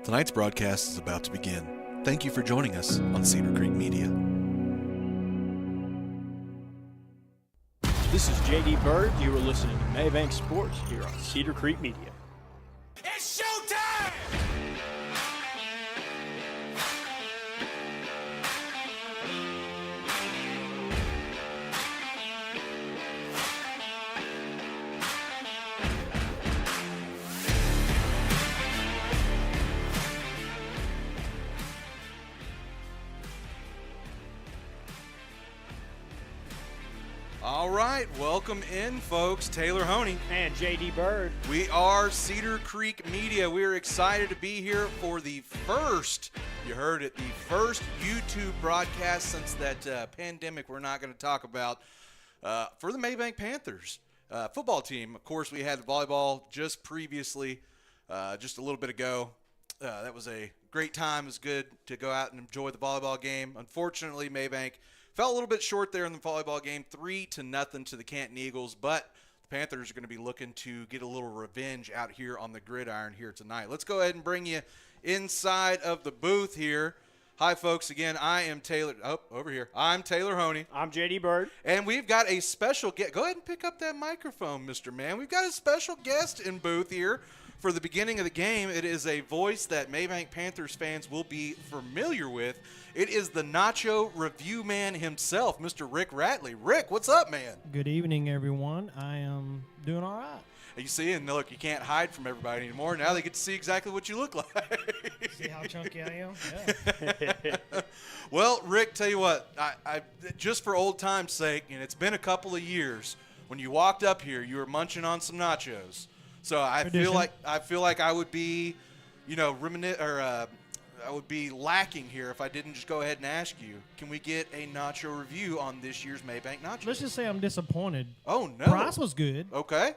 Tonight's broadcast is about to begin. Thank you for joining us on Cedar Creek Media. This is J.D. Bird. You are listening to Mabank Sports here on Cedar Creek Media. It's showtime! All right, welcome in, folks. Taylor Honey. And J.D. Bird. We are Cedar Creek Media. We're excited to be here for the first, you heard it, the first YouTube broadcast since that pandemic we're not going to talk about for the Mabank Panthers football team. Of course, we had the volleyball just previously, just a little bit ago. That was a great time. It was good to go out and enjoy the volleyball game. Unfortunately, Mabank fell a little bit short there in the volleyball game, 3-0 to the Canton Eagles, but the Panthers are going to be looking to get a little revenge out here on the gridiron here tonight. Let's go ahead and bring you inside of the booth here. Hi, folks. Again, I am Taylor. Oh, over here. I'm Taylor Honey. I'm J.D. Bird. And we've got a special guest. Go ahead and pick up that microphone, Mr. Man. We've got a special guest in booth here for the beginning of the game. It is a voice that Mabank Panthers fans will be familiar with. It is the Nacho Review Man himself, Mr. Rick Ratley. Rick, what's up, man? Good evening, everyone. I am doing all right. You see, and look, you can't hide from everybody anymore. Now they get to see exactly what you look like. See how chunky I am? Yeah. Well, Rick, tell you what, I just for old time's sake, and it's been a couple of years, when you walked up here, you were munching on some nachos. So I feel like I would be, I would be lacking here if I didn't just go ahead and ask you, can we get a nacho review on this year's Mabank nachos? Let's just say I'm disappointed. Oh, no. Price was good. Okay.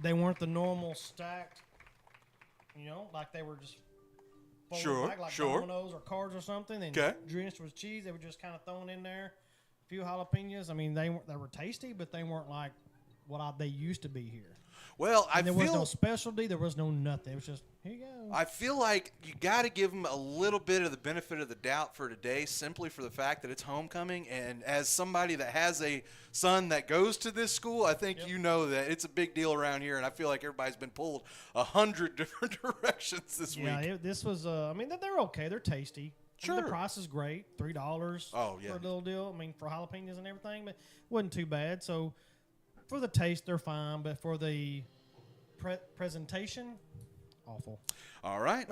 They weren't the normal stacked, like they were just folded back like dominoes or cards or something. And drenched with cheese. They were just kind of thrown in there. A few jalapenos. I mean, they were tasty, but they weren't like what they used to be here. Well, there was no specialty. There was no nothing. It was just, here you go. I feel like you got to give them a little bit of the benefit of the doubt for today, simply for the fact that it's homecoming. And as somebody that has a son that goes to this school, I think you know that it's a big deal around here. And I feel like everybody's been pulled 100 different directions this week. Yeah, this was, they're okay. They're tasty. Sure. I mean, the price is great, $3 for a little deal. I mean, for jalapenos and everything, but it wasn't too bad. So for the taste, they're fine, but for the presentation, awful. All right.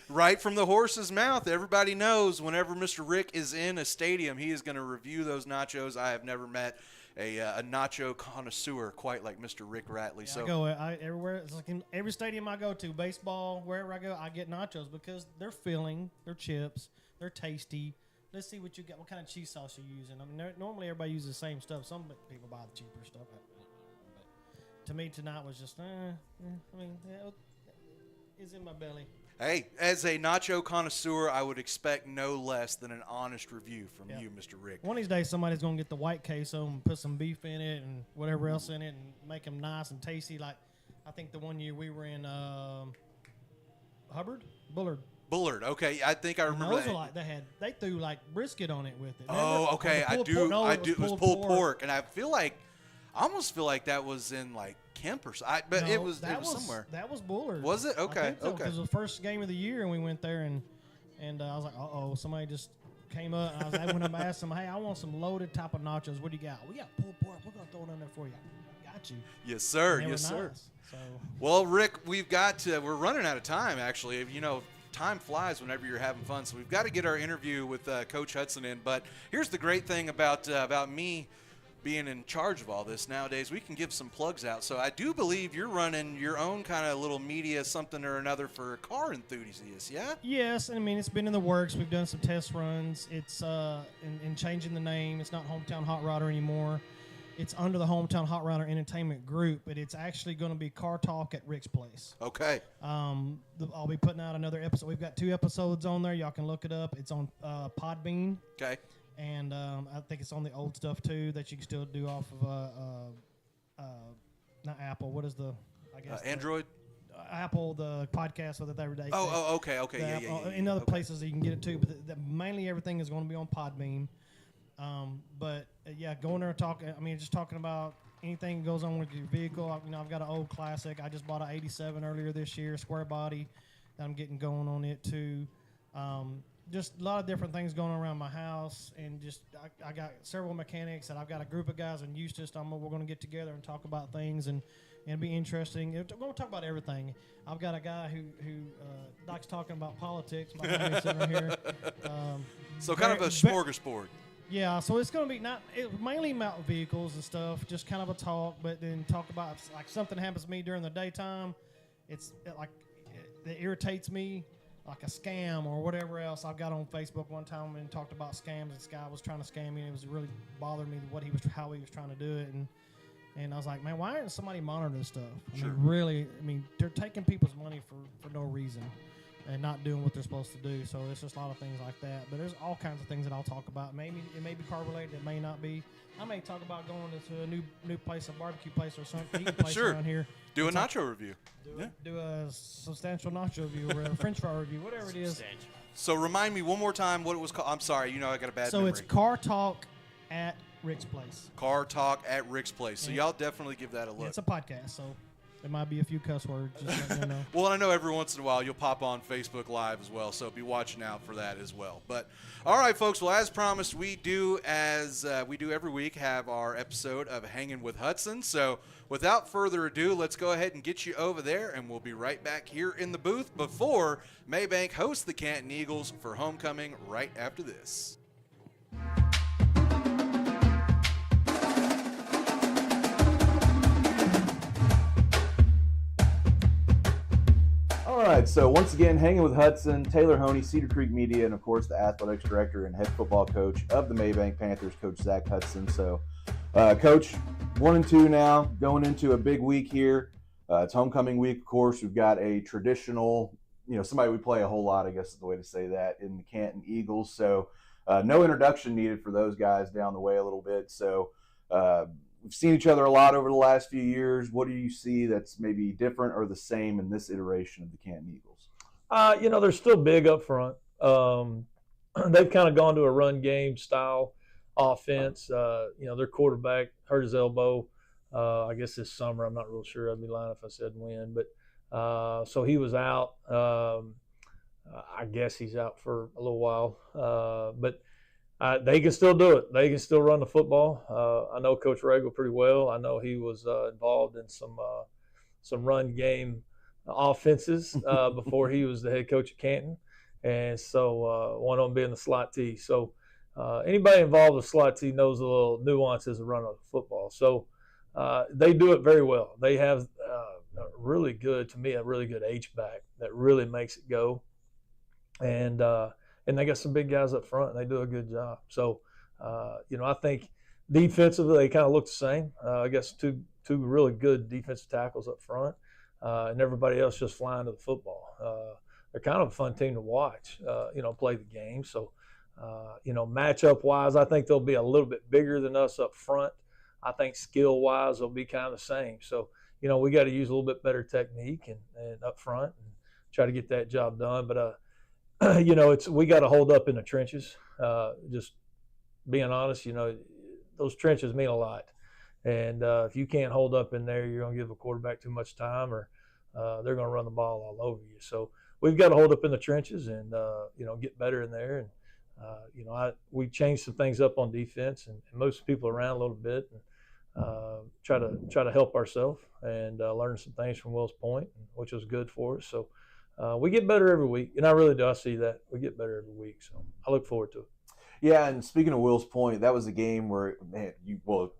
Right from the horse's mouth. Everybody knows whenever Mr. Rick is in a stadium, he is going to review those nachos. I have never met a nacho connoisseur quite like Mr. Rick Ratley. Yeah, so I go everywhere. It's like in every stadium I go to, baseball, wherever I go, I get nachos because they're filling, they're chips, they're tasty. Let's see what you got. What kind of cheese sauce you're using? I mean, normally everybody uses the same stuff. Some people buy the cheaper stuff. But to me, tonight was just, it's in my belly. Hey, as a nacho connoisseur, I would expect no less than an honest review from you, Mr. Rick. One of these days, somebody's going to get the white queso and put some beef in it and whatever else in it and make them nice and tasty. Like, I think the one year we were in Bullard, okay. I think I remember those that. Are like they threw like brisket on it with it. Oh, okay. I do. It was pulled pork, and I almost feel like that was in like Kemp or something. But it was somewhere. That was Bullard. Was it? Okay. I think so, okay. It was the first game of the year, and we went there, and I was like, somebody just came up. And I went up and asked them, hey, I want some loaded type of nachos. What do you got? We got pulled pork. We're gonna throw it on there for you. Got you. Yes, sir. Yes, sir. Nice, so. Well, Rick, we're running out of time. Actually, time flies whenever you're having fun, so we've got to get our interview with Coach Hudson in. But here's the great thing about me being in charge of all this nowadays. We can give some plugs out. So I do believe you're running your own kind of little media something or another for car enthusiasts, yeah? Yes, I mean, it's been in the works. We've done some test runs. It's in changing the name. It's not Hometown Hot Rodder anymore. It's under the Hometown Hot Rodder Entertainment Group, but it's actually going to be Car Talk at Rick's Place. Okay. I'll be putting out another episode. We've got 2 episodes on there. Y'all can look it up. It's on Podbean. Okay. And I think it's on the old stuff, too, that you can still do off of, not Apple. What is the, I guess? Android? Apple, the podcast with it every day. Okay. Yeah. In other places that you can get it too, but mainly everything is going to be on Podbean. Going there and talking. I mean, just talking about anything that goes on with your vehicle. I've got an old classic. I just bought an '87 earlier this year, square body. That I'm getting going on it too. Just a lot of different things going on around my house, and just I got several mechanics, and I've got a group of guys in Eustis. We're going to get together and talk about things, and be interesting. We're going to talk about everything. I've got a guy who likes talking about politics. My homie sitting right here. So kind of a smorgasbord. Yeah, so it's going to be mainly about vehicles and stuff, just kind of a talk, but then talk about like something happens to me during the daytime. It irritates me, like a scam or whatever else. I've got on Facebook one time and talked about scams. This guy was trying to scam me, and it was really bothering me how he was trying to do it, and I was like, man, why isn't somebody monitoring this stuff? I mean, they're taking people's money for no reason and not doing what they're supposed to do. So it's just a lot of things like that. But there's all kinds of things that I'll talk about. Maybe it may be car related, it may not be. I may talk about going into a new place, a barbecue place or something, eating place around here. Do a nacho review. Do a substantial nacho review or a French fry review, whatever it is. So remind me one more time what it was called. I'm sorry, I got a bad memory. So it's Car Talk at Rick's Place. Car Talk at Rick's Place. So y'all definitely give that a look. Yeah, it's a podcast, so there might be a few cuss words. Just let you know. Well, I know every once in a while you'll pop on Facebook Live as well, so be watching out for that as well. But all right, folks. Well, as promised, we do every week have our episode of Hanging with Hudson. So without further ado, let's go ahead and get you over there, and we'll be right back here in the booth before Mabank hosts the Canton Eagles for homecoming right after this. All right, so once again, Hanging with Hudson, Taylor Honey, Cedar Creek Media, and of course the athletics director and head football coach of the Mabank Panthers, Coach Zach Hudson. So, Coach, 1-2 now, going into a big week here. It's homecoming week, of course. We've got a traditional, somebody we play a whole lot, I guess is the way to say that, in the Canton Eagles. So, no introduction needed for those guys down the way a little bit. So, we've seen each other a lot over the last few years. What do you see that's maybe different or the same in this iteration of the Canton Eagles? They're still big up front. They've kind of gone to a run game style offense. Their quarterback hurt his elbow, I guess this summer. I'm not real sure. I'd be lying if I said when. But so he was out. I guess he's out for a little while. But they can still do it. They can still run the football. I know Coach Regal pretty well. I know he was involved in some run game offenses before he was the head coach at Canton, and so one of them being the slot T. So anybody involved with slot T knows the little nuances of running the football. So they do it very well. They have a really good H-back that really makes it go, and they got some big guys up front, and they do a good job. So, I think defensively they kind of look the same. I guess two really good defensive tackles up front, and everybody else just flying to the football. They're kind of a fun team to watch, play the game. So, matchup-wise, I think they'll be a little bit bigger than us up front. I think skill-wise they'll be kind of the same. So, we got to use a little bit better technique and up front and try to get that job done. But, we got to hold up in the trenches. Just being honest, those trenches mean a lot. And if you can't hold up in there, you're going to give a quarterback too much time, or they're going to run the ball all over you. So we've got to hold up in the trenches and, get better in there. And, we changed some things up on defense and moved people around a little bit and try to help ourselves and learn some things from Will's Point, which was good for us. So, we get better every week, and I really do. I see that. We get better every week, so I look forward to it. Yeah, and speaking of Will's Point, that was a game where, man,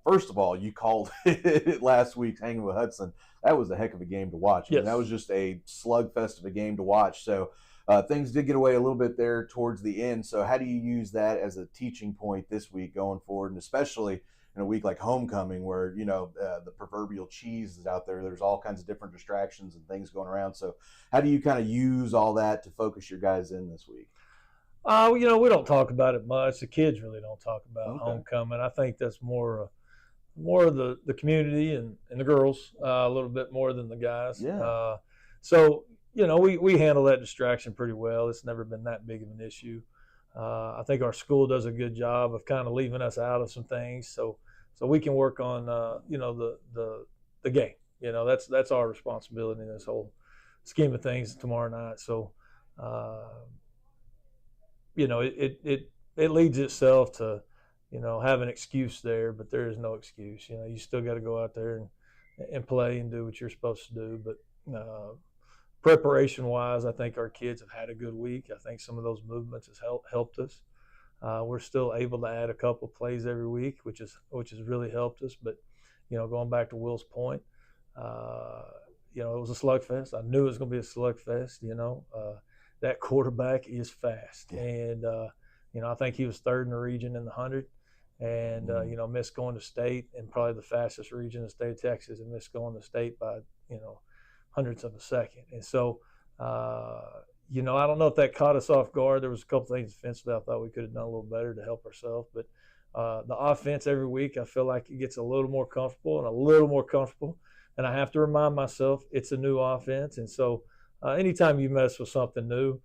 first of all, you called it last week's Hanging with Hudson. That was a heck of a game to watch. I mean, that was just a slugfest of a game to watch. So things did get away a little bit there towards the end. So how do you use that as a teaching point this week going forward, and especially in a week like homecoming where, the proverbial cheese is out there. There's all kinds of different distractions and things going around. So how do you kind of use all that to focus your guys in this week? We don't talk about it much. The kids really don't talk about homecoming. I think that's more of the community and the girls a little bit more than the guys. Yeah. So, we handle that distraction pretty well. It's never been that big of an issue. I think our school does a good job of kind of leaving us out of some things, so we can work on the game. That's our responsibility in this whole scheme of things tomorrow night. So, it leads itself to have an excuse there, but there is no excuse. You still got to go out there and play and do what you're supposed to do. But preparation-wise, I think our kids have had a good week. I think some of those movements has helped us. We're still able to add a couple of plays every week, which has really helped us. But going back to Will's point, it was a slugfest. I knew it was going to be a slugfest. That quarterback is fast, and I think he was third in the region in the 100, and missed going to state, and probably the fastest region in the state of Texas, and missed going to state by hundredths of a second. And so, I don't know if that caught us off guard. There was a couple things defensively I thought we could have done a little better to help ourselves, but the offense every week I feel like it gets a little more comfortable, and I have to remind myself it's a new offense, and so anytime you mess with something new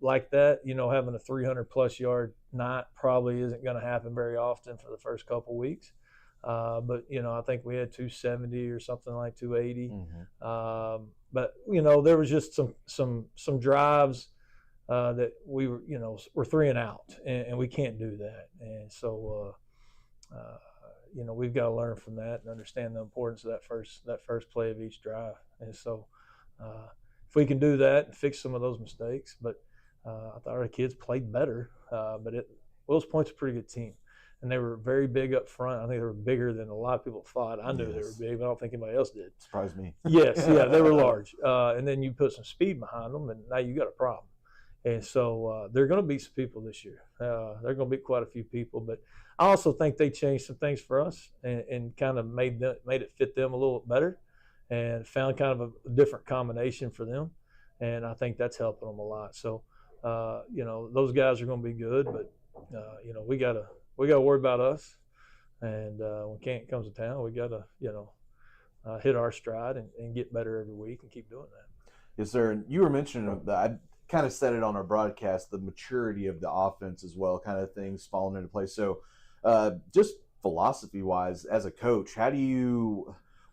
like that, having a 300-plus yard night probably isn't going to happen very often for the first couple weeks. But I think we had 270 or something like 280. Mm-hmm. But there was just some drives that we were we're 3 and out, and we can't do that. And so we've got to learn from that and understand the importance of that first play of each drive. And so if we can do that and fix some of those mistakes, but I thought our kids played better. But Will's Point's a pretty good team. And they were very big up front. I think they were bigger than a lot of people thought. I knew they were big, but I don't think anybody else did. Surprised me. Yes, yeah, they were large. And then you put some speed behind them, and now you got a problem. And so they're going to beat some people this year. They're going to beat quite a few people. But I also think they changed some things for us and kind of made it fit them a little better, and found kind of a different combination for them. And I think that's helping them a lot. So, those guys are going to be good, but we got to worry about us, and when Canton comes to town, we got to hit our stride and get better every week and keep doing that. Yes, sir. And you were mentioning that I kind of said it on our broadcast, the maturity of the offense as well, kind of things falling into place. So, just philosophy-wise, as a coach,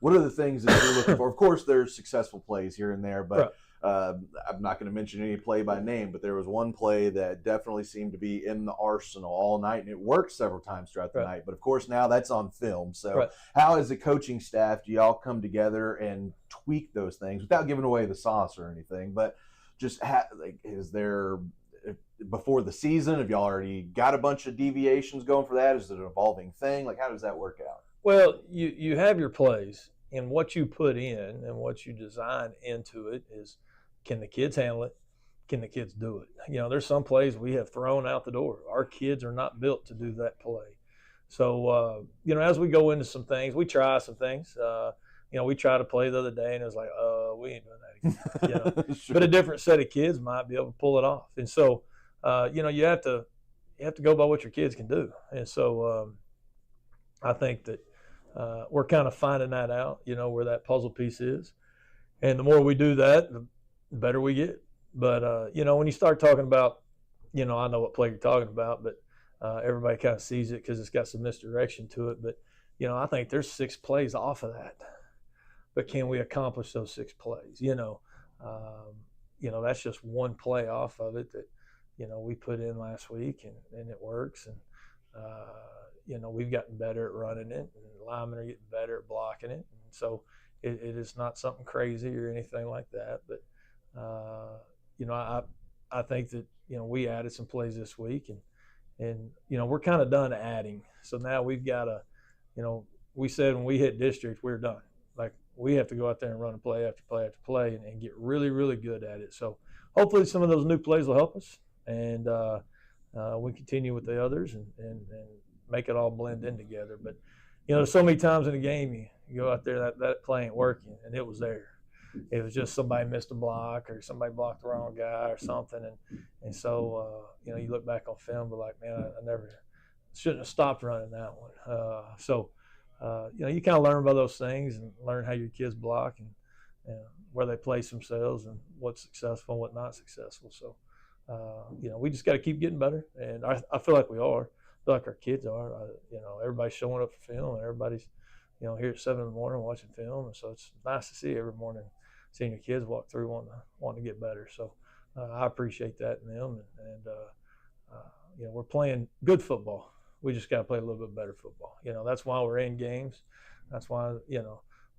what are the things that you're looking for? Of course, there's successful plays here and there, but. Right. I'm not going to mention any play by name, but there was one play that definitely seemed to be in the arsenal all night, and it worked several times throughout the night. But, of course, now that's on film. So how, as a coaching staff, do y'all come together and tweak those things without giving away the sauce or anything? But just is there – before the season, have y'all already got a bunch of deviations going for that? Is it an evolving thing? How does that work out? Well, you have your plays, and what you put in and what you design into it is – can the kids handle it? Can the kids do it? There's some plays we have thrown out the door. Our kids are not built to do that play. So, as we go into some things, we try some things. We tried to play the other day, and it was like, we ain't doing that again. Sure. But a different set of kids might be able to pull it off. And so, you have to go by what your kids can do. And so, I think that we're kind of finding that out, where that puzzle piece is. And the more we do that, the better we get. But, when you start talking about, I know what play you're talking about, but everybody kind of sees it because it's got some misdirection to it. But, I think there's 6 plays off of that. But can we accomplish those 6 plays? That's just one play off of it that, we put in last week and it works. And, we've gotten better at running it, and the linemen are getting better at blocking it. And so it is not something crazy or anything like that. But, I think that, we added some plays this week, and we're kind of done adding. So now we've got to, we said when we hit district, we're done. We have to go out there and run a play after play after play and get really, really good at it. So hopefully some of those new plays will help us, and we continue with the others and make it all blend in together. But, there's so many times in a game you go out there, that play ain't working, and it was there. It was just somebody missed a block or somebody blocked the wrong guy or something. And so, you look back on film, but man, I never shouldn't have stopped running that one. You kind of learn by those things and learn how your kids block. And where they place themselves and what's successful and what not successful. So, we just got to keep getting better, and I feel like we are. I feel like our kids are. Everybody's showing up for film, and everybody's, here at 7 in the morning watching film, and so it's nice to see every morning seeing your kids walk through wanting to get better. So I appreciate that in them, and we're playing good football. We just got to play a little bit better football. That's why we're in games. That's why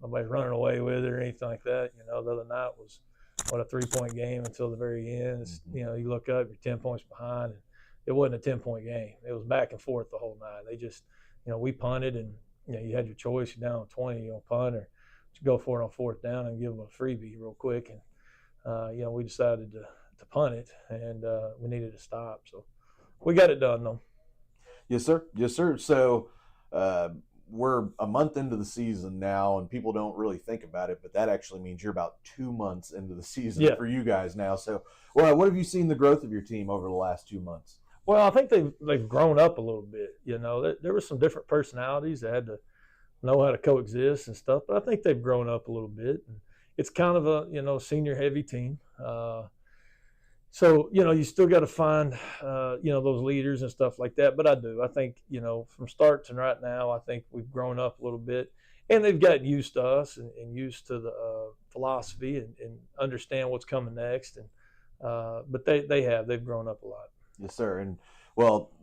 nobody's running away with it or anything like that. The other night was a 3-point game until the very end. You look up, you're 10 points behind, and it wasn't a 10-point game. It was back and forth the whole night. They just, we punted, and you had your choice. You're down 20, punt or go for it on 4th down and give them a freebie real quick. And we decided to punt it, and we needed to stop. So we got it done though. Yes, sir. Yes, sir. So we're a month into the season now, and people don't really think about it, but that actually means you're about 2 months into the season for you guys now. So, what have you seen the growth of your team over the last 2 months? Well, I think they've grown up a little bit. There were some different personalities that had to know how to coexist and stuff, but I think they've grown up a little bit. And it's kind of a senior heavy team. So, you still got to find, those leaders and stuff like that. But I think, from start to right now, I think we've grown up a little bit. And they've gotten used to us and used to the philosophy and understand what's coming next. And but they've grown up a lot. Yes, sir. And,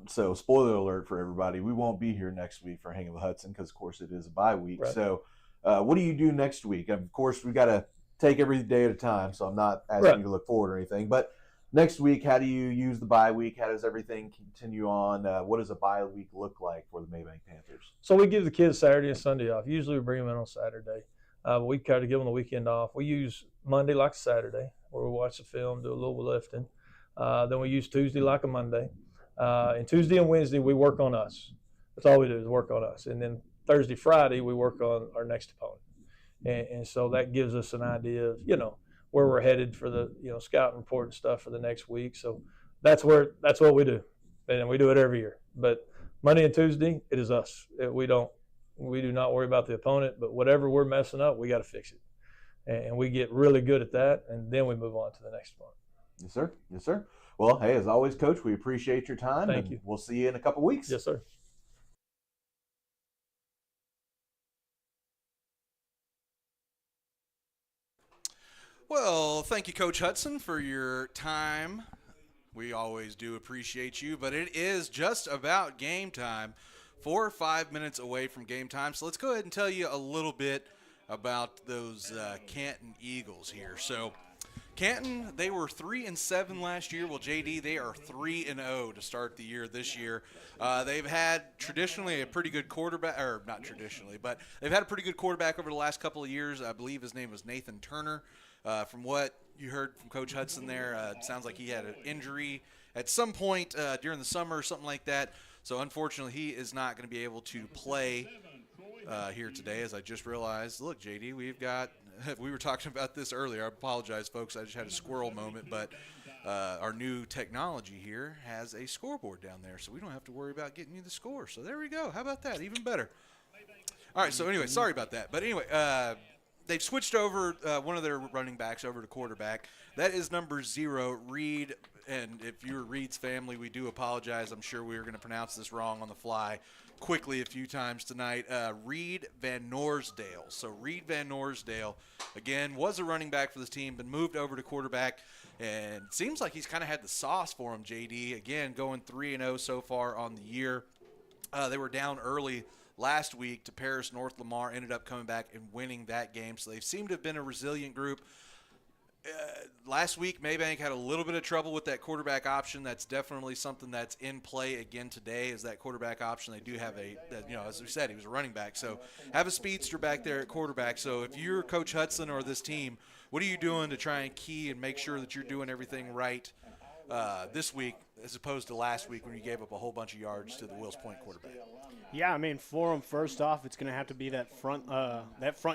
so spoiler alert for everybody, we won't be here next week for Hanging with Hudson because, of course, it is a bye week. Right. So what do you do next week? Of course, we got to take every day at a time, so I'm not asking you to look forward or anything. But next week, how do you use the bye week? How does everything continue on? What does a bye week look like for the Mabank Panthers? So we give the kids Saturday and Sunday off. Usually we bring them in on Saturday. We try to give them the weekend off. We use Monday like a Saturday, where we watch the film, do a little lifting. Then we use Tuesday like a Monday. And Tuesday and Wednesday we work on us. That's all we do is work on us. And then Thursday, Friday we work on our next opponent. And so that gives us an idea of, where we're headed for the, scouting report and stuff for the next week. So that's what we do. And we do it every year. But Monday and Tuesday, it is us. We do not worry about the opponent, but whatever we're messing up, we got to fix it. And we get really good at that, and then we move on to the next opponent. Yes, sir. Yes, sir. Well, hey, as always, Coach, we appreciate your time. Thank you. We'll see you in a couple weeks. Yes, sir. Well, thank you, Coach Hudson, for your time. We always do appreciate you, but it is just about game time. 4 or 5 minutes away from game time, so let's go ahead and tell you a little bit about those Canton Eagles here. So Canton, they were 3-7 last year. Well, JD, they are 3-0 to start the year this year. They've had traditionally a pretty good quarterback, or not traditionally, but they've had a pretty good quarterback over the last couple of years. I believe his name was Nathan Turner. From what you heard from Coach Hudson there, it sounds like he had an injury at some point during the summer or something like that. So, unfortunately, he is not going to be able to play here today, as I just realized. Look, JD, we were talking about this earlier. I apologize, folks. I just had a squirrel moment, but our new technology here has a scoreboard down there, so we don't have to worry about getting you the score. So there we go. How about that? Even better. All right, so anyway, sorry about that. But anyway, they've switched over one of their running backs over to quarterback. That is number 0, Reed. And if you're Reed's family, we do apologize. I'm sure we were going to pronounce this wrong on the fly quickly a few times tonight. Reed Van Noorsdale. So Reed Van Noorsdale, again, was a running back for this team, been moved over to quarterback, and seems like he's kind of had the sauce for him, JD. Again, going 3-0 so far on the year. They were down early last week to Paris North Lamar, ended up coming back and winning that game. So they seem to have been a resilient group. Last week, Mabank had a little bit of trouble with that quarterback option. That's definitely something that's in play again today, is that quarterback option. They do have as we said, he was a running back. So have a speedster back there at quarterback. So if you're Coach Hudson or this team, what are you doing to try and key and make sure that you're doing everything right this week as opposed to last week when you gave up a whole bunch of yards to the Wills Point quarterback? Yeah, I mean, for them, first off, it's going to have to be that front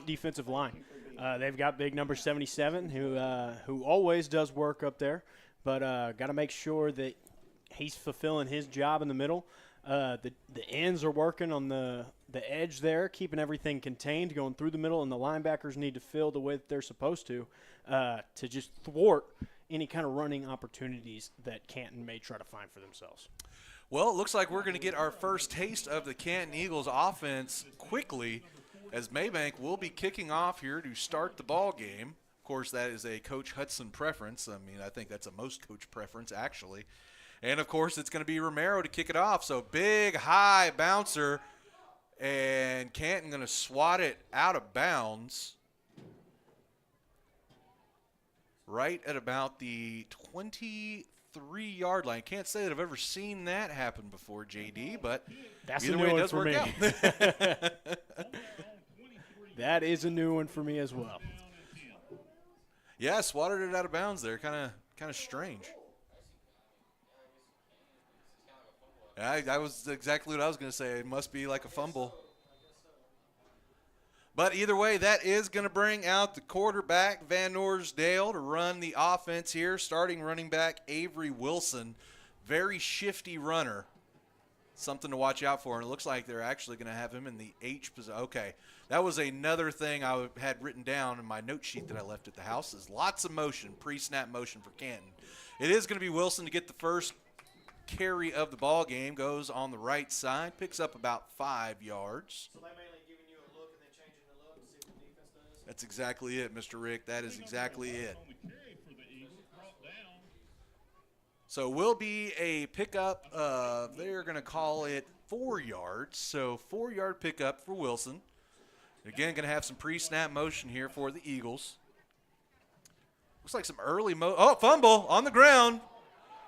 defensive line. They've got big number 77 who always does work up there, but got to make sure that he's fulfilling his job in the middle. The ends are working on the edge there, keeping everything contained, going through the middle, and the linebackers need to fill the way that they're supposed to just thwart any kind of running opportunities that Canton may try to find for themselves. Well, it looks like we're going to get our first taste of the Canton Eagles offense quickly, as Mabank will be kicking off here to start the ball game. Of course, that is a Coach Hudson preference. I mean, I think that's a most coach preference, actually. And, of course, it's going to be Romero to kick it off. So big, high bouncer, and Canton going to swat it out of bounds right at about the 23-yard line. Can't say that I've ever seen that happen before, JD, but that's either a new way, it one does for work me. out. That is a new one for me as well. Yeah, swatted it out of bounds there. Kind of strange. That was exactly what I was going to say. It must be like a fumble. But either way, that is going to bring out the quarterback, Van Noorsdale, to run the offense here. Starting running back, Avery Wilson. Very shifty runner. Something to watch out for. And it looks like they're actually going to have him in the H position. Okay, that was another thing I had written down in my note sheet that I left at the house. Is lots of motion, pre-snap motion for Canton. It is going to be Wilson to get the first carry of the ball game. Goes on the right side, picks up about 5 yards. So they mainly giving you a look and then changing the look and see what the defense does? That's exactly it, Mr. Rick. That is exactly it. So will be a pickup of, they're going to call it 4 yards. So 4-yard pickup for Wilson. Again, going to have some pre-snap motion here for the Eagles. Looks like some early fumble on the ground.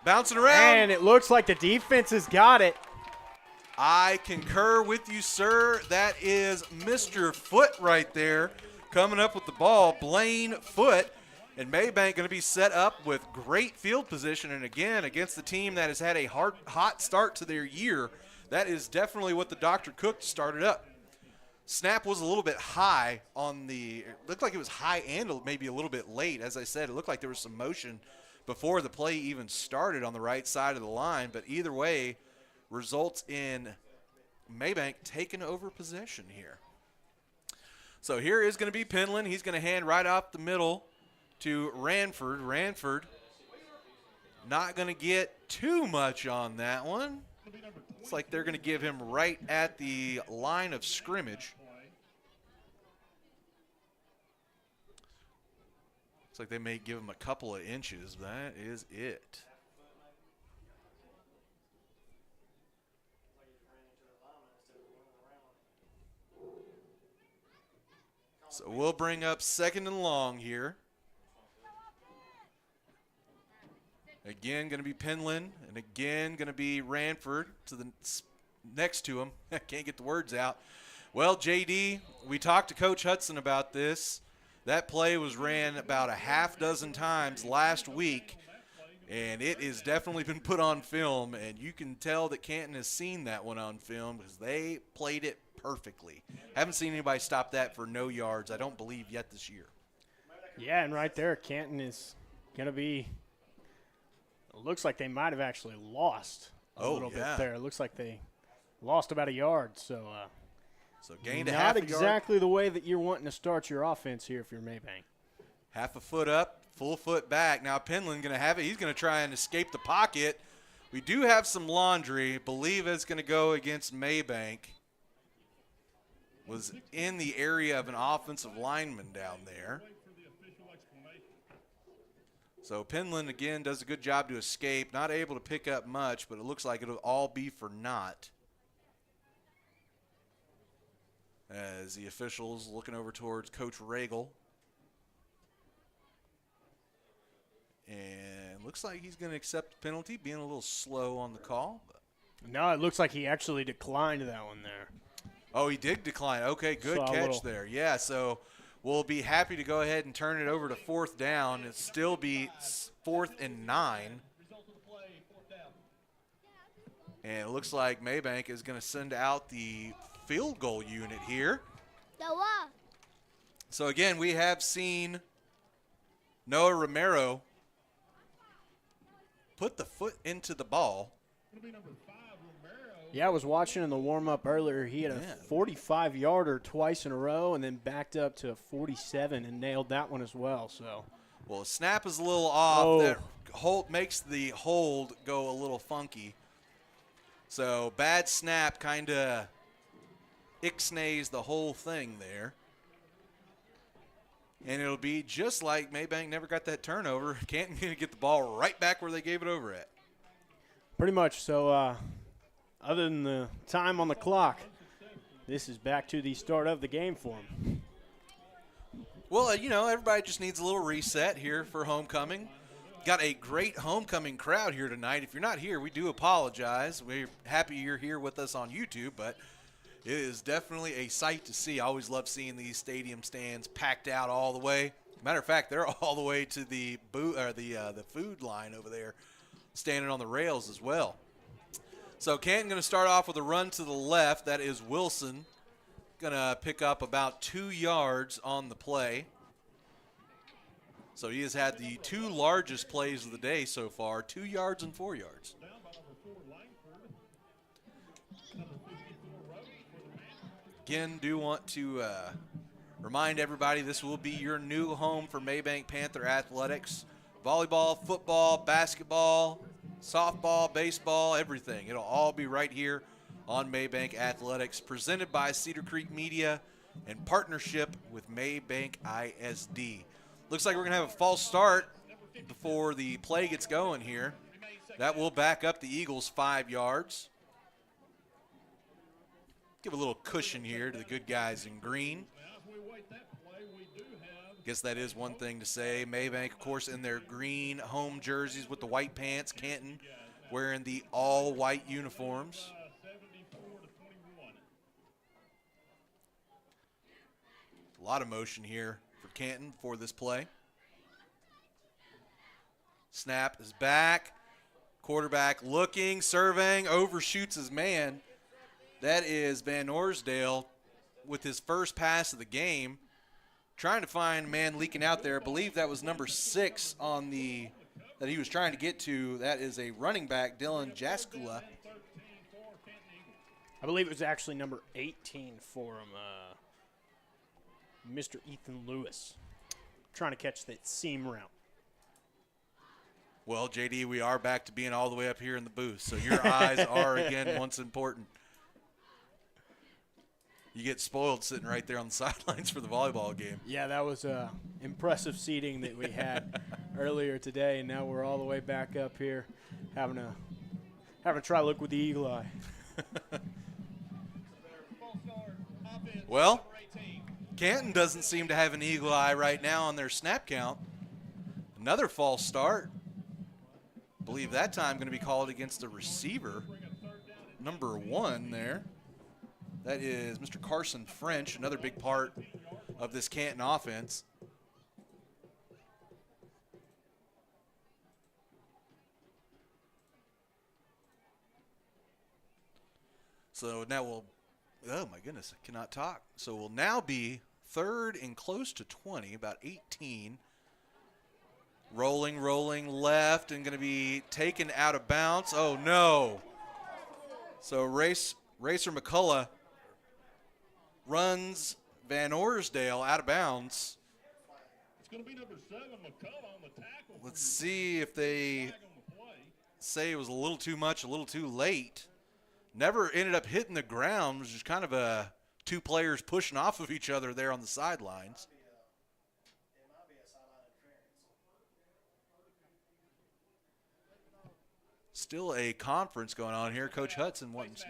Bouncing around. And it looks like the defense has got it. I concur with you, sir. That is Mr. Foot right there coming up with the ball. Blaine Foot. And Mabank going to be set up with great field position. And again, against the team that has had a hot start to their year, that is definitely what the Dr. Cook started up. Snap was a little bit high on it looked like it was high and maybe a little bit late. As I said, it looked like there was some motion before the play even started on the right side of the line. But either way, results in Mabank taking over possession here. So here is going to be Penland. He's going to hand right off the middle to Ranford. Ranford not going to get too much on that one. It's like they're going to give him right at the line of scrimmage. Looks like they may give him a couple of inches. That is it. So we'll bring up 2nd and long here. Again, going to be Penland, and again, going to be Ranford to the next to him. I can't get the words out. Well, JD, we talked to Coach Hudson about this. That play was ran about a half dozen times last week, and it has definitely been put on film, and you can tell that Canton has seen that one on film because they played it perfectly. Haven't seen anybody stop that for no yards, I don't believe, yet this year. Yeah, and right there, Canton is going to be – it looks like they might have actually lost a little bit there. It looks like they lost about a yard. So gained a not half a exactly yard. The way that you're wanting to start your offense here if you're Mabank. Half a foot up, full foot back. Now Penland going to have it. He's going to try and escape the pocket. We do have some laundry. Believe it's going to go against Mabank. Was in the area of an offensive lineman down there. So Penland, again, does a good job to escape. Not able to pick up much, but it looks like it'll all be for naught. As the officials looking over towards Coach Regal. And looks like he's going to accept the penalty, being a little slow on the call. No, it looks like he actually declined that one there. Oh, he did decline. Okay, good catch there. Yeah, so we'll be happy to go ahead and turn it over to 4th down. It'll still be 4th and 9. And it looks like Mabank is going to send out the field goal unit here. So, again, we have seen Noah Romero put the foot into the ball. Yeah, I was watching in the warm-up earlier. He had a 45-yarder twice in a row and then backed up to 47 and nailed that one as well. So, well, snap is a little off. That makes the hold go a little funky. So bad snap kind of ixnays the whole thing there. And it'll be just like Mabank never got that turnover. Canton going to get the ball right back where they gave it over at. Pretty much. So other than the time on the clock, this is back to the start of the game for them. Well, everybody just needs a little reset here for homecoming. Got a great homecoming crowd here tonight. If you're not here, we do apologize. We're happy you're here with us on YouTube, but it is definitely a sight to see. I always love seeing these stadium stands packed out all the way. Matter of fact, they're all the way to the food line over there, standing on the rails as well. So Canton going to start off with a run to the left. That is Wilson. Going to pick up about 2 yards on the play. So he has had the 2 largest plays of the day so far, 2 yards and 4 yards. Again, do want to remind everybody this will be your new home for Mabank Panther Athletics. Volleyball, football, basketball, softball, baseball, everything. It'll all be right here on Mabank Athletics, presented by Cedar Creek Media in partnership with Mabank ISD. Looks like we're going to have a false start before the play gets going here. That will back up the Eagles 5 yards. Give a little cushion here to the good guys in green. Guess that is one thing to say. Mabank, of course, in their green home jerseys with the white pants. Canton wearing the all-white uniforms. A lot of motion here for Canton for this play. Snap is back. Quarterback looking, surveying, overshoots his man. That is Van Orsdale with his first pass of the game. Trying to find a man leaking out there. I believe that was number 6 on that he was trying to get to. That is a running back, Dylan Jaskula. I believe it was actually number 18 for him, Mr. Ethan Lewis. Trying to catch that seam route. Well, JD, we are back to being all the way up here in the booth, so your eyes are, again, once important. You get spoiled sitting right there on the sidelines for the volleyball game. Yeah, that was impressive seating that we had earlier today, and now we're all the way back up here having a try look with the eagle eye. Well, Canton doesn't seem to have an eagle eye right now on their snap count. Another false start. I believe that time going to be called against the receiver, number 1 there. That is Mr. Carson French, another big part of this Canton offense. So now we'll, oh my goodness, I cannot talk. So we'll now be 3rd and close to 20, about 18. Rolling left and going to be taken out of bounds. Oh no. So Racer McCullough runs Van Orsdale out of bounds. It's going to be number 7, McCullough on the tackle. Let's see if they say it was a little too much, a little too late. Never ended up hitting the ground. It was just kind of 2 players pushing off of each other there on the sidelines. Still a conference going on here. Coach Hudson wanting some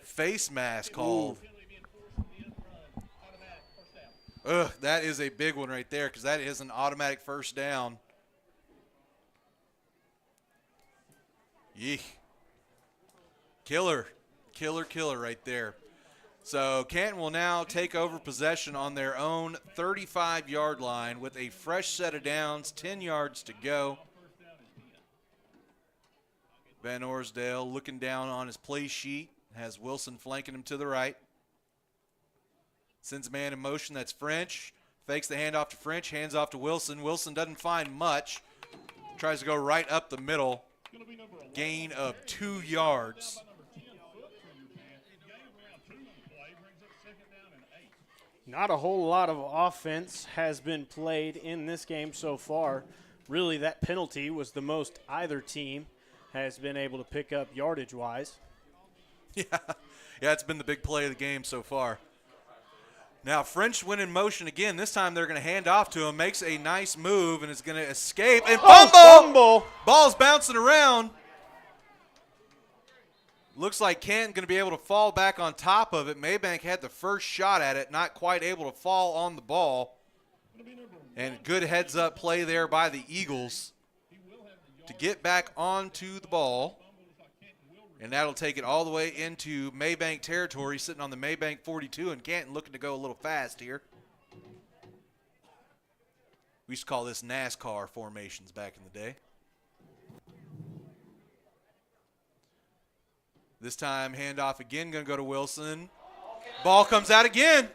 face mask called. Ugh, that is a big one right there because that is an automatic first down. Yeesh. Killer right there. So Canton will now take over possession on their own 35-yard line with a fresh set of downs, 10 yards to go. Van Orsdale looking down on his play sheet, has Wilson flanking him to the right. Sends a man in motion, that's French. Fakes the handoff to French, hands off to Wilson. Wilson doesn't find much. Tries to go right up the middle. Gain of 2 yards. Not a whole lot of offense has been played in this game so far. Really, that penalty was the most either team has been able to pick up yardage-wise. Yeah, it's been the big play of the game so far. Now, French went in motion again. This time they're going to hand off to him. Makes a nice move and is going to escape. And fumble! Ball's bouncing around. Looks like Canton going to be able to fall back on top of it. Mabank had the first shot at it, not quite able to fall on the ball. And good heads-up play there by the Eagles to get back onto the ball. And that'll take it all the way into Mabank territory, sitting on the Mabank 42, and Canton looking to go a little fast here. We used to call this NASCAR formations back in the day. This time, handoff again, going to go to Wilson. Ball comes out again.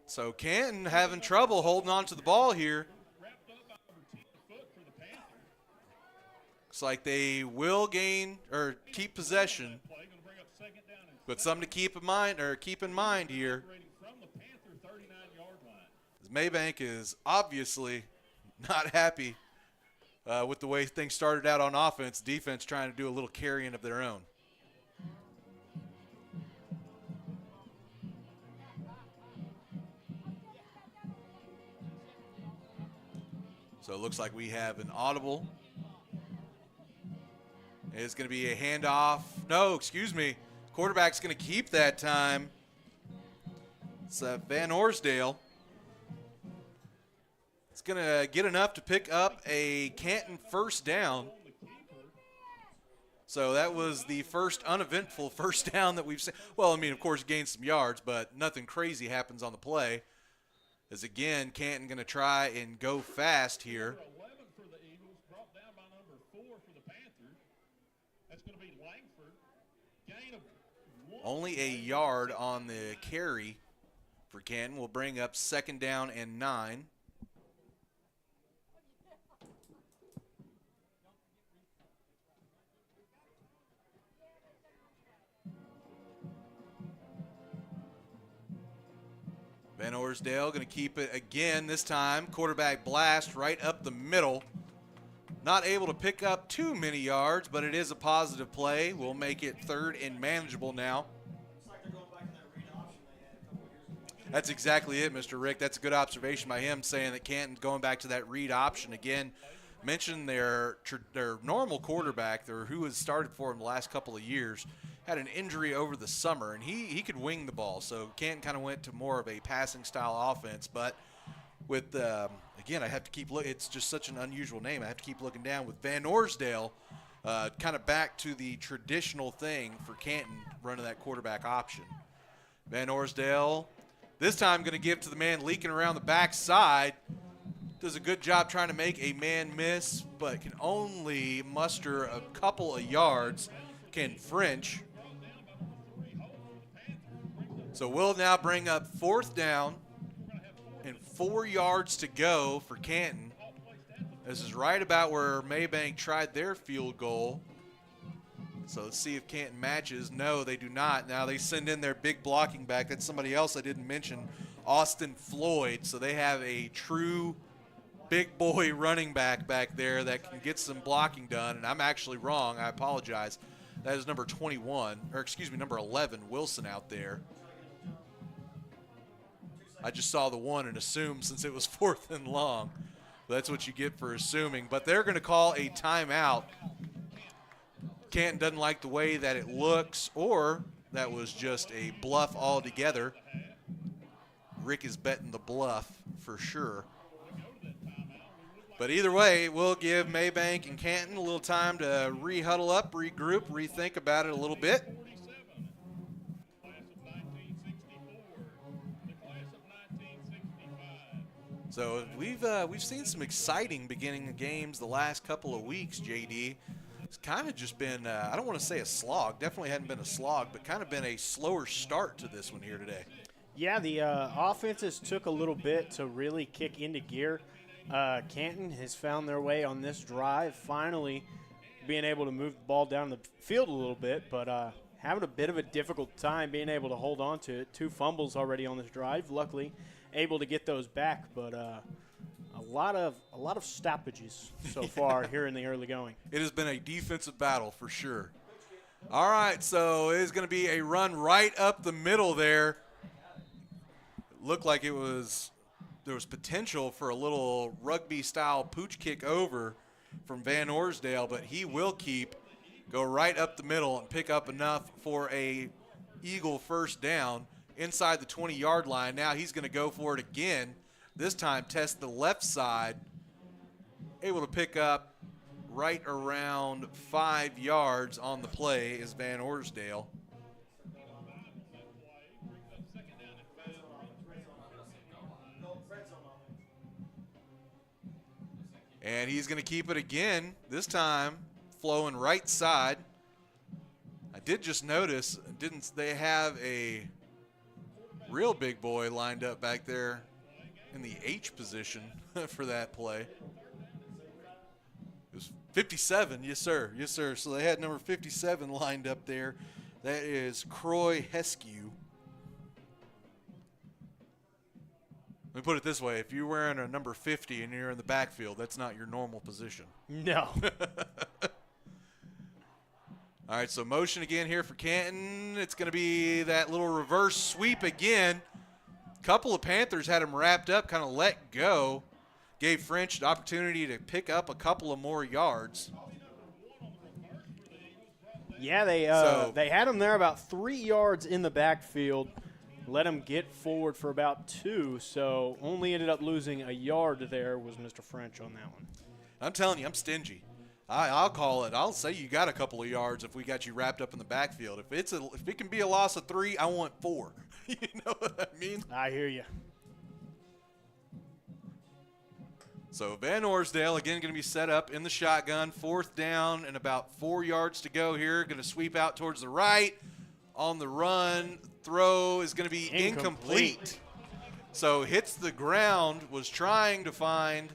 So Canton having trouble holding on to the ball here. Looks like they will gain or keep possession. But something to keep in mind here. Mabank is obviously not happy with the way things started out on offense. Defense trying to do a little carrying of their own. So it looks like we have an audible. It's going to be a handoff. No, excuse me. Quarterback's going to keep that time. It's Van Orsdale. It's going to get enough to pick up a Canton first down. So that was the first uneventful first down that we've seen. Well, I mean, of course, gained some yards, but nothing crazy happens on the play. As again, Canton going to try and go fast here. Only a yard on the carry for Canton will bring up 2nd down and 9. Van Orsdale going to keep it again this time. Quarterback blast right up the middle. Not able to pick up too many yards, but it is a positive play. We'll make it 3rd and manageable now. That's exactly it, Mr. Rick. That's a good observation by him, saying that Canton's going back to that read option again. Mentioned their normal quarterback, who has started for him the last couple of years, had an injury over the summer, and he could wing the ball. So Canton kind of went to more of a passing style offense. But with again, I have to keep looking. It's just such an unusual name. I have to keep looking down with Van Orsdale, kind of back to the traditional thing for Canton running that quarterback option. Van Orsdale. This time going to give to the man leaking around the backside. Does a good job trying to make a man miss, but can only muster a couple of yards. Can French. So we'll now bring up 4th down and 4 yards to go for Canton. This is right about where Mabank tried their field goal. So let's see if Canton matches. No, they do not. Now they send in their big blocking back. That's somebody else I didn't mention, Austin Floyd. So they have a true big boy running back there that can get some blocking done. And I'm actually wrong. I apologize. That is number 21, or excuse me, number 11, Wilson out there. I just saw the 1 and assumed since it was 4th and long. That's what you get for assuming. But they're going to call a timeout. Canton doesn't like the way that it looks, or that was just a bluff altogether. Rick is betting the bluff for sure. But either way, we'll give Mabank and Canton a little time to re-huddle up, regroup, rethink about it a little bit. So we've seen some exciting beginning of games the last couple of weeks, JD. It's kind of just been, I don't want to say a slog. Definitely hadn't been a slog, but kind of been a slower start to this one here today. Yeah, the offenses took a little bit to really kick into gear. Canton has found their way on this drive, finally being able to move the ball down the field a little bit, but having a bit of a difficult time being able to hold on to it. 2 fumbles already on this drive. Luckily, able to get those back, but a lot of stoppages so far here in the early going. It has been a defensive battle for sure. All right, so it is going to be a run right up the middle there. It looked like there was potential for a little rugby-style pooch kick over from Van Orsdale, but he will go right up the middle and pick up enough for a Eagle first down inside the 20-yard line. Now he's going to go for it again. This time test the left side. Able to pick up right around 5 yards on the play is Van Orsdale. And he's going to keep it again, this time flowing right side. I did just notice, they have a real big boy lined up back there in the H position for that play. It was 57, yes sir, yes sir. So they had number 57 lined up there. That is Croy Heskew. Let me put it this way. If you're wearing a number 50 and you're in the backfield, that's not your normal position. No. All right, so motion again here for Canton. It's going to be that little reverse sweep again. A couple of Panthers had him wrapped up, kind of let go. Gave French the opportunity to pick up a couple of more yards. Yeah, they had him there about 3 yards in the backfield. Let him get forward for about 2, so only ended up losing a yard there was Mr. French on that one. I'm telling you, I'm stingy. I'll call it. I'll say you got a couple of yards if we got you wrapped up in the backfield. If it can be a loss of 3, I want 4. You know what I mean? I hear you. So Van Orsdale, again, going to be set up in the shotgun. 4th down and about 4 yards to go here. Going to sweep out towards the right. On the run, throw is going to be incomplete. So hits the ground, was trying to find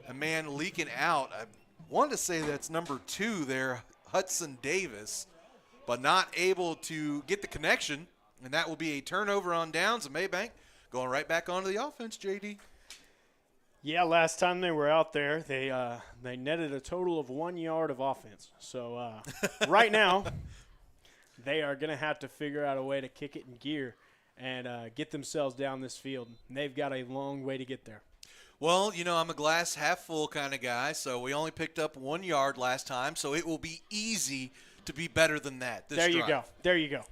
a man leaking out. I wanted to say that's number 2 there, Hudson Davis, but not able to get the connection, and that will be a turnover on downs. And Mabank going right back onto the offense, JD. Yeah, last time they were out there, they netted a total of 1 yard of offense. So right now, they are going to have to figure out a way to kick it in gear and get themselves down this field. And they've got a long way to get there. Well, you know, I'm a glass half full kind of guy, so we only picked up 1 yard last time, so it will be easy to be better than that this There you drive. go. There you go.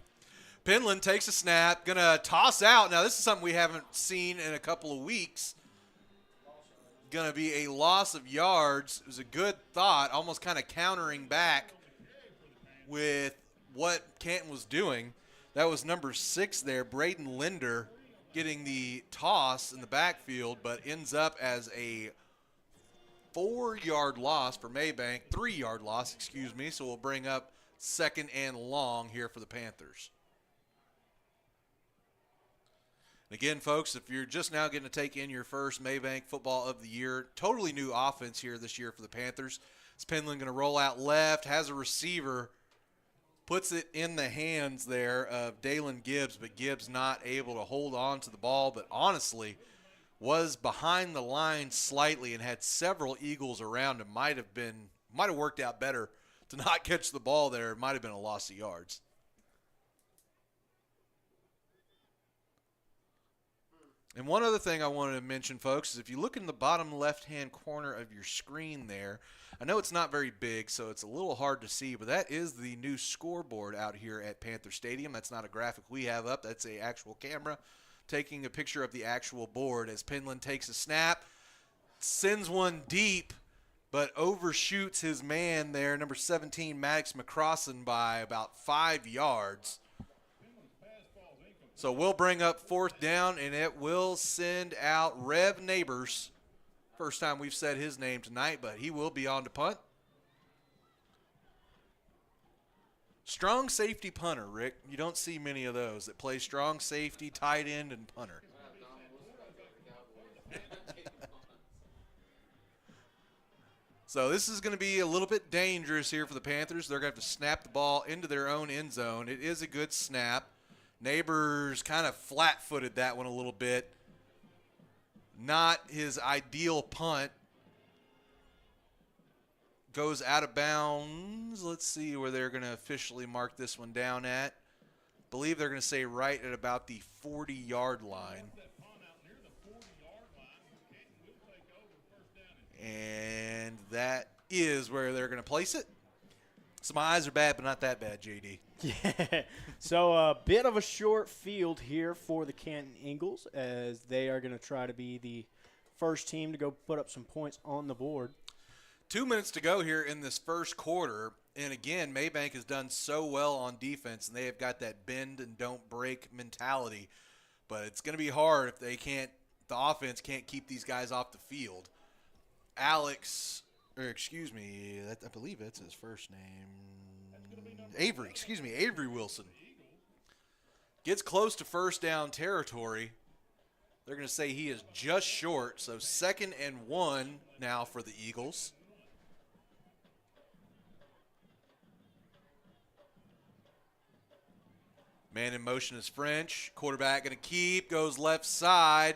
Penland takes a snap, going to toss out. Now, this is something we haven't seen in a couple of weeks. Going to be a loss of yards. It was a good thought, almost kind of countering back with what Canton was doing. That was number 6 there, Braden Linder, getting the toss in the backfield, but ends up as a 4-yard loss for Mabank, 3-yard loss, excuse me. So we'll bring up 2nd and long here for the Panthers. Again, folks, if you're just now getting to take in your first Mabank Football of the Year, totally new offense here this year for the Panthers. It's Penland going to roll out left, has a receiver, puts it in the hands there of Dalen Gibbs, but Gibbs not able to hold on to the ball, but honestly was behind the line slightly and had several Eagles around him. Might have worked out better to not catch the ball there. It might have been a loss of yards. And one other thing I wanted to mention, folks, is if you look in the bottom left-hand corner of your screen there, I know it's not very big, so it's a little hard to see, but that is the new scoreboard out here at Panther Stadium. That's not a graphic we have up. That's an actual camera taking a picture of the actual board as Penland takes a snap, sends one deep, but overshoots his man there, number 17, Maddox McCrossan, by about 5 yards. So we'll bring up 4th down, and it will send out Rev Neighbors. First time we've said his name tonight, but he will be on to punt. Strong safety punter, Rick. You don't see many of those that play strong safety, tight end, and punter. So this is going to be a little bit dangerous here for the Panthers. They're going to have to snap the ball into their own end zone. It is a good snap. Neighbors kind of flat-footed that one a little bit. Not his ideal punt. Goes out of bounds. Let's see where they're going to officially mark this one down at. I believe they're going to say right at about the 40-yard line. And that is where they're going to place it. So my eyes are bad, but not that bad, JD. Yeah. So a bit of a short field here for the Canton Eagles as they are going to try to be the first team to go put up some points on the board. 2 minutes to go here in this first quarter. And again, Mabank has done so well on defense, and they have got that bend and don't break mentality. But it's going to be hard if the offense can't keep these guys off the field. I believe that's his first name. Avery Wilson. Gets close to first down territory. They're going to say he is just short, so 2nd and 1 now for the Eagles. Man in motion is French. Quarterback going to keep, goes left side.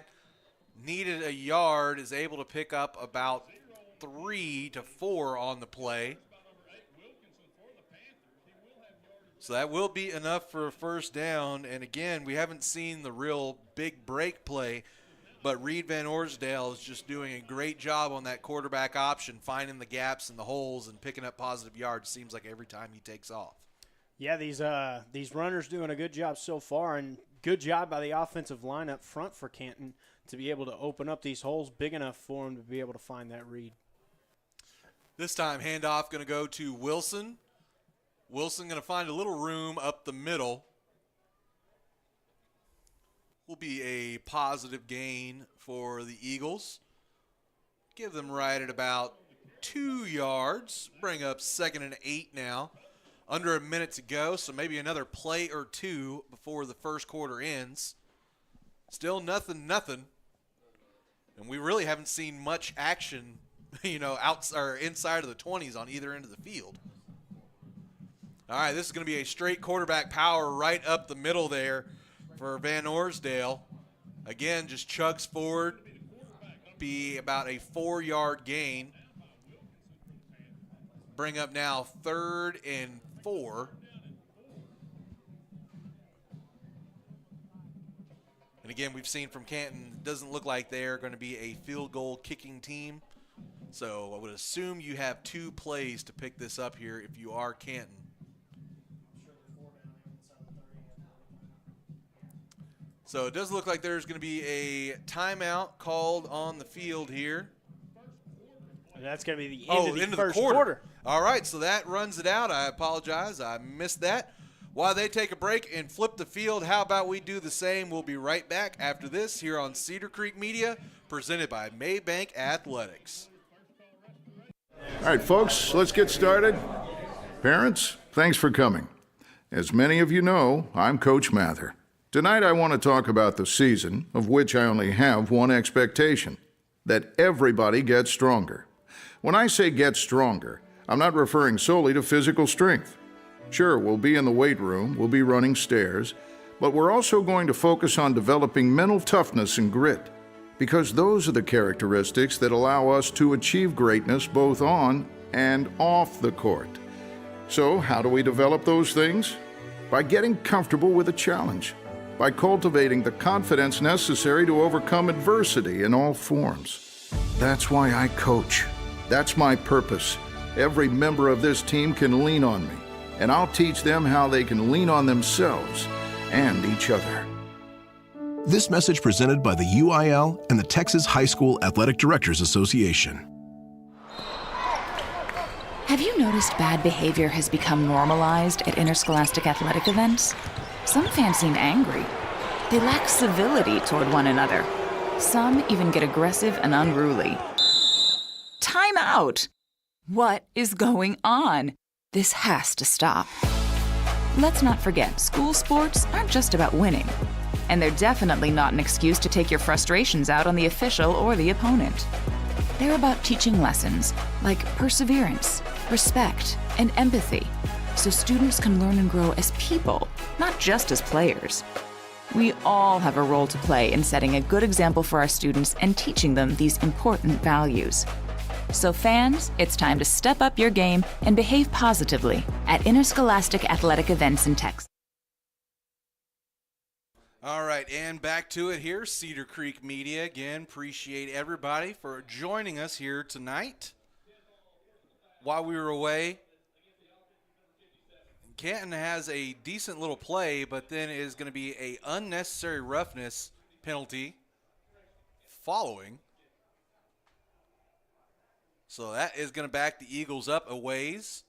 Needed a yard, is able to pick up about 3 to 4 on the play. So that will be enough for a first down. And again, we haven't seen the real big break play, but Reed Van Orsdale is just doing a great job on that quarterback option, finding the gaps and the holes and picking up positive yards, seems like every time he takes off. Yeah, these runners doing a good job so far, and good job by the offensive line up front for Canton to be able to open up these holes big enough for him to be able to find that read. This time, handoff going to go to Wilson. Wilson going to find a little room up the middle. Will be a positive gain for the Eagles. Give them right at about 2 yards. Bring up 2nd and 8 now. Under a minute to go, so maybe another play or two before the first quarter ends. Still nothing. And we really haven't seen much action, outside or inside of the 20s on either end of the field. All right, this is going to be a straight quarterback power right up the middle there for Van Orsdale. Again, just chugs forward, be about a 4-yard gain. Bring up now 3rd and 4. And again, we've seen from Canton, it doesn't look like they're going to be a field goal kicking team. So I would assume you have 2 plays to pick this up here if you are Canton. So it does look like there's going to be a timeout called on the field here. And that's going to be the end of the first quarter. All right, so that runs it out. I apologize. I missed that. While they take a break and flip the field, how about we do the same? We'll be right back after this here on Cedar Creek Media, presented by Mabank Athletics. All right, folks, let's get started. Parents, thanks for coming. As many of you know, I'm Coach Mather. Tonight I want to talk about the season, of which I only have one expectation, that everybody gets stronger. When I say get stronger, I'm not referring solely to physical strength. Sure, we'll be in the weight room, we'll be running stairs, but we're also going to focus on developing mental toughness and grit, because those are the characteristics that allow us to achieve greatness both on and off the court. So, how do we develop those things? By getting comfortable with a challenge, by cultivating the confidence necessary to overcome adversity in all forms. That's why I coach. That's my purpose. Every member of this team can lean on me, and I'll teach them how they can lean on themselves and each other. This message presented by the UIL and the Texas High School Athletic Directors Association. Have you noticed bad behavior has become normalized at interscholastic athletic events? Some fans seem angry. They lack civility toward one another. Some even get aggressive and unruly. Time out! What is going on? This has to stop. Let's not forget, school sports aren't just about winning. And they're definitely not an excuse to take your frustrations out on the official or the opponent. They're about teaching lessons like perseverance, respect, and empathy, so students can learn and grow as people, not just as players. We all have a role to play in setting a good example for our students and teaching them these important values. So fans, it's time to step up your game and behave positively at interscholastic athletic events in Texas. All right, and back to it here, Cedar Creek Media. Again, appreciate everybody for joining us here tonight. While we were away, Canton has a decent little play, but then it is going to be a unnecessary roughness penalty following. So that is going to back the Eagles up a ways.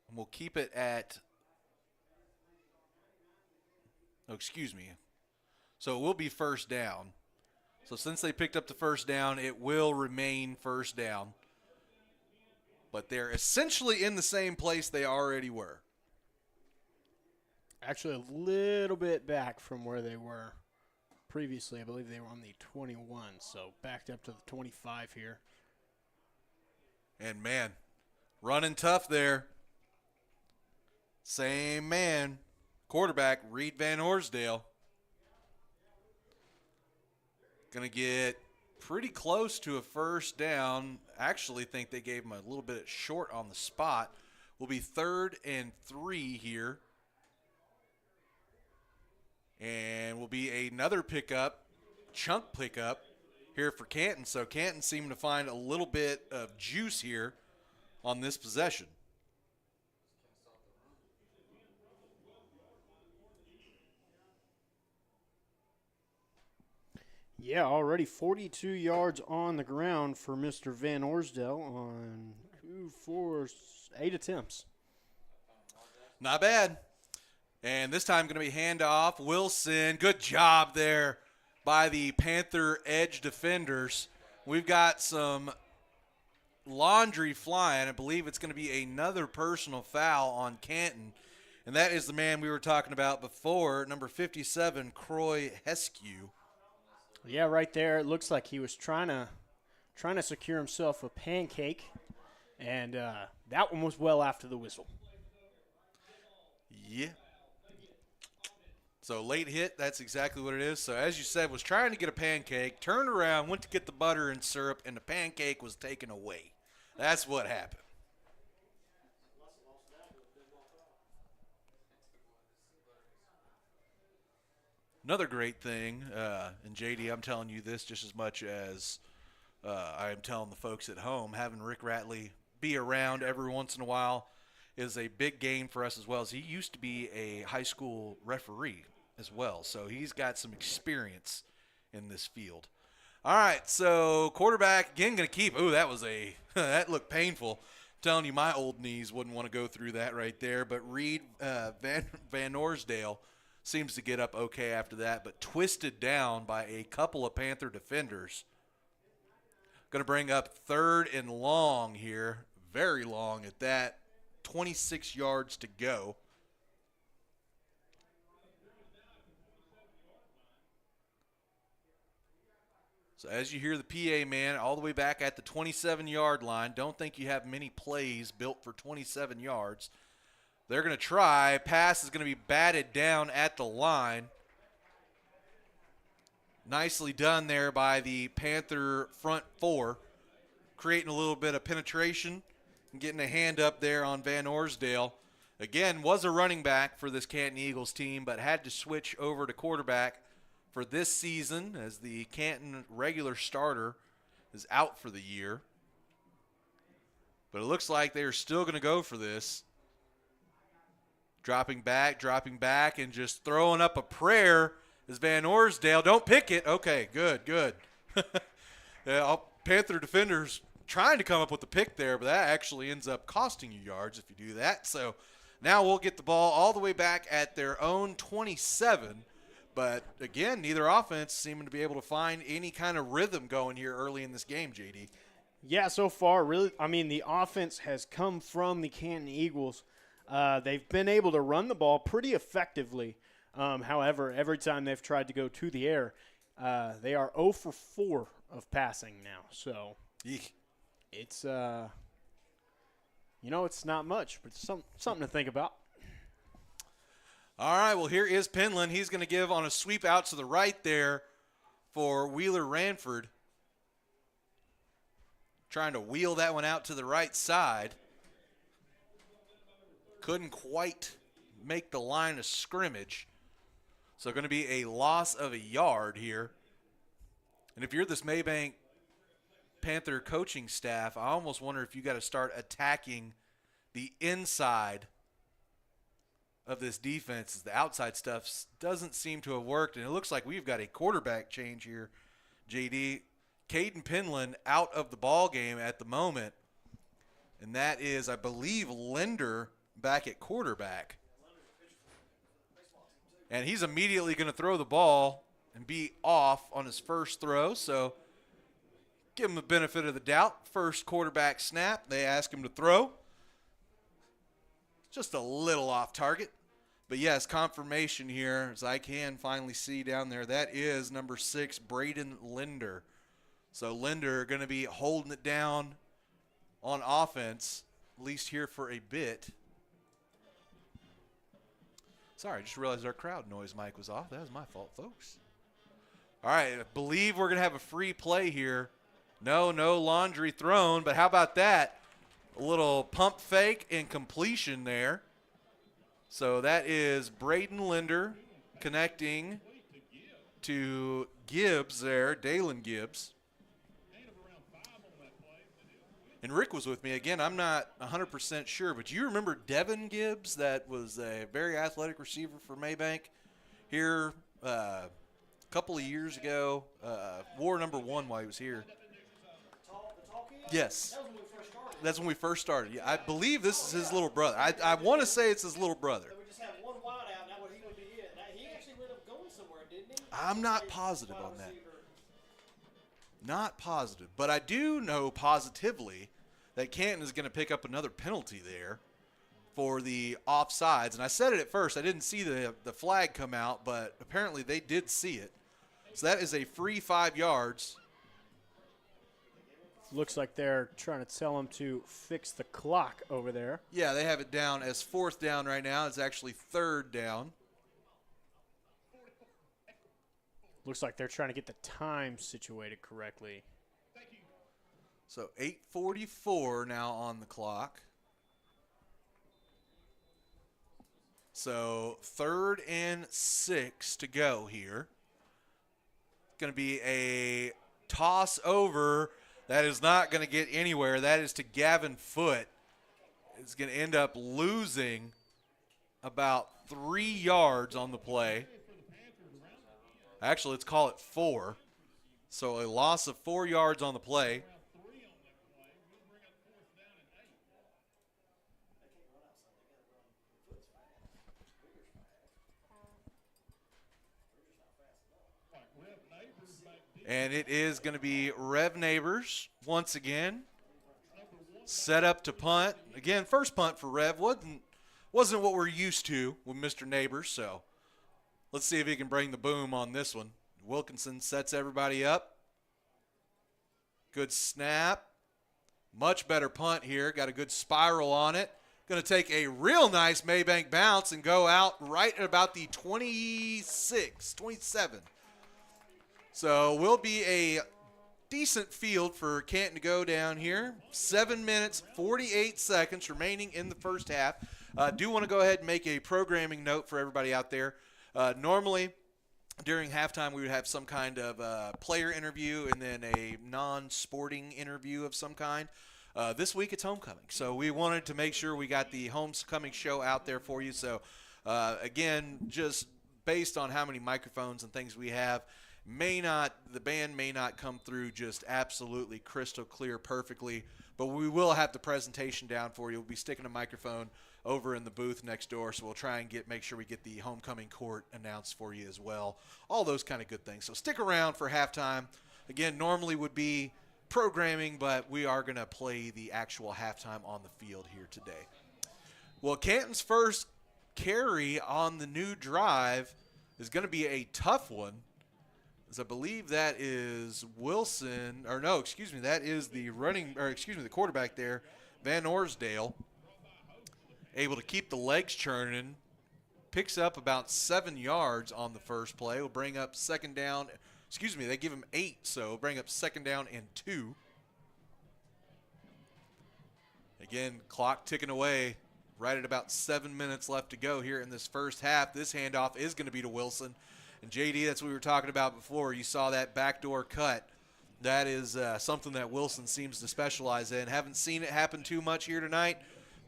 And we'll keep it at, So it will be first down. So since they picked up the first down, it will remain first down. But they're essentially in the same place they already were. Actually, a little bit back from where they were previously. I believe they were on the 21, so backed up to the 25 here. And, man, running tough there. Same man, quarterback, Reed Van Orsdale. Going to get pretty close to a first down. Actually think they gave him a little bit short on the spot. Will be 3rd and 3 here. And will be another chunk pickup here for Canton. So Canton seemed to find a little bit of juice here on this possession. Yeah, already 42 yards on the ground for Mr. Van Orsdale on 8 attempts. Not bad. And this time going to be handoff. Wilson, good job there by the Panther edge defenders. We've got some laundry flying. I believe it's going to be another personal foul on Canton. And that is the man we were talking about before, number 57, Croy Heskew. Yeah, right there. It looks like he was trying to secure himself a pancake, and that one was well after the whistle. Yeah. So late hit, that's exactly what it is. So as you said, was trying to get a pancake, turned around, went to get the butter and syrup, and the pancake was taken away. That's what happened. Another great thing, and JD, I'm telling you this just as much as I am telling the folks at home, having Rick Ratley be around every once in a while is a big gain for us as well, as he used to be a high school referee as well. So he's got some experience in this field. All right, so quarterback, again, going to keep. Ooh, that was that looked painful. I'm telling you, my old knees wouldn't want to go through that right there. But Reed Van Orsdale seems to get up okay after that, but twisted down by a couple of Panther defenders. Going to bring up 3rd and long here, very long at that, 26 yards to go. So as you hear the PA man all the way back at the 27-yard line, don't think you have many plays built for 27 yards. They're going to try. Pass is going to be batted down at the line. Nicely done there by the Panther front four, creating a little bit of penetration and getting a hand up there on Van Orsdale. Again, was a running back for this Canton Eagles team, but had to switch over to quarterback for this season as the Canton regular starter is out for the year. But it looks like they are still going to go for this. Dropping back, and just throwing up a prayer is Van Orsdale. Don't pick it. Okay, good. Yeah, Panther defenders trying to come up with the pick there, but that actually ends up costing you yards if you do that. So now we'll get the ball all the way back at their own 27. But, again, neither offense seeming to be able to find any kind of rhythm going here early in this game, JD. Yeah, so far, really, the offense has come from the Canton Eagles. They've been able to run the ball pretty effectively. However, every time they've tried to go to the air, they are 0 for 4 of passing now. So Eek. it's it's not much, but something to think about. All right, well, here is Penland. He's going to give on a sweep out to the right there for Wheeler Ranford. Trying to wheel that one out to the right side. Couldn't quite make the line of scrimmage. So going to be a loss of a yard here. And if you're this Mabank Panther coaching staff, I almost wonder if you got to start attacking the inside of this defense. The outside stuff doesn't seem to have worked, and it looks like we've got a quarterback change here, JD. Caden Penland out of the ball game at the moment, and that is, I believe, Linder back at quarterback. And he's immediately going to throw the ball and be off on his first throw, so give him the benefit of the doubt. First quarterback snap, they ask him to throw. Just a little off target. But yes, confirmation here, as I can finally see down there. That is number 6, Braden Linder. So Linder going to be holding it down on offense, at least here for a bit. Sorry, I just realized our crowd noise mic was off. That was my fault, folks. All right, I believe we're going to have a free play here. No laundry thrown, but how about that? A little pump fake and completion there. So that is Braden Linder connecting to Gibbs there, Dalen Gibbs. And Rick was with me. Again, I'm not 100% sure, but do you remember Devin Gibbs? That was a very athletic receiver for Mabank here a couple of years ago. Wore number 1 while he was here. Yes. That's when we first started. Yeah, I believe this is his little brother. I want to say it's his little brother. So we just had one wide out. Now he would be it. Now, he actually ended up going somewhere, didn't he? I'm not positive on that. Not positive. But I do know positively that Canton is going to pick up another penalty there for the offsides. And I said it at first. I didn't see the flag come out, but apparently they did see it. So that is a free 5 yards. Looks like they're trying to tell him to fix the clock over there. Yeah, they have it down as 4th down right now. It's actually 3rd down. Looks like they're trying to get the time situated correctly. So 8:44 now on the clock. So 3rd and 6 to go here. Going to be a toss over. That is not going to get anywhere. That is to Gavin Foote. It's going to end up losing about 3 yards on the play. Actually, let's call it 4. So a loss of 4 yards on the play. And it is going to be Rev Neighbors once again. Set up to punt. Again, first punt for Rev wasn't what we're used to with Mr. Neighbors, so let's see if he can bring the boom on this one. Wilkinson sets everybody up. Good snap. Much better punt here. Got a good spiral on it. Going to take a real nice Mabank bounce and go out right at about the 26, 27. So will be a decent field for Canton to go down here. 7 minutes, 48 seconds remaining in the first half. Do want to go ahead and make a programming note for everybody out there. Normally, during halftime, we would have some kind of player interview and then a non-sporting interview of some kind. This week, it's homecoming. So we wanted to make sure we got the homecoming show out there for you. So, again, just based on how many microphones and things we have, the band may not come through just absolutely crystal clear perfectly, but we will have the presentation down for you. We'll be sticking a microphone over in the booth next door, so we'll try and make sure we get the homecoming court announced for you as well. All those kind of good things. So stick around for halftime. Again, normally would be programming, but we are going to play the actual halftime on the field here today. Well, Canton's first carry on the new drive is going to be a tough one. As I believe that is Wilson, or no, excuse me, that is the the quarterback there, Van Orsdale, able to keep the legs churning, picks up about 7 yards on the first play. Will bring up second down. Excuse me, they give him 8, so bring up second down and 2. Again, clock ticking away, right at about 7 minutes left to go here in this first half. This handoff is going to be to Wilson. And JD, that's what we were talking about before. You saw that backdoor cut. That is something that Wilson seems to specialize in. Haven't seen it happen too much here tonight,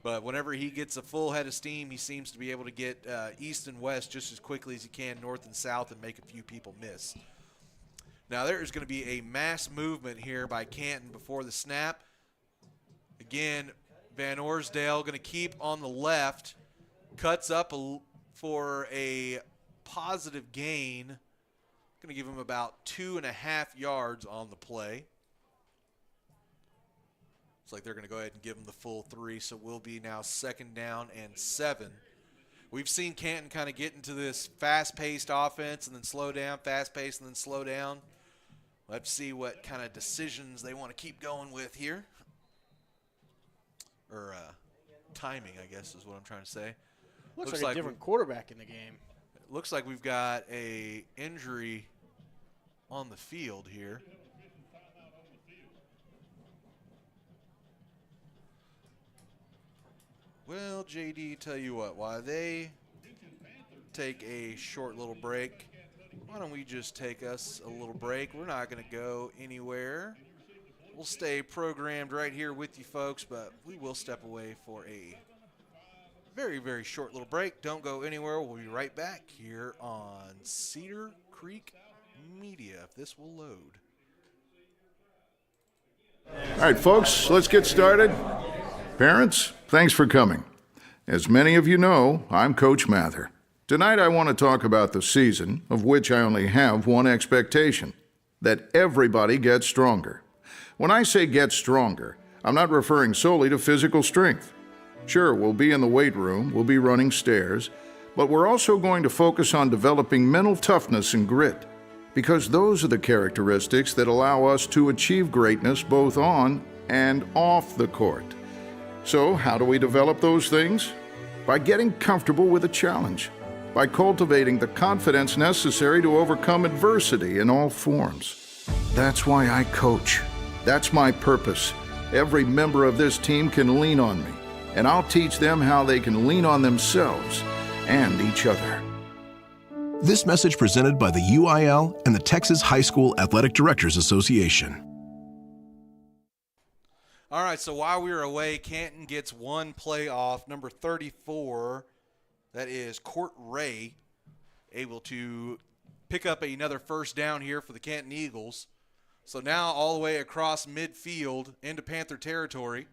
but whenever he gets a full head of steam, he seems to be able to get east and west just as quickly as he can, north and south, and make a few people miss. Now there is going to be a mass movement here by Canton before the snap. Again, Van Orsdale going to keep on the left, cuts up for a positive gain. Going to give him about 2.5 yards on the play. Looks like they're going to go ahead and give him the full 3, so we'll be now second down and 7. We've seen Canton kind of get into this fast-paced offense and then slow down, fast-paced and then slow down. We'll have to see what kind of decisions they want to keep going with here. Or timing, I guess is what I'm trying to say. Looks like a different quarterback in the game. It looks like we've got a injury on the field here. Well, JD, tell you what, while they take a short little break, why don't we just take us a little break? We're not going to go anywhere. We'll stay programmed right here with you folks, but we will step away for a very, very short little break. Don't go anywhere. We'll be right back here on Cedar Creek Media, if this will load. All right, folks, let's get started. Parents, thanks for coming. As many of you know, I'm Coach Mather. Tonight I want to talk about the season, of which I only have one expectation, that everybody gets stronger. When I say get stronger, I'm not referring solely to physical strength. Sure, we'll be in the weight room, we'll be running stairs, but we're also going to focus on developing mental toughness and grit, because those are the characteristics that allow us to achieve greatness both on and off the court. So, how do we develop those things? By getting comfortable with a challenge, by cultivating the confidence necessary to overcome adversity in all forms. That's why I coach. That's my purpose. Every member of this team can lean on me, and I'll teach them how they can lean on themselves and each other. This message presented by the UIL and the Texas High School Athletic Directors Association. All right, so while we were away, Canton gets one play off. Number 34, that is Court Ray, able to pick up another first down here for the Canton Eagles. So now all the way across midfield into Panther territory.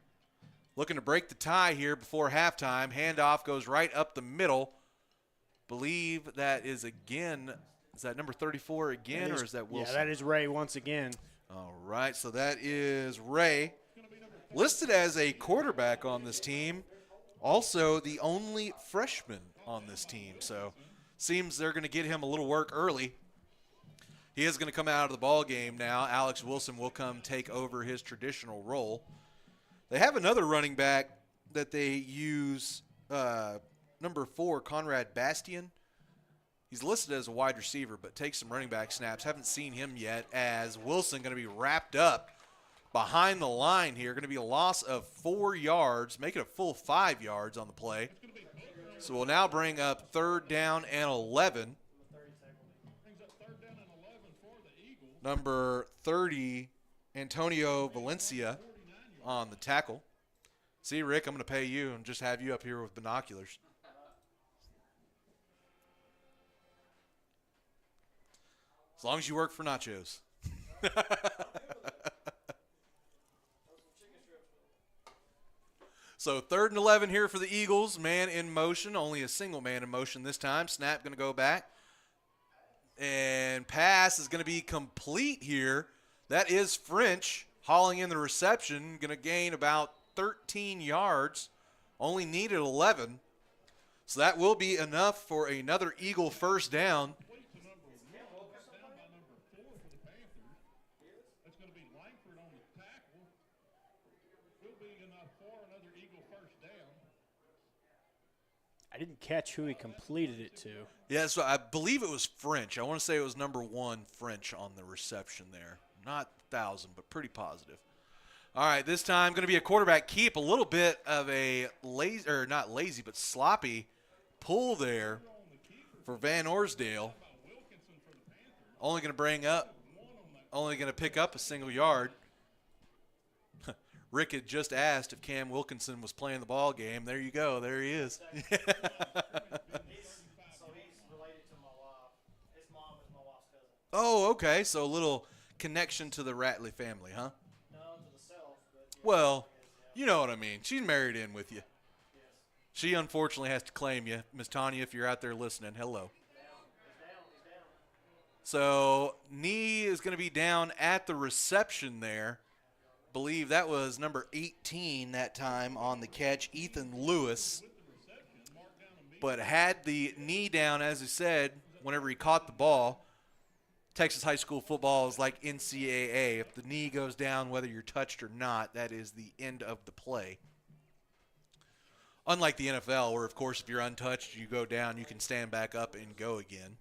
Looking to break the tie here before halftime. Handoff goes right up the middle. Believe that is again, is that number 34 again, or is that Wilson? Yeah, that is Ray once again. All right, so that is Ray. Listed as a quarterback on this team. Also the only freshman on this team. So seems they're going to get him a little work early. He is going to come out of the ball game now. Alex Wilson will come take over his traditional role. They have another running back that they use, number 4, Conrad Bastian. He's listed as a wide receiver, but takes some running back snaps. Haven't seen him yet, as Wilson going to be wrapped up behind the line here. Going to be a loss of 4 yards, make it a full 5 yards on the play. So we'll now bring up 3rd down and 11. Number 30, Antonio Valencia on the tackle. See, Rick, I'm going to pay you and just have you up here with binoculars. As long as you work for nachos. So 3rd and 11 here for the Eagles. Man in motion, only a single man in motion this time. Snap going to go back. And pass is going to be complete here. That is French hauling in the reception. Going to gain about 13 yards. Only needed 11. So that will be enough for another Eagle first down. I didn't catch who he completed it to. Yeah, so I believe it was French. I want to say it was number 1 French on the reception there. Not 1,000, but pretty positive. All right, this time going to be a quarterback keep. A little bit of a lazy, or not lazy, but sloppy pull there for Van Orsdale. Only going to pick up a single yard. Rick had just asked if Cam Wilkinson was playing the ball game. There you go. There he is. So he's related to my wife. His mom is my wife's cousin. Oh, okay. So a little connection to the Ratley family, huh? No, to the self. But yeah, Well, you know what I mean. She's married in with you. yes. She unfortunately has to claim you. Miss Tanya, if you're out there listening, hello. He's down. So knee is going to be down at the reception there. Believe that was number 18 that time on the catch, Ethan Lewis. But had the knee down, as he said, whenever he caught the ball. Texas high school football is like NCAA. If the knee goes down, whether you're touched or not, that is the end of the play. Unlike the NFL, where, of course, if you're untouched, you go down, you can stand back up and go again.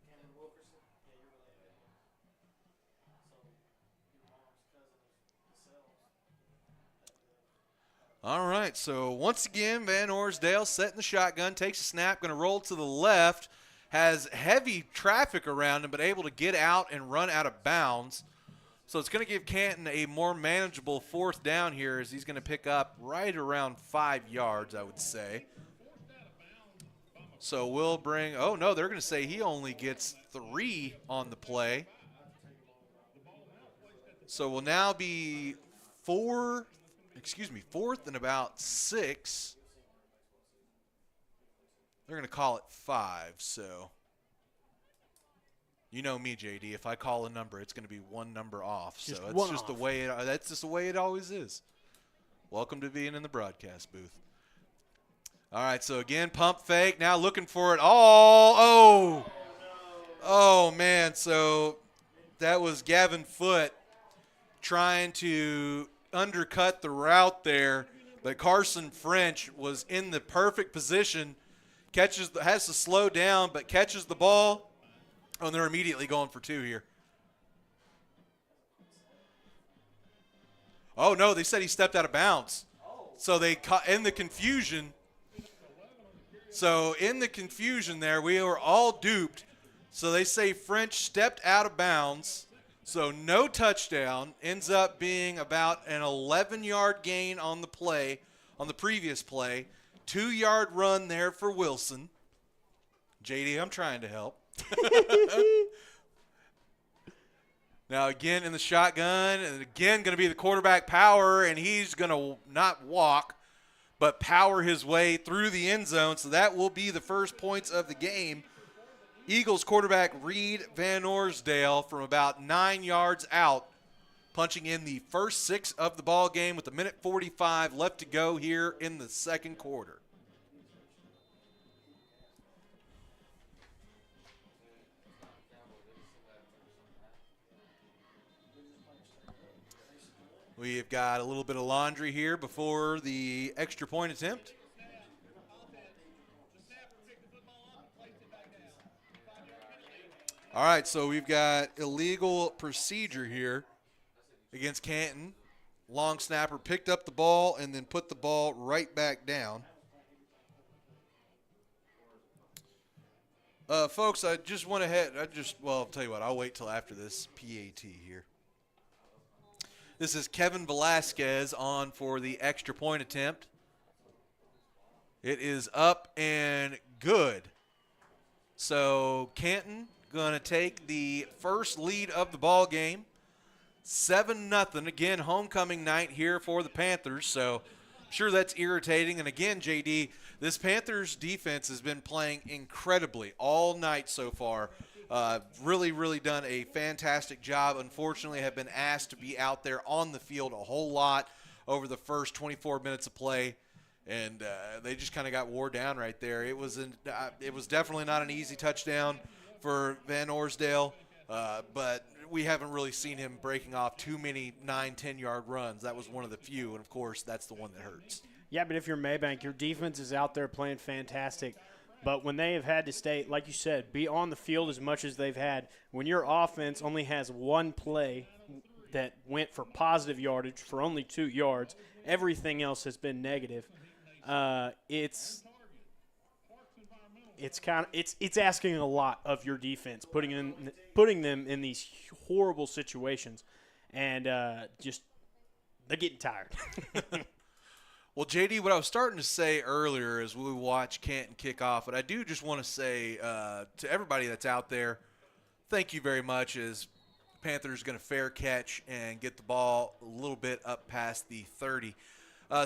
All right, so once again, Van Orsdale setting the shotgun, takes a snap, going to roll to the left, has heavy traffic around him, but able to get out and run out of bounds. So it's going to give Canton a more manageable 4th down here, as he's going to pick up right around 5 yards, I would say. So we'll bring, oh no, they're going to say he only gets 3 on the play. So we'll now be 4th and about 6. They're going to call it 5, so you know me, JD. If I call a number, it's going to be one number off. So it's just the way that's just the way it always is. Welcome to being in the broadcast booth. All right, so again, pump fake. Now looking for it all. Oh man. So that was Gavin Foote trying to undercut the route there, but Carson French was in the perfect position, has to slow down, but catches the ball. Oh, and they're immediately going for 2 here. Oh no, they said he stepped out of bounds. So they in the confusion. So in the confusion there, we were all duped. So they say French stepped out of bounds. So no touchdown, ends up being about an 11-yard gain on the play, on the previous play. 2-yard run there for Wilson. JD, I'm trying to help. Now again in the shotgun, and again going to be the quarterback power, and he's going to not walk, but power his way through the end zone. So that will be the first points of the game. Eagles quarterback Reed Van Orsdale from about 9 yards out, punching in the first 6 of the ball game with 1:45 left to go here in the second quarter. We've got a little bit of laundry here before the extra point attempt. All right, so we've got illegal procedure here against Canton. Long snapper picked up the ball and then put the ball right back down. Folks, I just went ahead. I'll tell you what, I'll wait till after this PAT here. This is Kevin Velasquez on for the extra point attempt. It is up and good. So Canton going to take the first lead of the ball game. 7-0. Again, homecoming night here for the Panthers. So I'm sure that's irritating. And again, JD, this Panthers defense has been playing incredibly all night so far. Really, really done a fantastic job. Unfortunately, have been asked to be out there on the field a whole lot over the first 24 minutes of play. And they just kind of got wore down right there. It was definitely not an easy touchdown for Van Orsdale. But we haven't really seen him breaking off too many 9, 10-yard runs. That was one of the few, and, of course, that's the one that hurts. Yeah, but if you're Mabank, your defense is out there playing fantastic. But when they have had to stay, like you said, be on the field as much as they've had, when your offense only has one play that went for positive yardage for only 2 yards, everything else has been negative. It's asking a lot of your defense, putting them in these horrible situations, and they're getting tired. Well, JD, what I was starting to say earlier as we watch Canton kick off, but I do just want to say to everybody that's out there, thank you very much, as Panthers going to fair catch and get the ball a little bit up past the 30.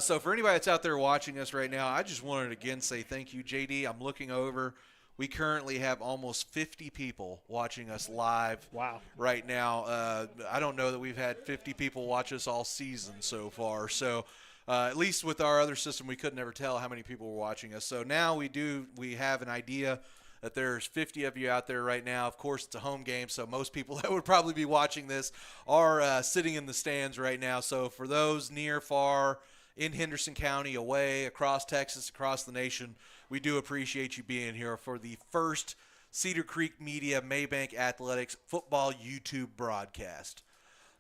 So for anybody that's out there watching us right now, I just wanted to again say thank you, JD. I'm looking over. We currently have almost 50 people watching us live right now. I don't know that we've had 50 people watch us all season so far. So at least with our other system, we could never tell how many people were watching us. So now we have an idea that there's 50 of you out there right now. Of course, it's a home game, so most people that would probably be watching this are sitting in the stands right now. So for those near, far, in Henderson County, away, across Texas, across the nation, we do appreciate you being here for the first Cedar Creek Media Mabank Athletics football YouTube broadcast.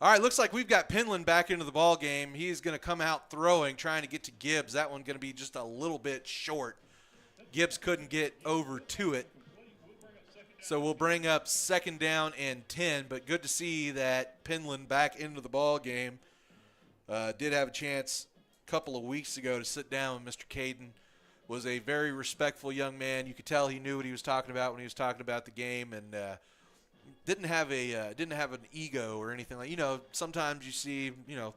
All right, looks like we've got Penland back into the ball game. He's going to come out throwing, trying to get to Gibbs. That one going to be just a little bit short. Gibbs couldn't get over to it. So we'll bring up 2nd down and 10, but good to see that Penland back into the ball game. Did have a chance a couple of weeks ago to sit down with Mr. Caden. Was a very respectful young man. You could tell he knew what he was talking about when he was talking about the game, and didn't have an ego or anything like. Sometimes you see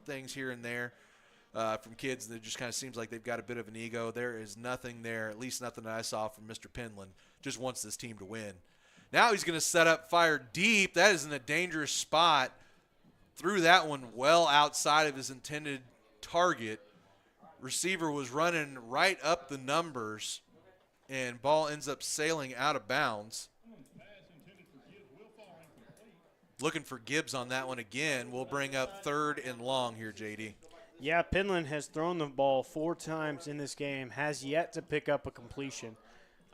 things here and there from kids that just kind of seems like they've got a bit of an ego. There is nothing there, at least nothing that I saw from Mr. Penland. Just wants this team to win. Now he's going to set up, fire deep. That is in a dangerous spot. Threw that one well outside of his intended target. Receiver was running right up the numbers, and ball ends up sailing out of bounds. Looking for Gibbs on that one again. We'll bring up 3rd and long here, JD. Yeah, Penland has thrown the ball 4 times in this game, has yet to pick up a completion.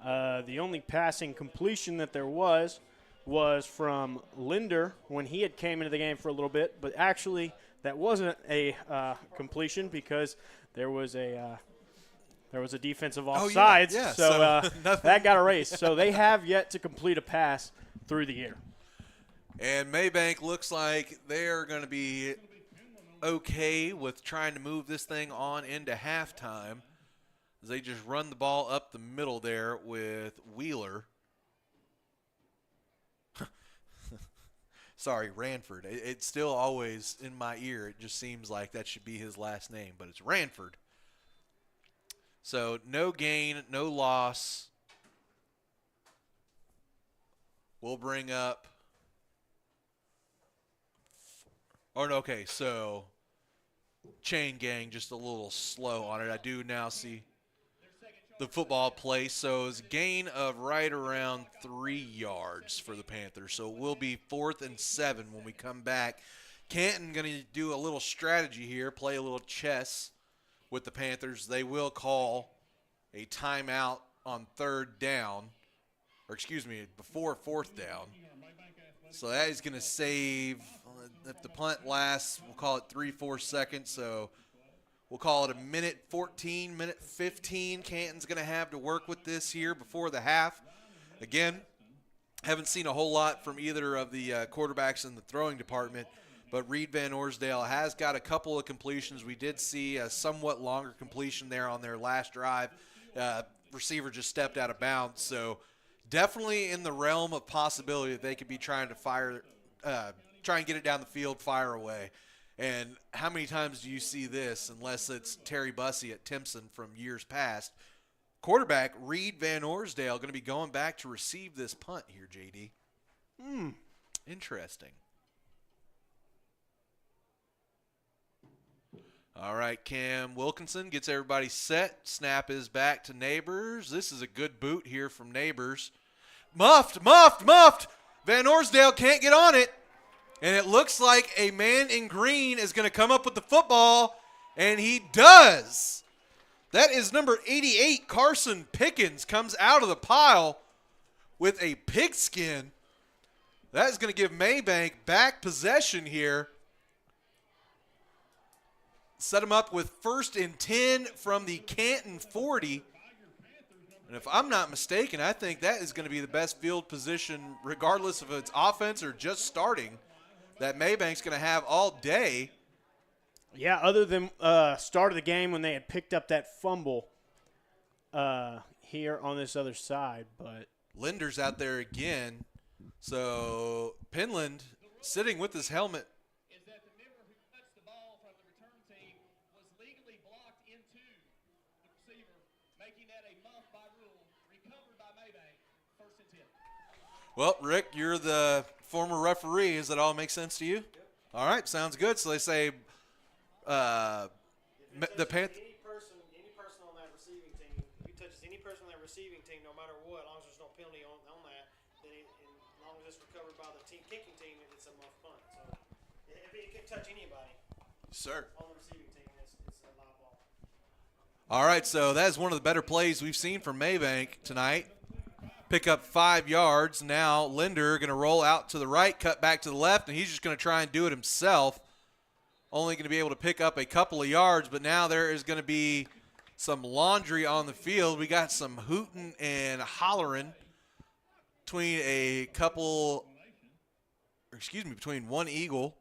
The only passing completion that there was from Linder when he had came into the game for a little bit, but actually that wasn't a completion because there was a defensive offsides, so that got erased. So they have yet to complete a pass through the air. And Mabank looks like they're going to be okay with trying to move this thing on into halftime. They just run the ball up the middle there with Wheeler. Sorry, Ranford. It's still always in my ear. It just seems like that should be his last name, but it's Ranford. So no gain, no loss. We'll bring up. Okay, so chain gang just a little slow on it. I do now see the football play. So it's a gain of right around 3 yards for the Panthers. So it will be 4th and 7 when we come back. Canton going to do a little strategy here, play a little chess with the Panthers. They will call a timeout on 3rd down, before 4th down. So that is going to save, if the punt lasts, we'll call it 3-4 seconds. So we'll call it a minute 14, minute 15. Canton's going to have to work with this here before the half. Again, haven't seen a whole lot from either of the quarterbacks in the throwing department, but Reed Van Orsdale has got a couple of completions. We did see a somewhat longer completion there on their last drive. Receiver just stepped out of bounds. So definitely in the realm of possibility that they could be trying to try and get it down the field, fire away. And how many times do you see this, unless it's Terry Bussey at Timpson from years past? Quarterback Reed Van Orsdale going to be going back to receive this punt here, JD. Interesting. All right, Cam Wilkinson gets everybody set. Snap is back to Neighbors. This is a good boot here from Neighbors. Muffed. Van Orsdale can't get on it. And it looks like a man in green is going to come up with the football, and he does. That is number 88, Carson Pickens, comes out of the pile with a pigskin. That is going to give Mabank back possession here. Set him up with 1st and 10 from the Canton 40. And if I'm not mistaken, I think that is going to be the best field position, regardless of if it's offense or just starting, that Mabank's going to have all day. Yeah, other than start of the game when they had picked up that fumble here on this other side. But Linder's out there again. So Penland sitting with his helmet. Is that the member who touched the ball from the return team was legally blocked into the receiver, making that a muff by rule, recovered by Mabank, 1st and 10. Well, Rick, you're the former referee. Does that all make sense to you? Yep. All right, sounds good. So they say the Panthers. Any person on that receiving team, if he touches any person on that receiving team, no matter what, as long as there's no penalty on that, then as long as it's recovered by the kicking team, it's a muff punt. So if he can touch anybody, sir, on the receiving team, it's a live ball. All right, so that is one of the better plays we've seen from Mabank tonight. Pick up 5 yards. Now Linder going to roll out to the right, cut back to the left, and he's just going to try and do it himself. Only going to be able to pick up a couple of yards, but now there is going to be some laundry on the field. We got some hooting and hollering between between one Eagle,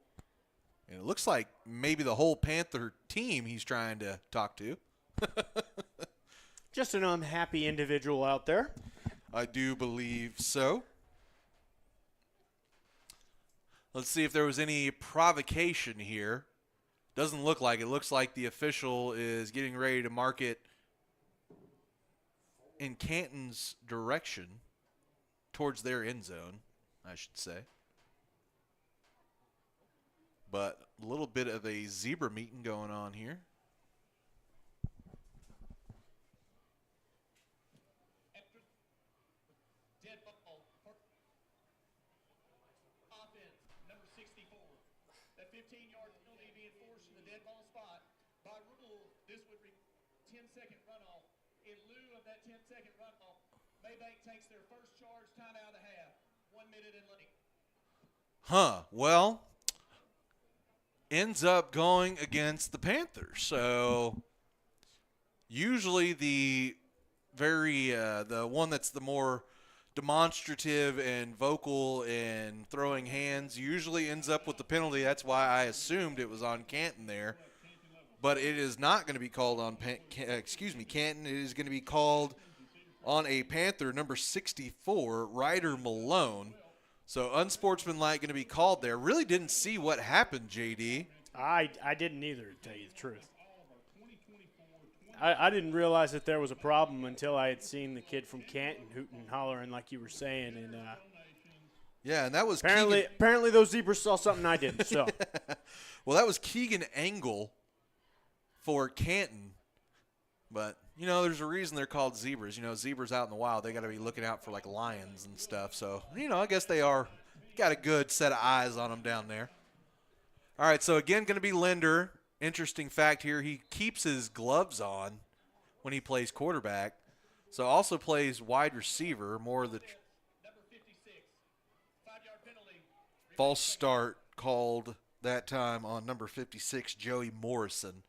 and it looks like maybe the whole Panther team he's trying to talk to. just an unhappy individual out there. I do believe so. Let's see if there was any provocation here. Doesn't look like it. Looks like the official is getting ready to mark it in Canton's direction, towards their end zone, I should say. But a little bit of a zebra meeting going on here. Dead ball. Offense, number 64. That 15-yard penalty being forced in the dead ball spot. By rule, this would be 10-second runoff. In lieu of that 10-second runoff, Mabank takes their first charge, timeout of the half. 1 minute and late. Well, ends up going against the Panthers. So usually the one that's the more demonstrative and vocal and throwing hands usually ends up with the penalty. That's why I assumed it was on Canton there. But it is not going to be called on Canton. It is going to be called on a Panther, number 64, Ryder Malone. So unsportsmanlike going to be called there. Really didn't see what happened, JD. I didn't either, to tell you the truth. I didn't realize that there was a problem until I had seen the kid from Canton hooting and hollering like you were saying. And yeah, and that was apparently those zebras saw something I didn't. So, well, that was Keegan Angle for Canton. But, there's a reason they're called zebras. Zebras out in the wild, they got to be looking out for, like, lions and stuff. So, I guess they got a good set of eyes on them down there. All right, so, again, going to be Linder. Interesting fact here, he keeps his gloves on when he plays quarterback. So, also plays wide receiver, more of the false start called that time on number 56, Joey Morrison.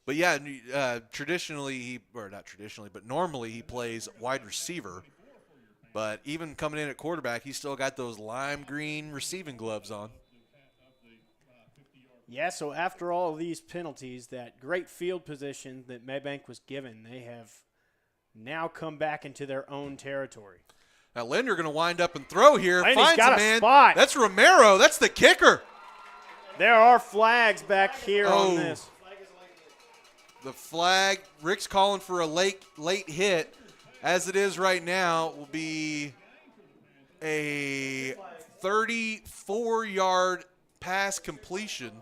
But yeah, normally he plays wide receiver. But even coming in at quarterback, he's still got those lime green receiving gloves on. Yeah, so after all of these penalties, that great field position that Mabank was given, they have now come back into their own territory. Now Linder going to wind up and throw here. And finds he's got a man. Spot. That's Romero. That's the kicker. There are flags back here on this. The flag, Rick's calling for a late hit. As it is right now, will be a 34-yard pass completion.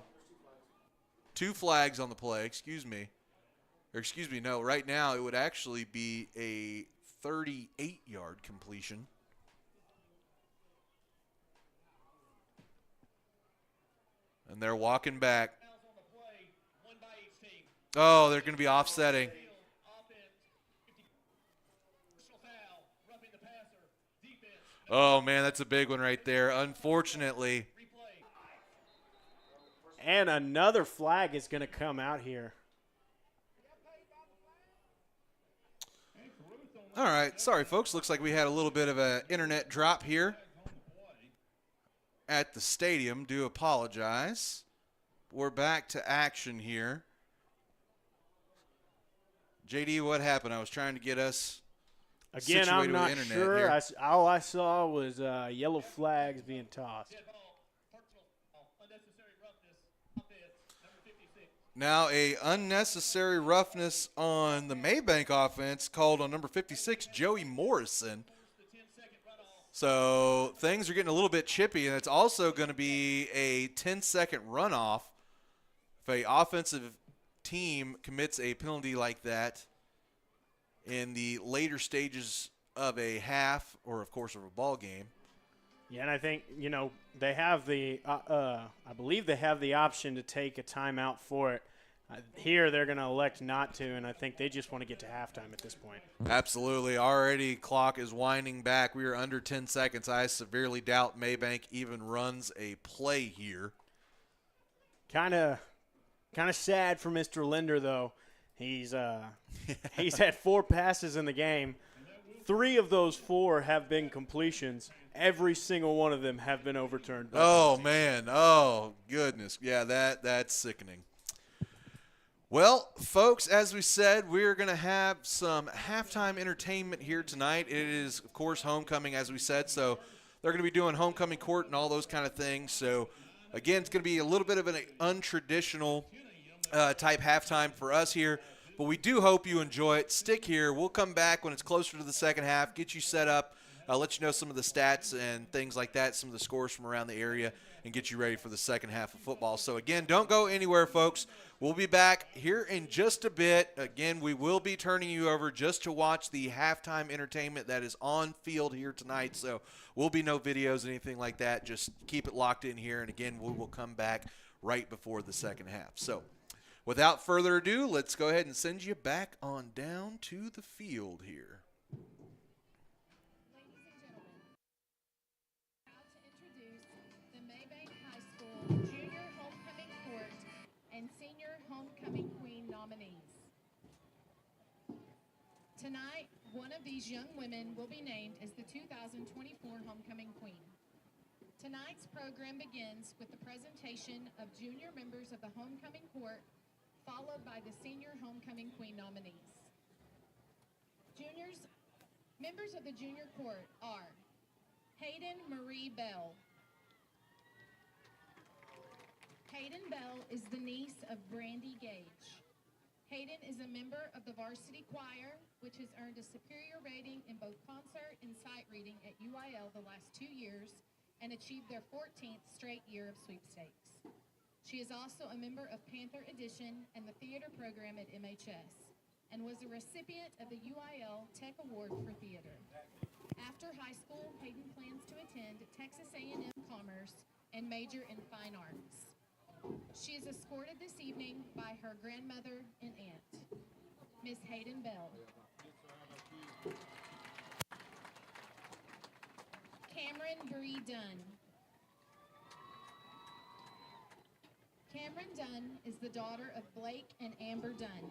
2 flags on the play, no, right now it would actually be a 38-yard completion. And they're walking back. Oh, they're going to be offsetting. Oh, man, that's a big one right there. Unfortunately. And another flag is going to come out here. All right. Sorry, folks. Looks like we had a little bit of an internet drop here at the stadium. Do apologize. We're back to action here. JD, what happened? I was trying to get us Again, situated I'm not with internet sure. here. All I saw was yellow flags being tossed. Now a unnecessary roughness on the Mabank offense called on number 56, Joey Morrison. So things are getting a little bit chippy, and it's also going to be a 10-second runoff. If an offensive team commits a penalty like that in the later stages of a half or, of course, of a ball game. Yeah, and I think, they have the I believe they have the option to take a timeout for it. Here they're going to elect not to, and I think they just want to get to halftime at this point. Absolutely. Already clock is winding back. We are under 10 seconds. I severely doubt Mabank even runs a play here. Kind of sad for Mr. Linder, though. He's had 4 passes in the game. 3 of those 4 have been completions. Every single one of them have been overturned. Oh, man. Oh, goodness. Yeah, that's sickening. Well, folks, as we said, we're going to have some halftime entertainment here tonight. It is, of course, homecoming, as we said, so they're going to be doing homecoming court and all those kind of things. So, again, it's going to be a little bit of an untraditional type halftime for us here, but we do hope you enjoy it. Stick here. We'll come back when it's closer to the second half, get you set up, let you know some of the stats and things like that, some of the scores from around the area, and get you ready for the second half of football. So, again, don't go anywhere, folks. We'll be back here in just a bit. Again, we will be turning you over just to watch the halftime entertainment that is on field here tonight. So, will be no videos, anything like that. Just keep it locked in here. And, again, we will come back right before the second half. So, without further ado, let's go ahead and send you back on down to the field here. Tonight, one of these young women will be named as the 2024 Homecoming Queen. Tonight's program begins with the presentation of junior members of the Homecoming Court, followed by the senior Homecoming Queen nominees. Members of the junior court are Hayden Marie Bell. Hayden Bell is the niece of Brandy Gage. Hayden is a member of the varsity choir, which has earned a superior rating in both concert and sight reading at UIL the last 2 years and achieved their 14th straight year of sweepstakes. She is also a member of Panther Edition and the theater program at MHS and was a recipient of the UIL Tech Award for Theater. After high school, Hayden plans to attend Texas A&M Commerce and major in fine arts. She is escorted this evening by her grandmother and aunt, Miss Hayden Bell. Cameron Bree Dunn. Cameron Dunn is the daughter of Blake and Amber Dunn.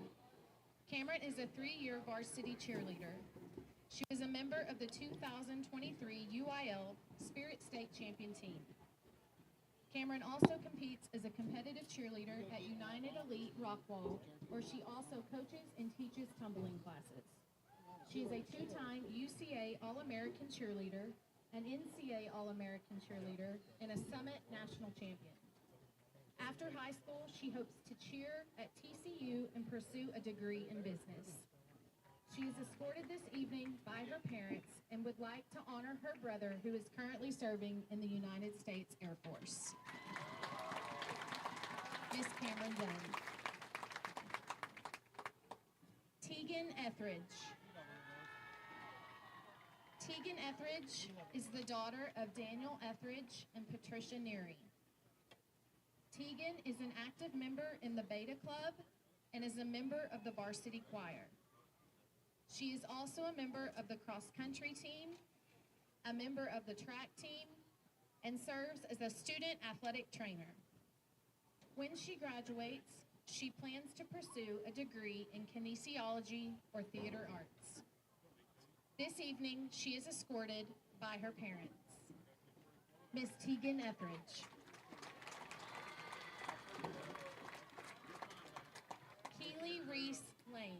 Cameron is a 3-year varsity cheerleader. She is a member of the 2023 UIL Spirit State Champion team. Cameron also competes as a competitive cheerleader at United Elite Rockwall, where she also coaches and teaches tumbling classes. She is a 2-time UCA All-American cheerleader, an NCAA All-American cheerleader, and a Summit National Champion. After high school, she hopes to cheer at TCU and pursue a degree in business. She is escorted this evening by her parents and would like to honor her brother, who is currently serving in the United States Air Force. Miss Cameron Dunn. Tegan Etheridge. Tegan Etheridge is the daughter of Daniel Etheridge and Patricia Neary. Tegan is an active member in the Beta Club and is a member of the varsity choir. She is also a member of the cross-country team, a member of the track team, and serves as a student athletic trainer. When she graduates, she plans to pursue a degree in kinesiology or theater arts. This evening, she is escorted by her parents. Miss Tegan Etheridge. Keely Reese Lane.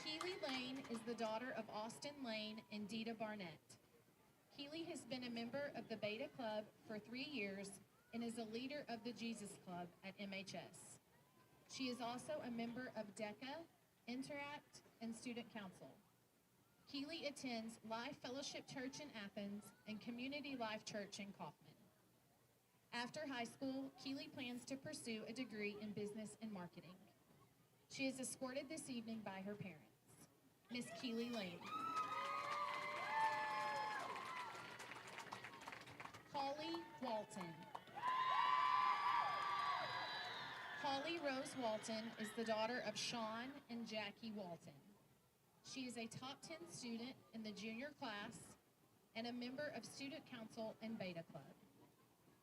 Keely Lane is the daughter of Austin Lane and Dita Barnett. Keely has been a member of the Beta Club for 3 years and is a leader of the Jesus Club at MHS. She is also a member of DECA, Interact, and Student Council. Keely attends Life Fellowship Church in Athens and Community Life Church in Kaufman. After high school, Keely plans to pursue a degree in business and marketing. She is escorted this evening by her parents. Miss Keely Lane. Holly Walton. Holly Rose Walton is the daughter of Sean and Jackie Walton. She is a top 10 student in the junior class and a member of Student Council and Beta Club.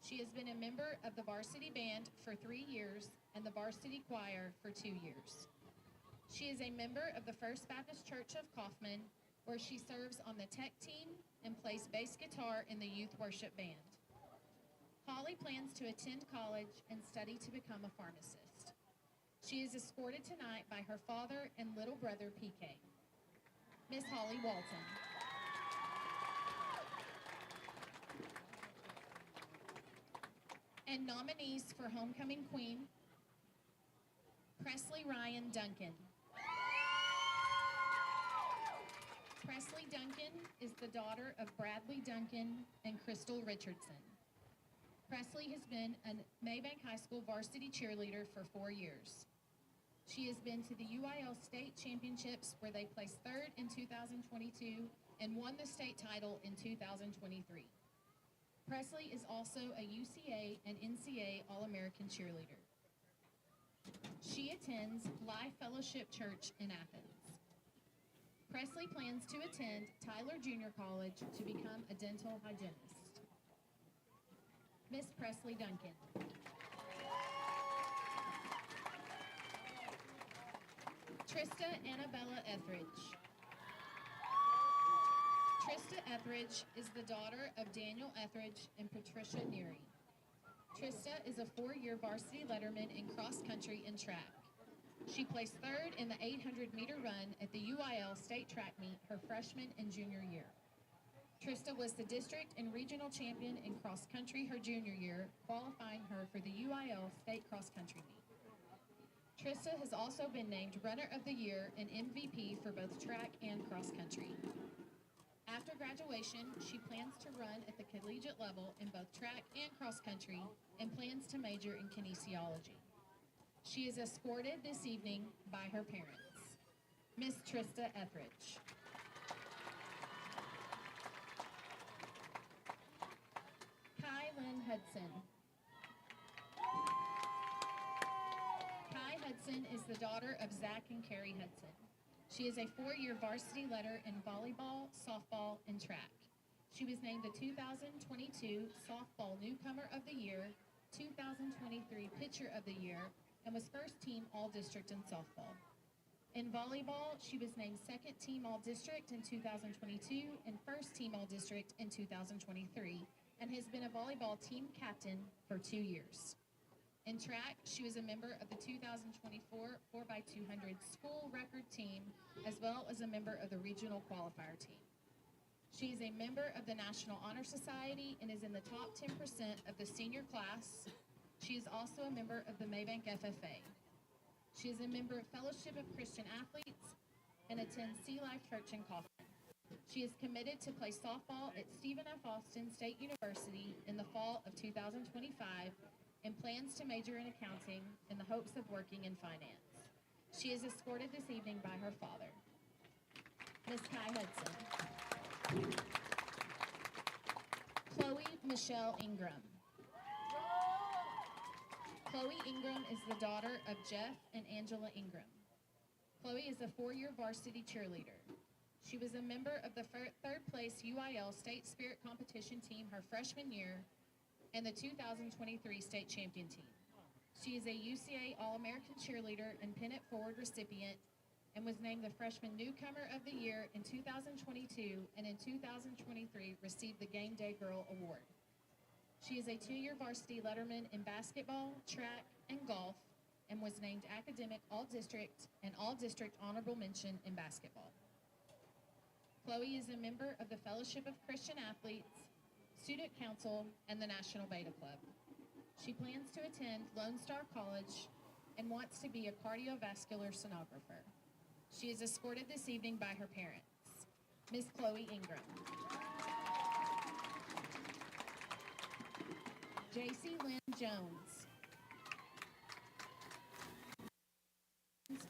She has been a member of the varsity band for 3 years and the varsity choir for 2 years. She is a member of the First Baptist Church of Kaufman, where she serves on the tech team and plays bass guitar in the youth worship band. Holly plans to attend college and study to become a pharmacist. She is escorted tonight by her father and little brother, PK. Miss Holly Walton. And nominees for Homecoming Queen, Presley Ryan Duncan. Presley Duncan is the daughter of Bradley Duncan and Crystal Richardson. Presley has been a Mabank High School varsity cheerleader for 4 years. She has been to the UIL state championships, where they placed 3rd in 2022 and won the state title in 2023. Presley is also a UCA and NCA All-American cheerleader. She attends Life Fellowship Church in Athens. Presley plans to attend Tyler Junior College to become a dental hygienist. Miss Presley Duncan. Trista Annabella Etheridge. Trista Etheridge is the daughter of Daniel Etheridge and Patricia Neary. Trista is a 4-year varsity letterman in cross country and track. She placed 3rd in the 800-meter run at the UIL state track meet her freshman and junior year. Trista was the district and regional champion in cross country her junior year, qualifying her for the UIL state cross country meet. Trista has also been named Runner of the Year and MVP for both track and cross country. After graduation, she plans to run at the collegiate level in both track and cross country and plans to major in kinesiology. She is escorted this evening by her parents. Miss Trista Etheridge. Kai Lynn Hudson. Kai Hudson is the daughter of Zach and Carrie Hudson. She is a 4-year varsity letter in volleyball, softball, and track. She was named the 2022 Softball Newcomer of the Year, 2023 Pitcher of the Year, and was first team All-District in softball. In volleyball, she was named second team All-District in 2022 and first team All-District in 2023, and has been a volleyball team captain for 2 years. In track, she was a member of the 2024 4x200 school record team, as well as a member of the regional qualifier team. She is a member of the National Honor Society and is in the top 10% of the senior class. She is also a member of the Mabank FFA. She is a member of Fellowship of Christian Athletes and attends Sea Life Church in Kaufman. She is committed to play softball at Stephen F. Austin State University in the fall of 2025 and plans to major in accounting in the hopes of working in finance. She is escorted this evening by her father. Miss Kai Hudson. Chloe Michelle Ingram. Chloe Ingram is the daughter of Jeff and Angela Ingram. Chloe is a 4-year varsity cheerleader. She was a member of the third place UIL State Spirit Competition team her freshman year and the 2023 state champion team. She is a UCA All-American cheerleader and pennant forward recipient and was named the Freshman Newcomer of the Year in 2022 and in 2023 received the Game Day Girl Award. She is a 2-year varsity letterman in basketball, track, and golf and was named Academic All-District and All-District Honorable Mention in basketball. Chloe is a member of the Fellowship of Christian Athletes, Student Council, and the National Beta Club. She plans to attend Lone Star College and wants to be a cardiovascular sonographer. She is escorted this evening by her parents. Miss Chloe Ingram. JC Lynn Jones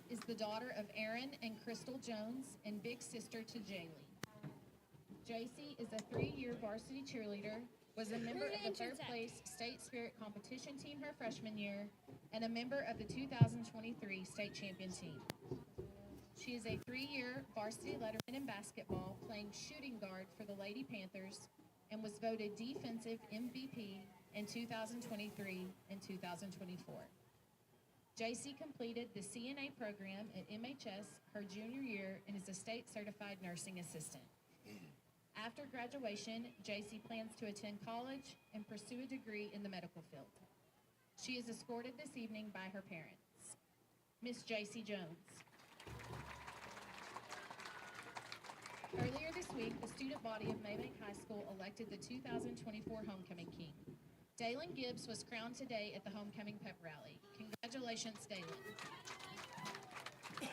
is the daughter of Aaron and Crystal Jones and big sister to Jaylee. JC is a 3-year varsity cheerleader, was a member of the third place state spirit competition team her freshman year, and a member of the 2023 state champion team. She is a 3-year varsity letterman in basketball, playing shooting guard for the Lady Panthers, and was voted defensive MVP in 2023 and 2024. JC completed the CNA program at MHS her junior year and is a state certified nursing assistant. After graduation, JC plans to attend college and pursue a degree in the medical field. She is escorted this evening by her parents. Miss JC Jones. Earlier this week, the student body of Mabank High School elected the 2024 Homecoming King. Dalen Gibbs was crowned today at the Homecoming Pep Rally. Congratulations, Dalen.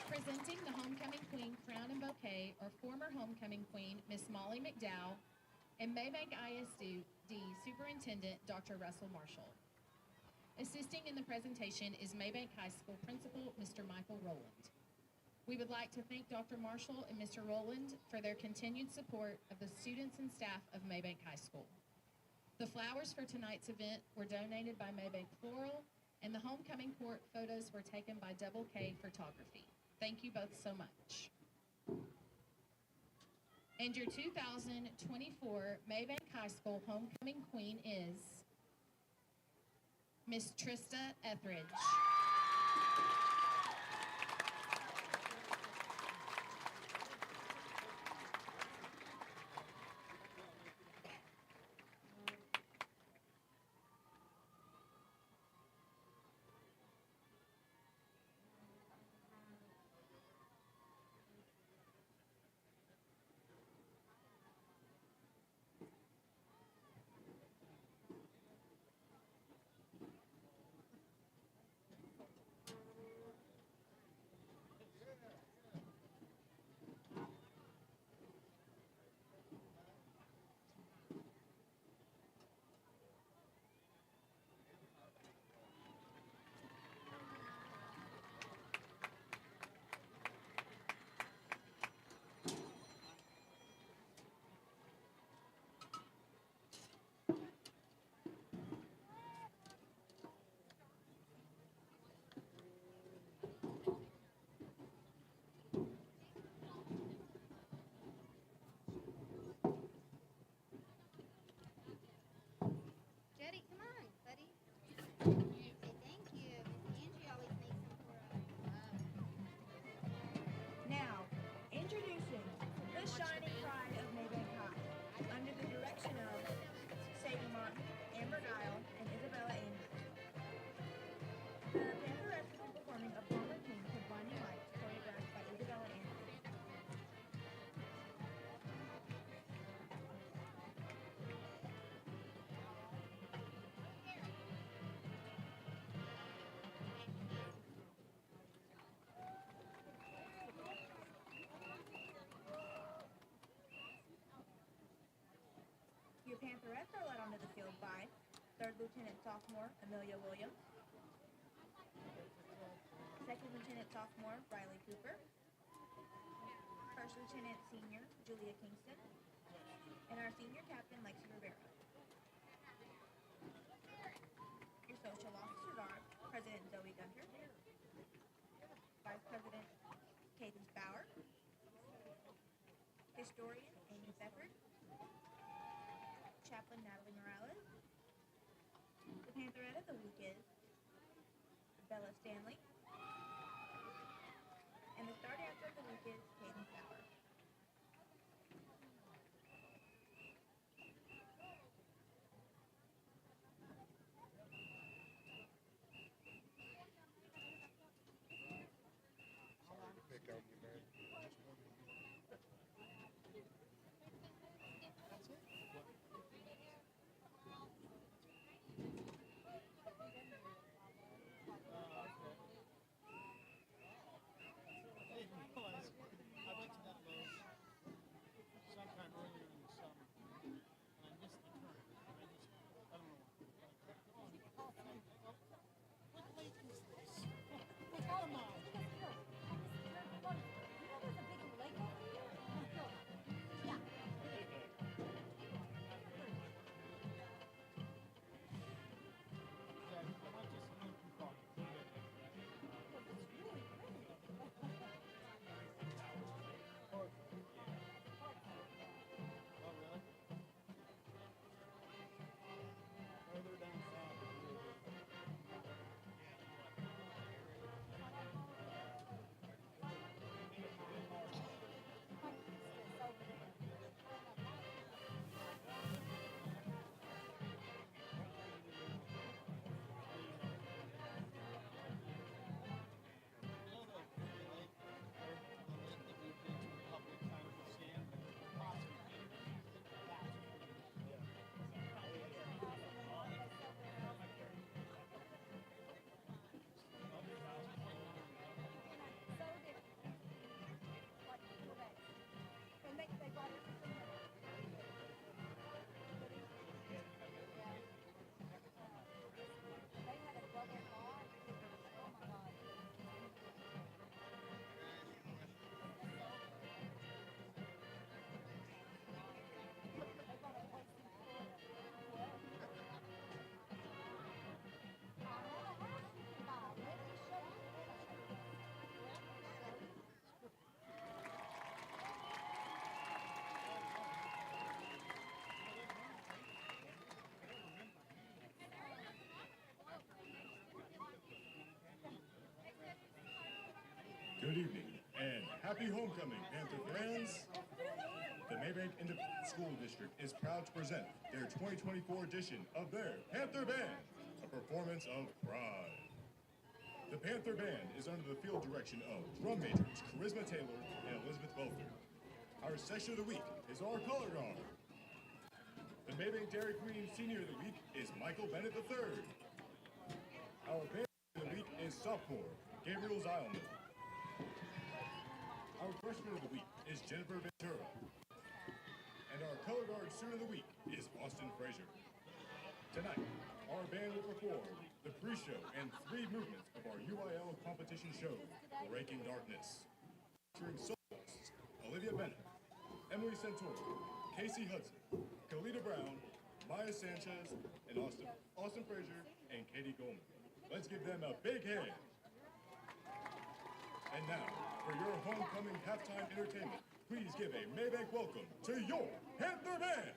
Presenting the Homecoming Queen crown and bouquet are former Homecoming Queen, Miss Molly McDowell, and Mabank ISD Superintendent, Dr. Russell Marshall. Assisting in the presentation is Mabank High School Principal, Mr. Michael Rowland. We would like to thank Dr. Marshall and Mr. Rowland for their continued support of the students and staff of Mabank High School. The flowers for tonight's event were donated by Mabank Floral, and the homecoming court photos were taken by Double K Photography. Thank you both so much. And your 2024 Mabank High School Homecoming Queen is Miss Trista Etheridge. Your Pantherettes are led onto the field by 3rd Lieutenant Sophomore Amelia Williams, 2nd Lieutenant Sophomore Riley Cooper, 1st Lieutenant Senior Julia Kingston, and our Senior Captain Lexi Rivera. Your social officers are President Zoe Gunter, Vice President Cadence Bauer, Historian Amy Beckert, Chaplain Natalie Morales. The Pantherette of the week is Bella Stanley, and the Star Dancer of the week is Cadence Bauer. Good evening and happy homecoming, Panther fans! The Mabank Independent School District is proud to present their 2024 edition of their Panther Band, a performance of pride. The Panther Band is under the field direction of drum majors Charisma Taylor and Elizabeth Belford. Our section of the week is our color guard. The Mabank Dairy Queen Senior of the Week is Michael Bennett III. Our band of the week is sophomore Gabriel Zileman. Our freshman of the week is Jennifer Ventura. And our color guard student of the week is Austin Frazier. Tonight, our band will perform the pre-show and 3 movements of our UIL competition show, Breaking Darkness, featuring soloists Olivia Bennett, Emily Santoro, Casey Hudson, Kalita Brown, Maya Sanchez, and Austin Frazier and Katie Goldman. Let's give them a big hand. And now, for your homecoming halftime entertainment, please give a Mabank welcome to your Panther Band!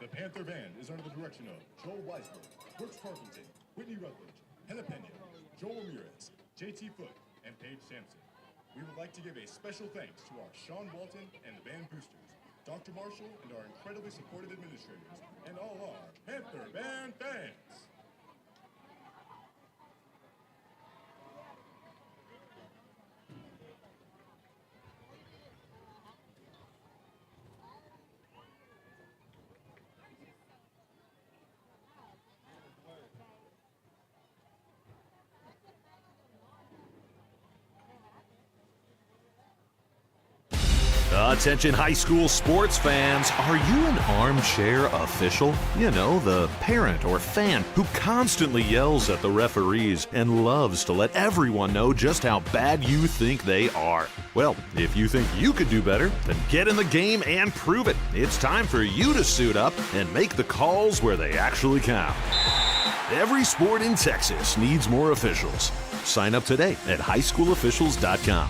The Panther Band is under the direction of Joel Weisberg, Brooks Parkinson, Whitney Rutledge, Hannah Pena, Joel Ramirez, JT Foote, and Paige Sampson. We would like to give a special thanks to our Sean Walton and the band boosters, Dr. Marshall and our incredibly supportive administrators, and all our Panther Band fans. Attention high school sports fans, are you an armchair official? You know, the parent or fan who constantly yells at the referees and loves to let everyone know just how bad you think they are. Well, if you think you could do better, then get in the game and prove it. It's time for you to suit up and make the calls where they actually count. Every sport in Texas needs more officials. Sign up today at highschoolofficials.com.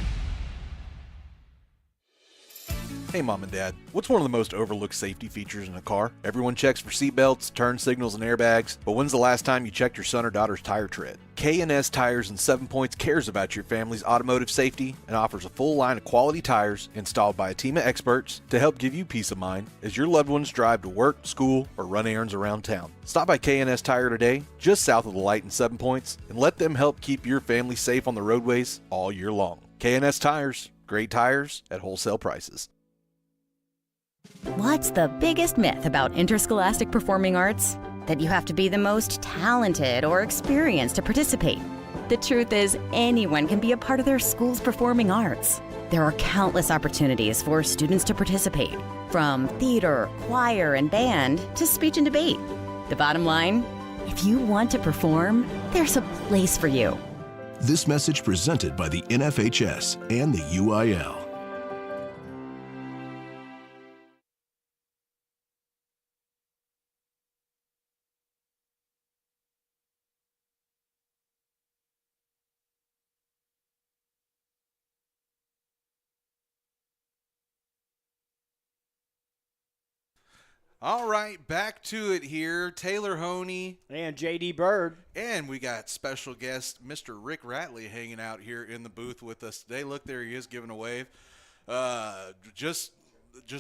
Hey Mom and Dad, what's one of the most overlooked safety features in a car? Everyone checks for seatbelts, turn signals, and airbags, but when's the last time you checked your son or daughter's tire tread? K&S Tires and 7 Points cares about your family's automotive safety and offers a full line of quality tires installed by a team of experts to help give you peace of mind as your loved ones drive to work, school, or run errands around town. Stop by K&S Tire today, just south of the light in 7 Points, and let them help keep your family safe on the roadways all year long. K&S Tires, great tires at wholesale prices. What's the biggest myth about interscholastic performing arts? That you have to be the most talented or experienced to participate. The truth is, anyone can be a part of their school's performing arts. There are countless opportunities for students to participate, from theater, choir, and band to speech and debate. The bottom line, if you want to perform, there's a place for you. This message presented by the NFHS and the UIL. All right, back to it here. Taylor Honey. And J.D. Bird. And we got special guest Mr. Rick Ratley hanging out here in the booth with us today. Look, there he is giving a wave. Just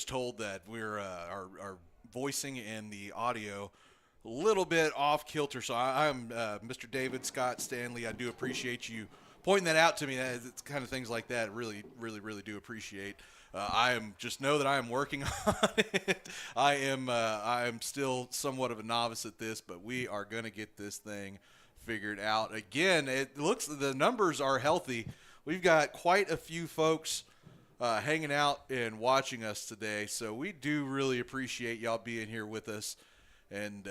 told that we're our voicing and the audio a little bit off kilter. So I'm Mr. David Scott Stanley. I do appreciate you pointing that out to me. It's kind of things like that really do appreciate. Just know that I am working on it. I am still somewhat of a novice at this, but we are going to get this thing figured out. Again, it looks the numbers are healthy. We've got quite a few folks hanging out and watching us today, so we do really appreciate y'all being here with us and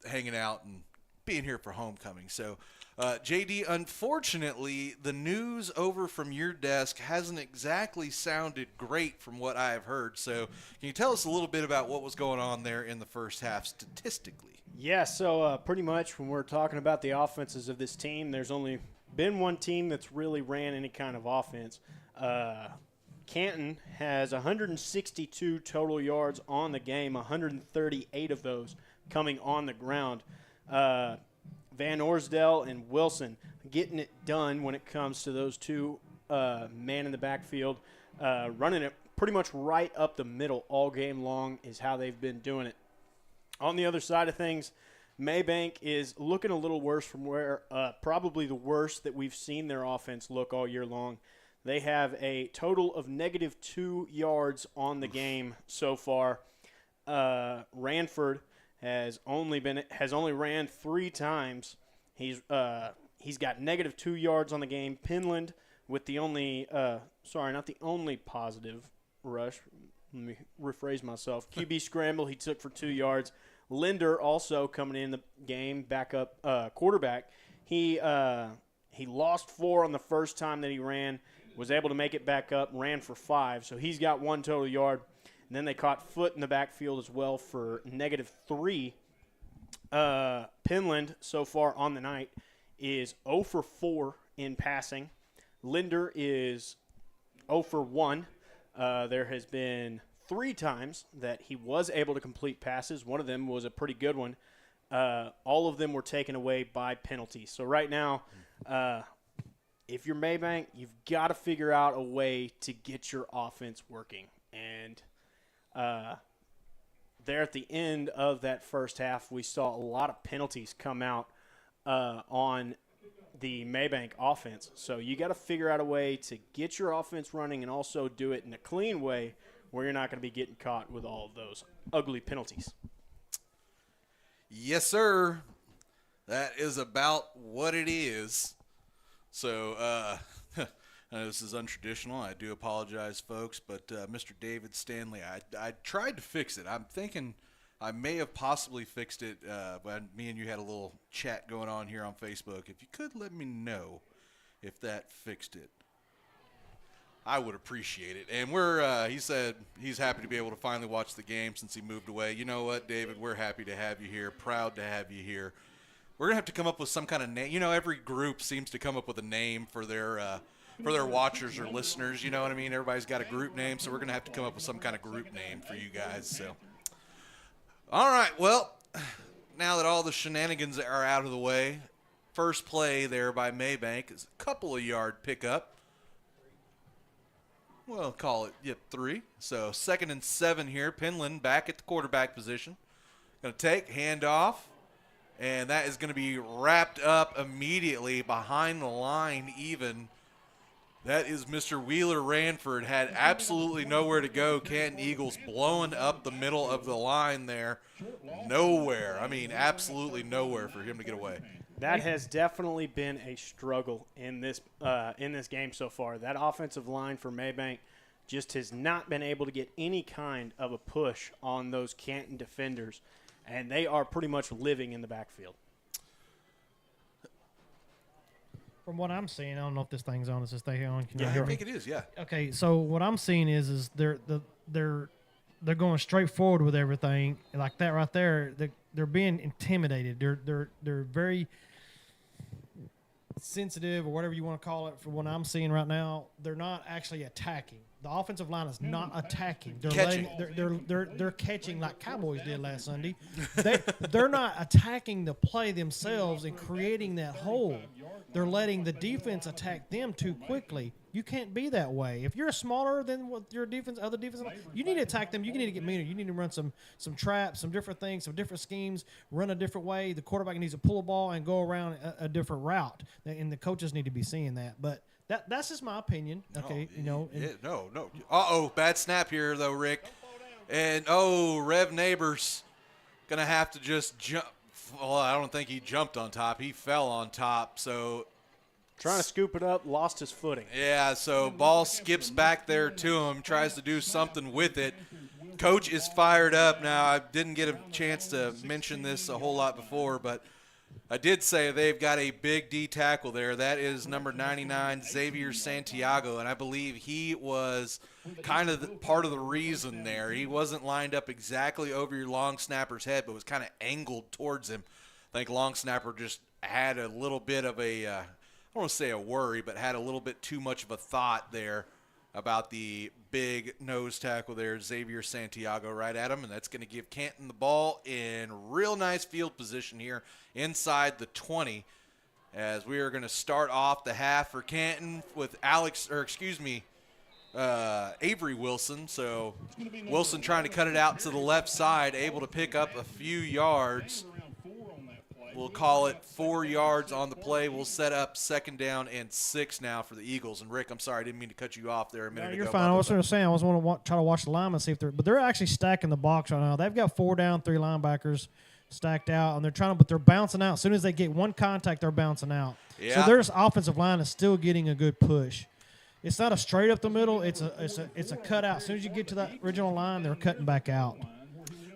hanging out and being here for homecoming. So. JD, unfortunately, the news over from your desk hasn't exactly sounded great from what I have heard. So can you tell us a little bit about what was going on there in the first half statistically? Yeah, so pretty much when we're talking about the offenses of this team, there's only been one team that's really ran any kind of offense. Canton has 162 total yards on the game, 138 of those coming on the ground. Van Orsdale and Wilson getting it done when it comes to those two man in the backfield, running it pretty much right up the middle all game long is how they've been doing it. On the other side of things, Mabank is looking a little worse from where probably the worst that we've seen their offense look all year long. They have a total of -2 yards on the game so far. Ranford has only ran 3 times. He's got -2 yards on the game. Pinland with the only not the only positive rush. Let me rephrase myself. QB scramble he took for 2 yards. Linder also coming in the game, backup quarterback. He lost 4 on the first time that he ran, was able to make it back up, ran for 5. So he's got 1 total yard. And then they caught Foot in the backfield as well for -3. Pinland so far on the night is 0 for 4 in passing. Linder is 0 for 1. There has been 3 times that he was able to complete passes. One of them was a pretty good one. All of them were taken away by penalties. So right now, if you're Mabank, you've got to figure out a way to get your offense working. And there at the end of that first half, we saw a lot of penalties come out on the Mabank offense. So you got to figure out a way to get your offense running and also do it in a clean way where you're not going to be getting caught with all of those ugly penalties. Yes, sir. That is about what it is. So I know this is untraditional. I do apologize, folks, but Mr. David Stanley, I tried to fix it. I'm thinking I may have possibly fixed it when me and you had a little chat going on here on Facebook. If you could let me know if that fixed it, I would appreciate it. And he said he's happy to be able to finally watch the game since he moved away. You know what, David? We're happy to have you here, proud to have you here. We're going to have to come up with some kind of name. You know, every group seems to come up with a name for their watchers or listeners. You know what I mean? Everybody's got a group name, so we're going to have to come up with some kind of group name for you guys. So, all right, well, now that all the shenanigans are out of the way, first play there by Mabank is a couple of yard pickup. We'll call it 3. So 2nd and 7 here. Pinland back at the quarterback position. Going to take, hand off, and that is going to be wrapped up immediately behind the line even. That is Mr. Wheeler Ranford. Had absolutely nowhere to go. Canton Eagles blowing up the middle of the line there. Nowhere. I mean, absolutely nowhere for him to get away. That has definitely been a struggle in this game so far. That offensive line for Mabank just has not been able to get any kind of a push on those Canton defenders, and they are pretty much living in the backfield. From what I'm seeing, I don't know if this thing's on. Does it stay on? Can you I hear think me? it is, yeah. Okay, so what I'm seeing is they're going straight forward with everything like that right there. They're being intimidated. They're very sensitive, or whatever you want to call it. For what I'm seeing right now, they're not actually attacking. The offensive line is not attacking. They're catching. They're catching like Cowboys did last Sunday. They're not attacking the play themselves and creating that hole. They're letting the defense attack them too quickly. You can't be that way. If you're smaller than what your other defense, you need to attack them. You need to get meaner. You need to run some traps, some different things, some different schemes, run a different way. The quarterback needs to pull a ball and go around a different route, and the coaches need to be seeing that. But that's just my opinion. Okay, no. Uh-oh, bad snap here though, Rick. And Rev Neighbors gonna have to just jump. Well, I don't think he jumped on top. He fell on top. So trying to scoop it up, lost his footing. Yeah, so ball skips back there to him, tries to do something with it. Coach is fired up now. I didn't get a chance to mention this a whole lot before, but I did say they've got a big D tackle there. That is number 99, Xavier Santiago, and I believe he was kind of part of the reason there. He wasn't lined up exactly over your long snapper's head, but was kind of angled towards him. I think long snapper just had a little bit of a I don't want to say a worry, but had a little bit too much of a thought there about the big nose tackle there, Xavier Santiago, right at him, and that's going to give Canton the ball in real nice field position here inside the 20, as we are going to start off the half for Canton with Avery Wilson. So Wilson trying to cut it out to the left side, able to pick up a few yards. We'll call it 4 yards on the play. We'll set up 2nd down and 6 now for the Eagles. And Rick, I'm sorry, I didn't mean to cut you off there a minute ago. You're fine. I was going to say, I was going to try to watch the linemen, see if they're actually stacking the box right now. They've got 4 down, 3 linebackers stacked out, and they're bouncing out. As soon as they get one contact, they're bouncing out. Yeah. So their offensive line is still getting a good push. It's not a straight up the middle. It's a cutout. As soon as you get to that original line, they're cutting back out.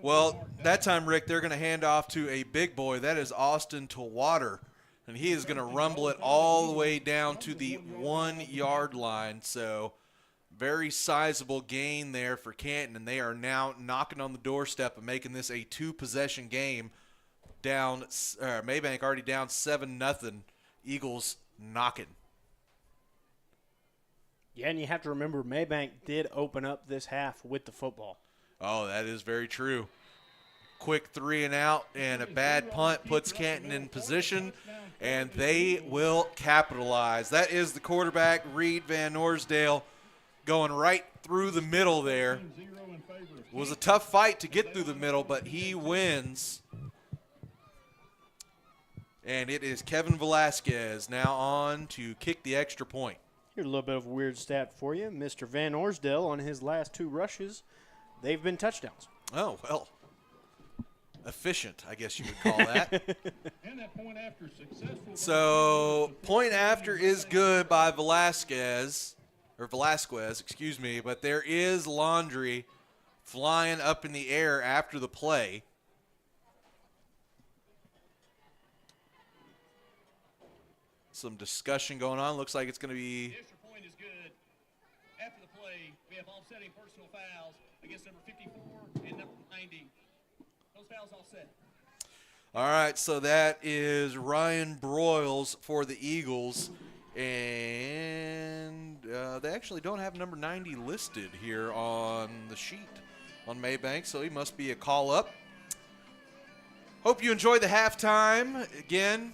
Well, that time, Rick, they're going to hand off to a big boy. That is Austin Tawater, and he is going to rumble it all the way down to the 1-yard line. So very sizable gain there for Canton, and they are now knocking on the doorstep of making this a 2-possession game. Mabank already down 7-0. Eagles knocking. Yeah, and you have to remember Mabank did open up this half with the football. Oh, that is very true. Quick 3 and out, and a bad punt puts Canton in position, and they will capitalize. That is the quarterback, Reed Van Orsdale, going right through the middle there. It was a tough fight to get through the middle, but he wins. And it is Kevin Velasquez now on to kick the extra point. Here's a little bit of a weird stat for you. Mr. Van Orsdale, on his last 2 rushes, they've been touchdowns. Oh, well, efficient, I guess you would call that. So, point after is good by Velasquez, but there is laundry flying up in the air after the play. Some discussion going on. Looks like it's going to be. The extra point is good. After the play, we have offsetting personal fouls against number 54 and number 90. Those fouls all set. All right, so that is Ryan Broyles for the Eagles. And they actually don't have number 90 listed here on the sheet on Mabank, so he must be a call-up. Hope you enjoyed the halftime. Again,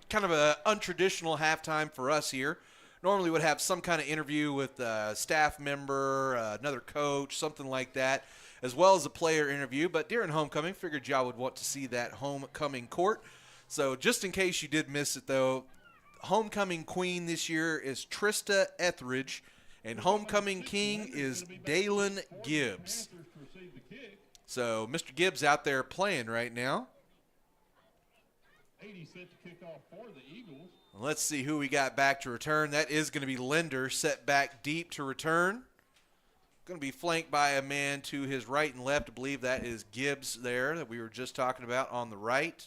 kind of an untraditional halftime for us here. Normally would have some kind of interview with a staff member, another coach, something like that, as well as a player interview. But during homecoming, figured y'all would want to see that homecoming court. So just in case you did miss it, though, homecoming queen this year is Trista Etheridge, and homecoming king is Dalen Gibbs. So Mr. Gibbs out there playing right now. 80 set to kick off for the Eagles. Let's see who we got back to return. That is going to be Linder, set back deep to return. Going to be flanked by a man to his right and left. I believe that is Gibbs there that we were just talking about on the right.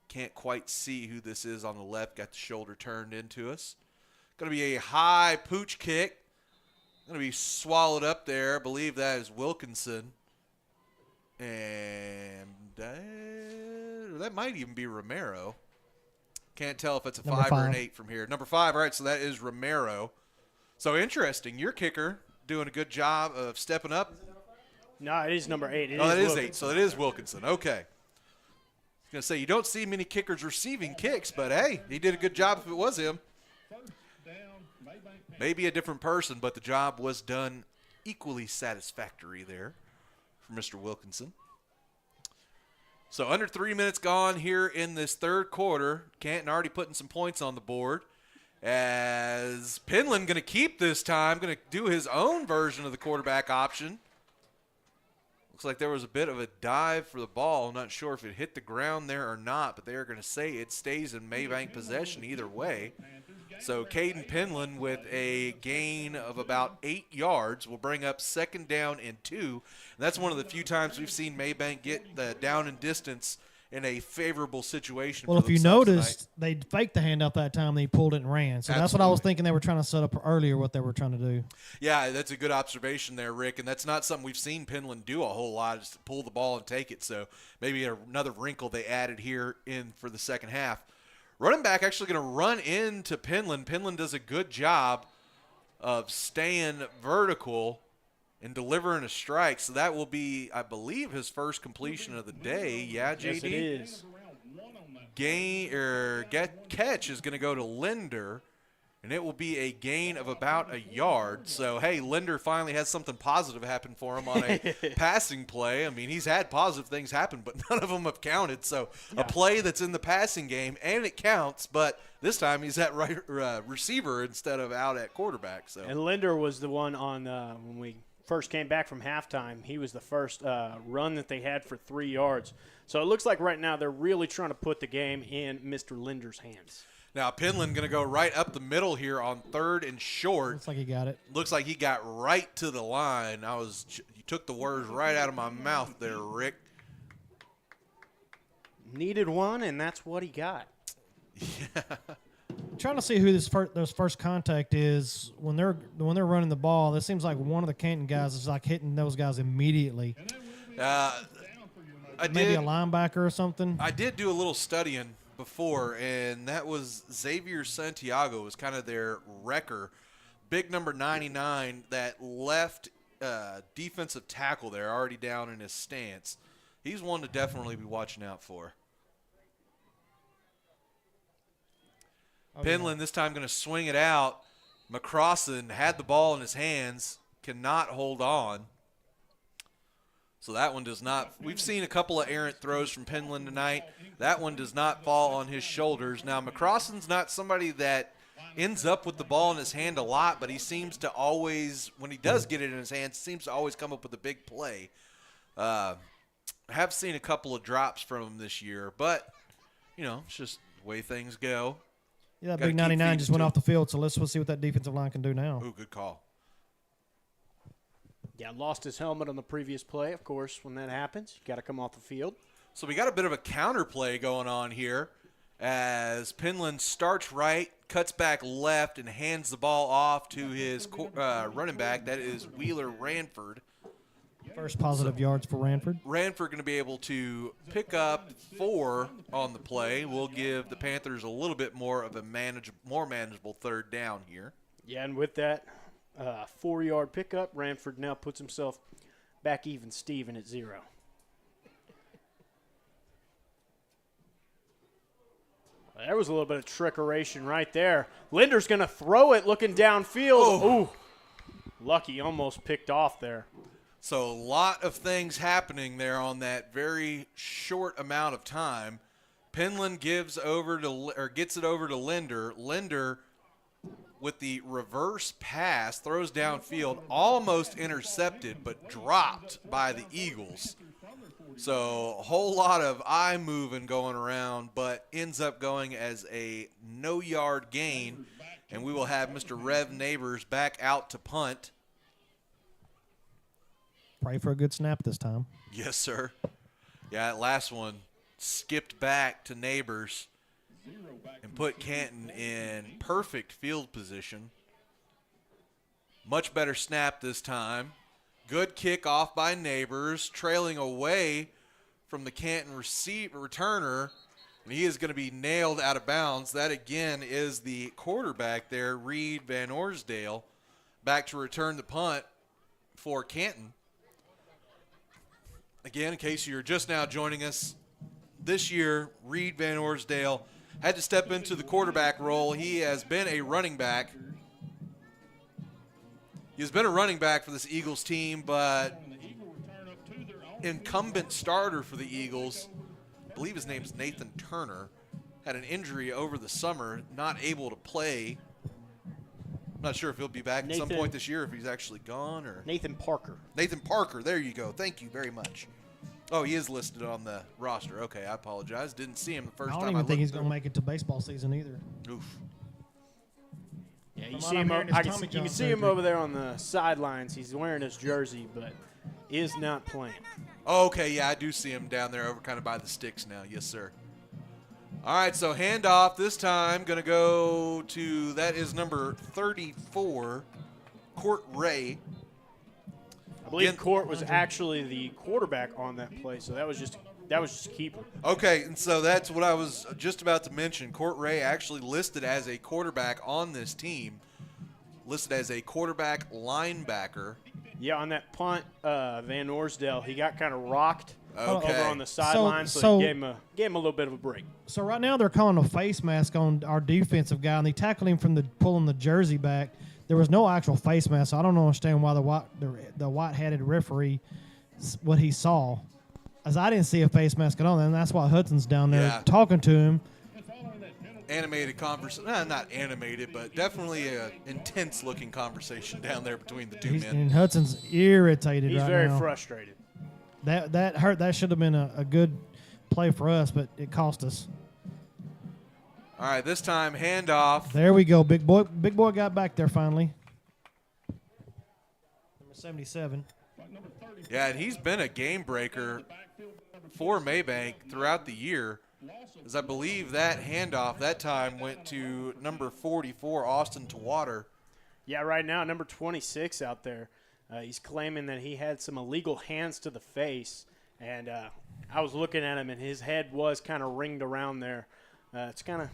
Can't quite see who this is on the left. Got the shoulder turned into us. Going to be a high pooch kick. Going to be swallowed up there. I believe that is Wilkinson. And that might even be Romero. Can't tell if it's a 5 or an 8 from here. Number 5, all right, so that is Romero. So interesting. Your kicker doing a good job of stepping up. No, it is number 8. That is 8, so it is Wilkinson. Okay. I was going to say, you don't see many kickers receiving kicks, but, hey, he did a good job if it was him. Maybe a different person, but the job was done equally satisfactory there for Mr. Wilkinson. So under 3 minutes gone here in this third quarter. Canton already putting some points on the board. As Penland going to keep this time, going to do his own version of the quarterback option. Looks like there was a bit of a dive for the ball. I'm not sure if it hit the ground there or not, but they're going to say it stays in Mabank possession either way. So Caden Penland with a gain of about 8 yards will bring up 2nd down and 2. And that's one of the few times we've seen Mabank get the down and distance in a favorable situation. Well, if you noticed, they faked the handoff that time. They pulled it and ran. So that's what I was thinking they were trying to set up earlier, what they were trying to do. Yeah, that's a good observation there, Rick. And that's not something we've seen Penland do a whole lot, is to pull the ball and take it. So maybe another wrinkle they added here in for the second half. Running back actually going to run into Penland. Penland does a good job of staying vertical and delivering a strike. So that will be, I believe, his first completion of the day. Yeah, JD? Yes, it is. Catch is going to go to Linder, and it will be a gain of about a yard. So, hey, Linder finally has something positive happen for him on a passing play. I mean, he's had positive things happen, but none of them have counted. So a play that's in the passing game, and it counts, but this time he's at right receiver instead of out at quarterback. So. And Linder was the one on when we first came back from halftime. He was the first run that they had for 3 yards. So it looks like right now they're really trying to put the game in Mr. Linder's hands. Now, Penland going to go right up the middle here on 3rd and short. Looks like he got it. Looks like he got right to the line. You took the words right out of my mouth there, Rick. Needed one, and that's what he got. Yeah. I'm trying to see who this first contact is when they're running the ball. It seems like one of the Canton guys is like hitting those guys immediately. Maybe a linebacker or something. I did do a little studying before, and that was Xavier Santiago was kind of their wrecker. Big number 99, that left defensive tackle there, already down in his stance. He's one to definitely be watching out for. Penland this time going to swing it out. McCrossan had the ball in his hands, cannot hold on. So that one does not – we've seen a couple of errant throws from Penland tonight. That one does not fall on his shoulders. Now, McCrossan's not somebody that ends up with the ball in his hand a lot, but he seems to always – when he does get it in his hands, seems to always come up with a big play. I have seen a couple of drops from him this year, but, it's just the way things go. Yeah, that big 99 just went off the field, so let's see what that defensive line can do now. Ooh, good call. Yeah, lost his helmet on the previous play, of course. When that happens, you got to come off the field. So we got a bit of a counter play going on here as Penland starts right, cuts back left, and hands the ball off to his running back. That is Wheeler Ranford. First positive yards for Ranford. Ranford going to be able to pick up 4 on the play. We'll give the Panthers a little bit more of a more manageable 3rd down here. Yeah, and with that 4-yard pickup, Ranford now puts himself back even Steven at 0. There was a little bit of trickeration right there. Linder's going to throw it looking downfield. Ooh, lucky, almost picked off there. So a lot of things happening there on that very short amount of time. Penland gets it over to Linder. Linder, with the reverse pass, throws downfield, almost intercepted, but dropped by the Eagles. So a whole lot of eye moving going around, but ends up going as a no-yard gain, and we will have Mr. Rev Neighbors back out to punt. Pray for a good snap this time. Yes, sir. Yeah, that last one skipped back to Neighbors and put Canton in perfect field position. Much better snap this time. Good kickoff by Neighbors, trailing away from the Canton returner, and he is going to be nailed out of bounds. That, again, is the quarterback there, Reed Van Orsdale, back to return the punt for Canton. Again, in case you're just now joining us, this year, Reed Van Orsdale had to step into the quarterback role. He has been a running back. He's been a running back for this Eagles team, but incumbent starter for the Eagles, I believe his name's Nathan Turner, had an injury over the summer, not able to play. I'm not sure if he'll be back at some point this year, if he's actually gone. Or Nathan Parker. Nathan Parker, there you go. Thank you very much. Oh, he is listed on the roster. Okay, I apologize. Didn't see him the first time. I don't even think he's going to make it to baseball season either. Oof. Yeah, you can see him over there on the sidelines. He's wearing his jersey, but is not playing. Oh, okay, yeah, I do see him down there over kind of by the sticks now. Yes, sir. All right, so handoff this time. Going to go to, that is number 34, Court Ray. I believe Court was actually the quarterback on that play, so that was just keeper. Okay, and so that's what I was just about to mention. Court Ray actually listed as a quarterback on this team. listed as a quarterback linebacker. Yeah, on that punt, Van Orsdale, he got kind of rocked Okay. over on the sideline, so he gave him a little bit of a break. So right now they're calling a face mask on our defensive guy, and they tackled him from pulling the jersey back. There was no actual face mask, so I don't understand why the white-hatted referee, what he saw. As I didn't see a face mask at all, and that's why Hudson's down there talking to him. Animated conversation, not animated, but definitely an intense-looking conversation down there between the two men. And Hudson's irritated. He's right very now. frustrated. That hurt. That should have been a good play for us, but it cost us. All right, this time handoff. There we go. Big boy got back there finally. Number 77. Yeah, and he's been a game breaker for Mabank throughout the year, as I believe that handoff that time went to number 44, Austin Tawater. Yeah, right now, number 26 out there. He's claiming that he had some illegal hands to the face, and I was looking at him, and his head was kind of ringed around there. It's kind of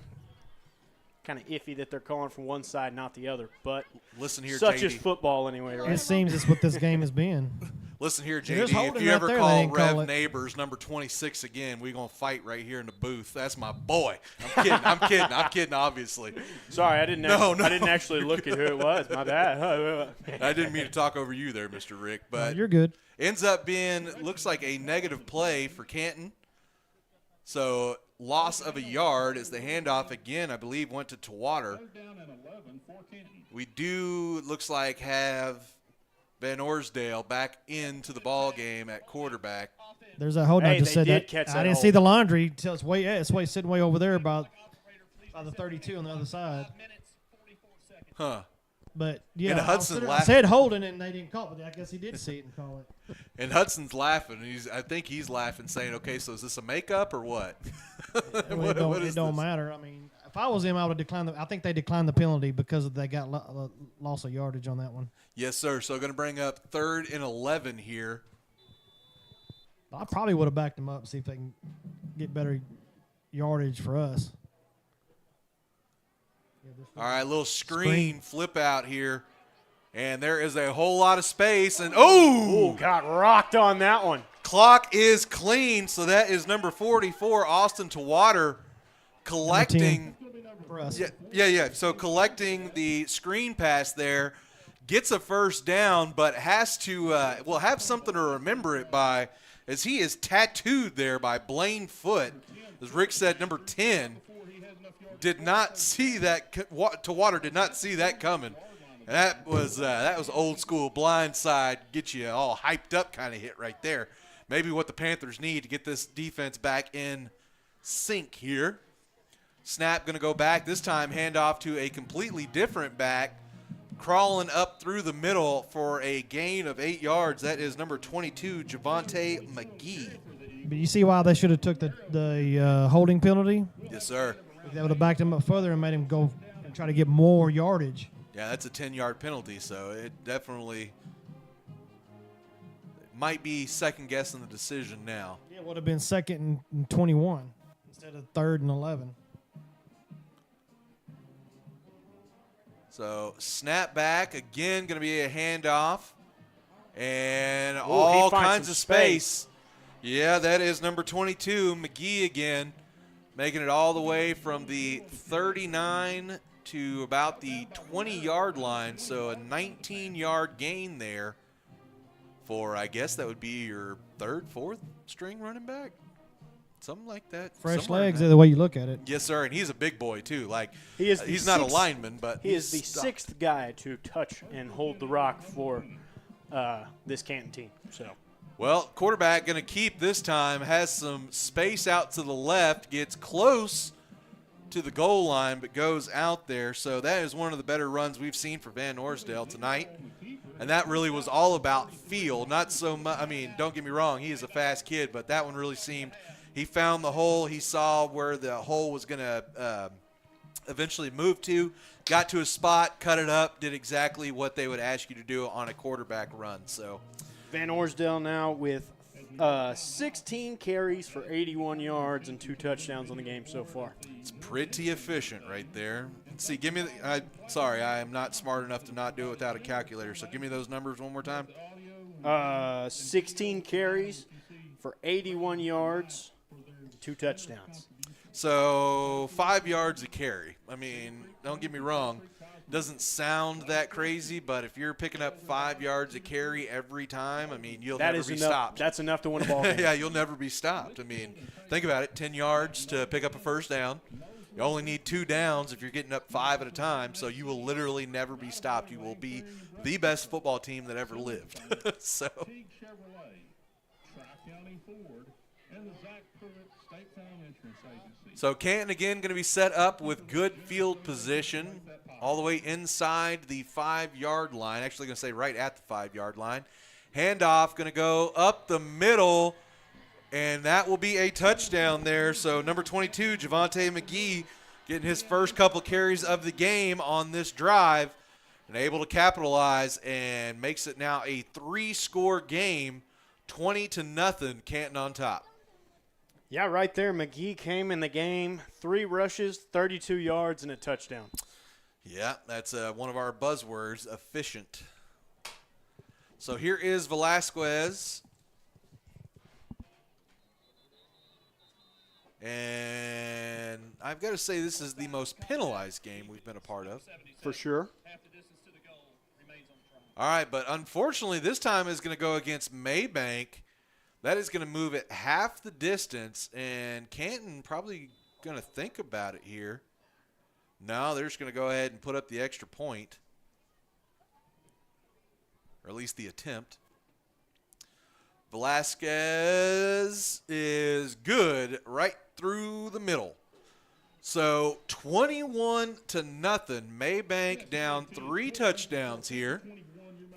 iffy that they're calling from one side, not the other. But listen here, such JD. is football anyway, right? It seems it's what this game has been. Listen here, There's JD, holding if you right ever there, they call didn't call Rev it. Neighbors number 26 again, we're going to fight right here in the booth. That's my boy. I'm kidding, obviously. Sorry, I didn't actually look at who it was. My bad. I didn't mean to talk over you there, Mr. Rick. But you're good. Ends up being, looks like a negative play for Canton. So loss of a yard as the handoff again, I believe, went to Tawater. We do, looks like, have Van Orsdale back into the ball game at quarterback. There's that hold. I just said that. I didn't see the laundry till it's sitting way over there by the 32 on the other side. Huh. But yeah, and Hudson I said holding and they didn't call it, but I guess he did see it and call it. And Hudson's laughing. I think he's laughing, saying, "Okay, so is this a makeup or what?" It don't matter. I mean, if I was him, I would have declined. I think they declined the penalty because they got loss of yardage on that one. Yes, sir. So going to bring up 3rd and 11 here. I probably would have backed them up, see if they can get better yardage for us. All right, little screen flip out here. And there is a whole lot of space. And, oh! Got rocked on that one. Clock is clean. So that is number 44, Austin Tawater, collecting. For us. Yeah. So collecting the screen pass there. Gets a first down, but has to have something to remember it by, as he is tattooed there by Blaine Foote. As Rick said, number 10 did not see that. Tawater did not see that coming. And that was old school blind side, get you all hyped up kind of hit right there. Maybe what the Panthers need to get this defense back in sync here. Snap going to go back. This time handoff to a completely different back. Crawling up through the middle for a gain of 8 yards. That is number 22, Javante McGee. But you see why they should have took the holding penalty? Yes, sir. They would have backed him up further and made him go and try to get more yardage. Yeah, that's a 10-yard penalty, so it definitely might be second-guessing the decision now. Yeah, it would have been 2nd and 21 instead of 3rd and 11. So snap back, again, going to be a handoff. And all kinds of space. Yeah, that is number 22, McGee again, making it all the way from the 39 to about the 20-yard line. So a 19-yard gain there for, I guess that would be your 3rd, 4th string running back. Something like that. Fresh legs, the way you look at it. Yes, sir, and he's a big boy, too. Like, he's not a lineman, but he is the 6th guy to touch and hold the rock for this Canton team. So, well, quarterback going to keep this time, has some space out to the left, gets close to the goal line, but goes out there. So that is one of the better runs we've seen for Van Orsdale tonight. And that really was all about feel, not so much. I mean, don't get me wrong, he is a fast kid, but that one really seemed – he found the hole. He saw where the hole was going to eventually move to, got to a spot, cut it up, did exactly what they would ask you to do on a quarterback run. So Van Orsdale now with 16 carries for 81 yards and 2 touchdowns on the game so far. It's pretty efficient right there. Let's see, give me sorry, I am not smart enough to not do it without a calculator, so give me those numbers one more time. 16 carries for 81 yards, 2 touchdowns. So 5 yards a carry. I mean, don't get me wrong. Doesn't sound that crazy, but if you're picking up 5 yards a carry every time, I mean, you'll never be stopped. That's enough to win a ball game. Yeah, you'll never be stopped. I mean, think about it, 10 yards to pick up a first down. You only need 2 downs if you're getting up 5 at a time, so you will literally never be stopped. You will be the best football team that ever lived. So. So Canton again going to be set up with good field position all the way inside the 5-yard line. Actually going to say right at the 5-yard line. Handoff going to go up the middle, and that will be a touchdown there. So number 22, Javante McGee, getting his first couple carries of the game on this drive and able to capitalize and makes it now a 3-score game, 20-0, Canton on top. Yeah, right there. McGee came in the game, 3 rushes, 32 yards, and a touchdown. Yeah, that's one of our buzzwords, efficient. So here is Velasquez. And I've got to say this is the most penalized game we've been a part of. For sure. All right, but unfortunately this time is going to go against Mabank. That is going to move it half the distance, and Canton probably going to think about it here. No, they're just going to go ahead and put up the extra point, or at least the attempt. Velasquez is good right through the middle. So 21-0, Mabank down 3 touchdowns here.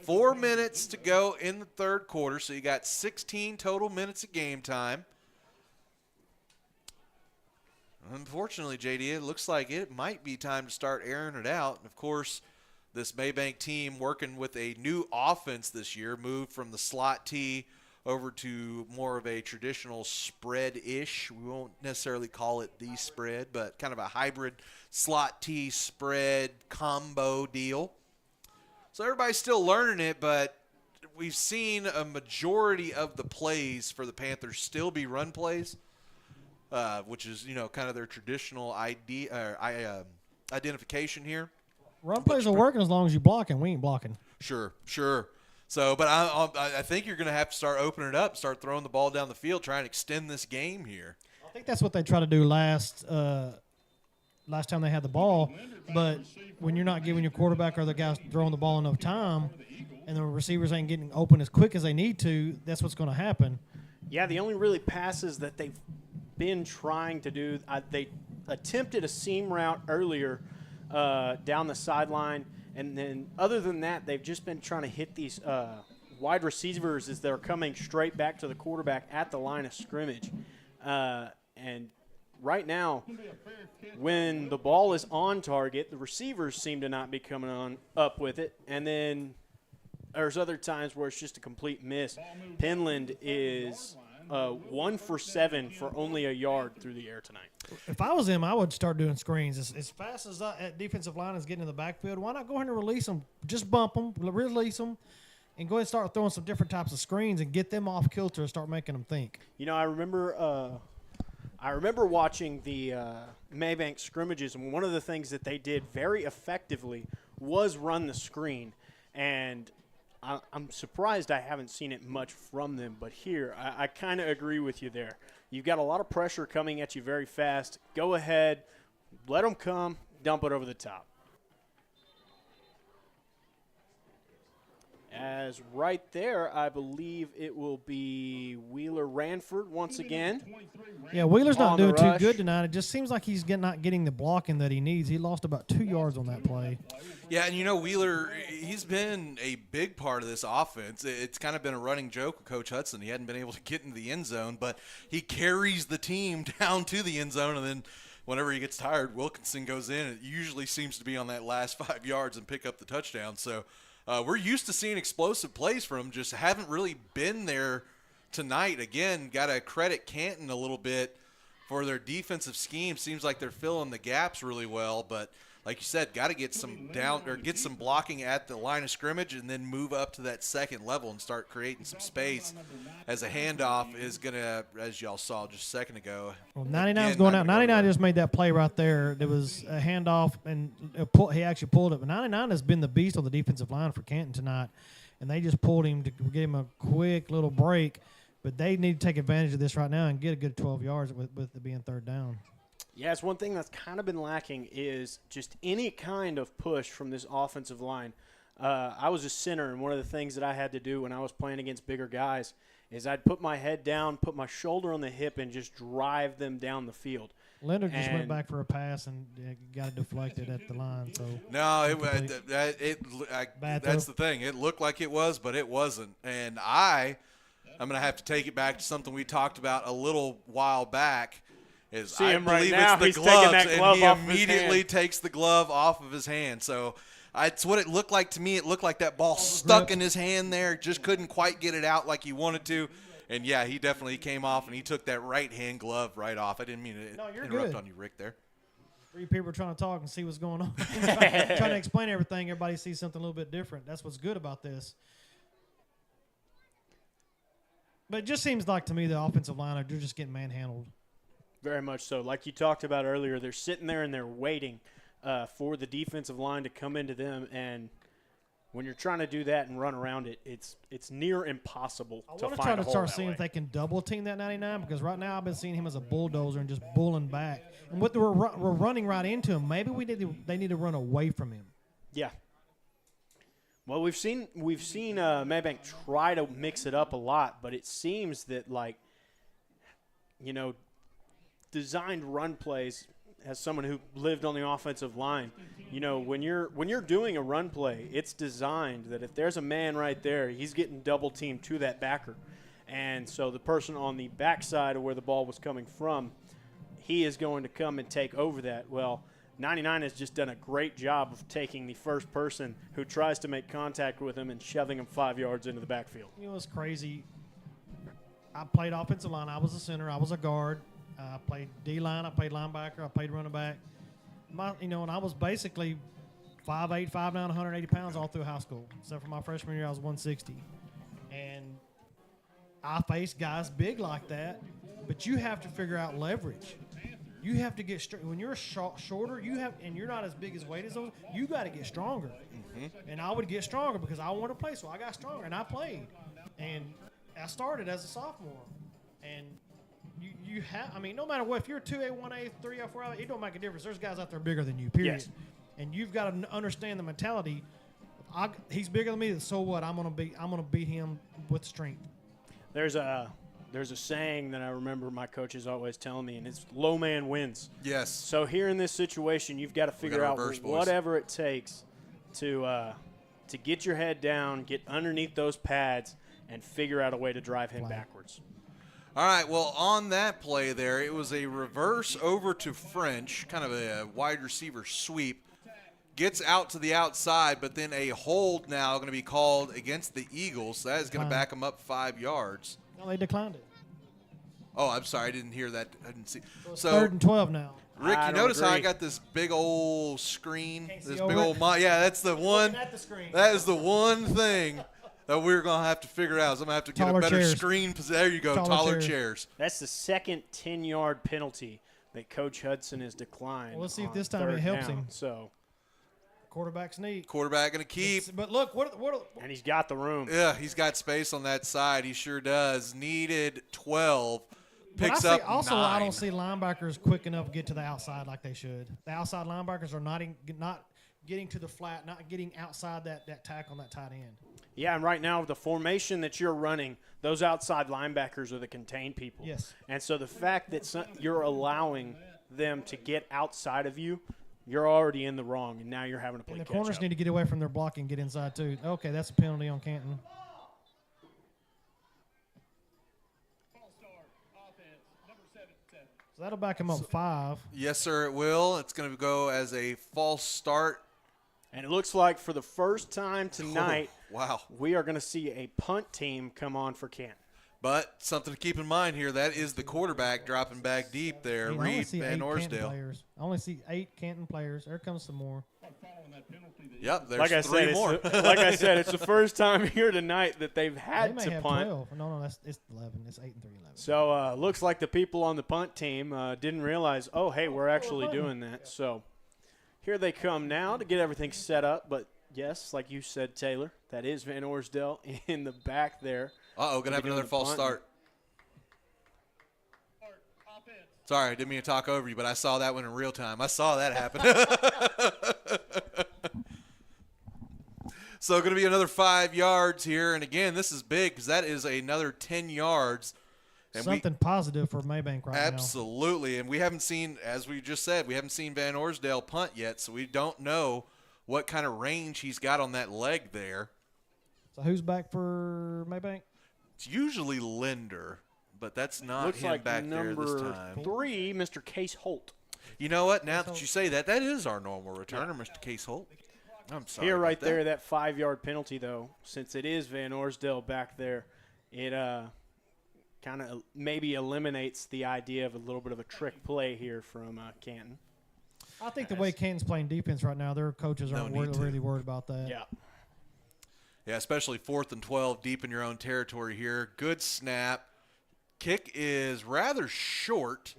4 minutes to go in the third quarter, so you got 16 total minutes of game time. Unfortunately, JD, it looks like it might be time to start airing it out. And, of course, this Mabank team working with a new offense this year, moved from the slot T over to more of a traditional spread-ish. We won't necessarily call it the spread, but kind of a hybrid slot T spread combo deal. So everybody's still learning it, but we've seen a majority of the plays for the Panthers still be run plays, which is, kind of their traditional identification here. Run plays are working as long as you blocking. We ain't blocking. Sure. So, but I think you're going to have to start opening it up, start throwing the ball down the field, try and extend this game here. I think that's what they tried to do last time they had the ball. But when you're not giving your quarterback or the guys throwing the ball enough time and the receivers ain't getting open as quick as they need to, that's what's going to happen. Yeah, the only really passes that they've been trying to do, they attempted a seam route earlier down the sideline, and then other than that, they've just been trying to hit these wide receivers as they're coming straight back to the quarterback at the line of scrimmage. And right now, when the ball is on target, the receivers seem to not be coming up with it. And then there's other times where it's just a complete miss. Penland is 1 for 7 for only a yard through the air tonight. If I was him, I would start doing screens. As fast as that defensive line is getting in the backfield, why not go ahead and release them? Just bump them, release them, and go ahead and start throwing some different types of screens and get them off kilter and start making them think. I remember watching the Mabank scrimmages, and one of the things that they did very effectively was run the screen. And I'm surprised I haven't seen it much from them, but here I kind of agree with you there. You've got a lot of pressure coming at you very fast. Go ahead, let them come, dump it over the top. As right there, I believe it will be Wheeler Ranford once again. Yeah, Wheeler's not doing too good tonight. It just seems like he's not getting the blocking that he needs. He lost about 2 yards on that play. Yeah, and Wheeler, he's been a big part of this offense. It's kind of been a running joke with Coach Hudson. He hadn't been able to get into the end zone, but he carries the team down to the end zone, and then whenever he gets tired, Wilkinson goes in. It usually seems to be on that last 5 yards and pick up the touchdown. So we're used to seeing explosive plays from him, just haven't really been there tonight. Again, got to credit Canton a little bit for their defensive scheme. Seems like they're filling the gaps really well, but like you said, got to get some get some blocking at the line of scrimmage, and then move up to that second level and start creating some space. As a handoff is gonna, as y'all saw just a second ago. Well, 99's going out. 99 just made that play right there. There was a handoff, and he actually pulled it. But 99 has been the beast on the defensive line for Canton tonight, and they just pulled him to give him a quick little break. But they need to take advantage of this right now and get a good 12 yards with it being third down. Yeah, it's one thing that's kind of been lacking is just any kind of push from this offensive line. I was a center, and one of the things that I had to do when I was playing against bigger guys is I'd put my head down, put my shoulder on the hip, and just drive them down the field. Leonard just went back for a pass and got it deflected at the line. So no, that's the thing. It looked like it was, but it wasn't. And I'm going to have to take it back to something we talked about a little while back. I believe it's the gloves, and he immediately takes the glove off of his hand. So it's what it looked like to me. It looked like that ball stuck in his hand there, just couldn't quite get it out like he wanted to. And, yeah, he definitely came off, and he took that right-hand glove right off. I didn't mean to interrupt on you, Rick, there. Three people are trying to talk and see what's going on. trying to explain everything. Everybody sees something a little bit different. That's what's good about this. But it just seems like to me the offensive line, they're just getting manhandled. Very much so. Like you talked about earlier, they're sitting there and they're waiting for the defensive line to come into them. And when you're trying to do that and run around it, it's near impossible to find a hole. I want to try to start seeing if they can double team that 99, because right now I've been seeing him as a bulldozer and just bulling back. And we're running right into him. Maybe they need to run away from him. Yeah. Well, we've seen Mabank try to mix it up a lot, but it seems that, like, you know, designed run plays, as someone who lived on the offensive line, you know, when you're doing a run play, it's designed that if there's a man right there, he's getting double teamed to that backer. And so the person on the backside of where the ball was coming from, he is going to come and take over that. Well, 99 has just done a great job of taking the first person who tries to make contact with him and shoving him 5 yards into the backfield. You know, it's crazy. I played offensive line. I was a center. I was a guard. I played D-line. I played linebacker. I played running back. And I was basically 5'8", 5'9", 180 pounds all through high school. Except for my freshman year, I was 160. And I faced guys big like that, but you have to figure out leverage. You have to get when you're shorter, and you're not as big as weight as those. You got to get stronger. Mm-hmm. And I would get stronger because I wanted to play, so I got stronger and I played. And I started as a sophomore, and you have. I mean, no matter what, if you're 2A, 1A, 3A, 4A, it don't make a difference. There's guys out there bigger than you. Period. Yes. And you've got to understand the mentality. He's bigger than me. So what? I'm gonna beat him with strength. There's a saying that I remember my coaches always telling me, and it's low man wins. Yes. So here in this situation, you've got to figure out whatever it takes to get your head down, get underneath those pads, and figure out a way to drive him backwards. All right, well, on that play there, it was a reverse over to French, kind of a wide receiver sweep. Gets out to the outside, but then a hold now going to be called against the Eagles. So that is going to back them up 5 yards. No, they declined it. Oh, I'm sorry. I didn't hear that. I didn't see. So 3rd and 12 now. Rick, you notice how I got this big old screen? This big old yeah, that's the one. That is the one thing that we're going to have to figure out. Is I'm going to have to get a better screen. There you go, taller chairs. That's the second 10-yard penalty that Coach Hudson has declined. Well, let's see if this time it helps him. So quarterback sneak. Quarterback going to keep. But look, what and he's got the room. Yeah, he's got space on that side. He sure does. Needed 12. Picks up 9. Also, I don't see linebackers quick enough to get to the outside like they should. The outside linebackers are not getting to the flat, not getting outside that tack on that tight end. Yeah, and right now the formation that you're running, those outside linebackers are the contained people. Yes. And so the fact that you're allowing them to get outside of you, you're already in the wrong, and now you're having to play catch-up. And the corners need to get away from their blocking and get inside too. Okay, that's a penalty on Canton. So that'll back him up 5. Yes, sir, it will. It's going to go as a false start. And it looks like for the first time tonight, wow, we are going to see a punt team come on for Canton. But something to keep in mind here, that is the quarterback dropping back deep there, Reed Van Orsdale. I only see 8 Canton players. There comes some more. Yep, there's 3 more. Like I said, it's the first time here tonight that they've had they may to have punt. 12. No, it's 11. It's 8 and 3, 11. So looks like the people on the punt team didn't realize, oh, hey, we're actually doing that. So here they come now to get everything set up. But, yes, like you said, Taylor, that is Van Orsdale in the back there. Uh-oh, going to have another false start. Sorry, I didn't mean to talk over you, but I saw that one in real time. I saw that happen. So going to be another 5 yards here. And, again, this is big because that is another 10 yards. And something positive for Mabank right now. Absolutely. And we haven't seen, as we just said, we haven't seen Van Orsdale punt yet, so we don't know what kind of range he's got on that leg there. So who's back for Mabank? It's usually Linder, but that's not Looks him like back there this number time. 3, Mr. Case Holt. You know what? Now that you say that, that is our normal returner, Mr. Case Holt. I'm sorry. Here, right there, that 5-yard penalty, though, since it is Van Orsdale back there, it kind of maybe eliminates the idea of a little bit of a trick play here from Canton. I think the way Canton's playing defense right now, their coaches aren't really worried about that. Yeah. Yeah, especially 4th and 12, deep in your own territory here. Good snap. Kick is rather short.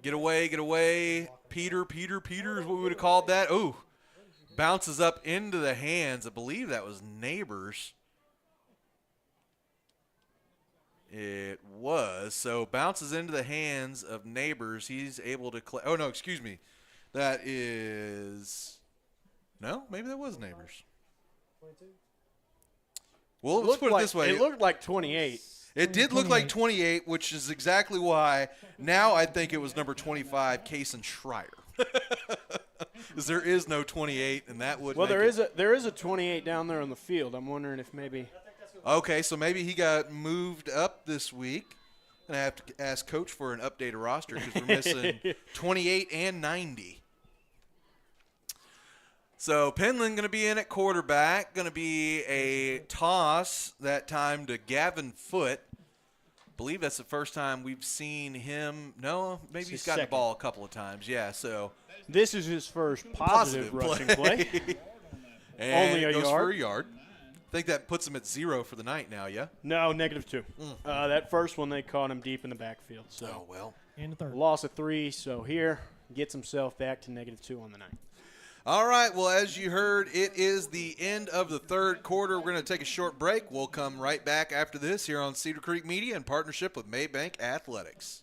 Get away. Peter is what we would have called that. Ooh. Bounces up into the hands. I believe that was Neighbors. It was. So bounces into the hands of Neighbors. He's able to oh, no, excuse me. That is – no, maybe that was Neighbors. 22? Well, let's put it this way. It looked like 28. It did look like 28, which is exactly why now I think it was number 25, Kason Schreier. Because there is no 28, and that would. Well, there is a 28 down there on the field. I'm wondering if maybe. Okay, so maybe he got moved up this week, and I have to ask Coach for an updated roster because we're missing 28 and 90. So Penland going to be in at quarterback. Going to be a toss that time to Gavin Foote. I believe that's the first time we've seen him. No, maybe he's gotten the ball a couple of times. Yeah, so. This is his first positive rushing play. And only a goes yard. For a yard. I think that puts him at 0 for the night now, yeah? No, -2. That first one, they caught him deep in the backfield. So oh, well. In the third. Loss of 3, so here gets himself back to -2 on the night. All right, well, as you heard, it is the end of the third quarter. We're going to take a short break. We'll come right back after this here on Cedar Creek Media in partnership with Mabank Athletics.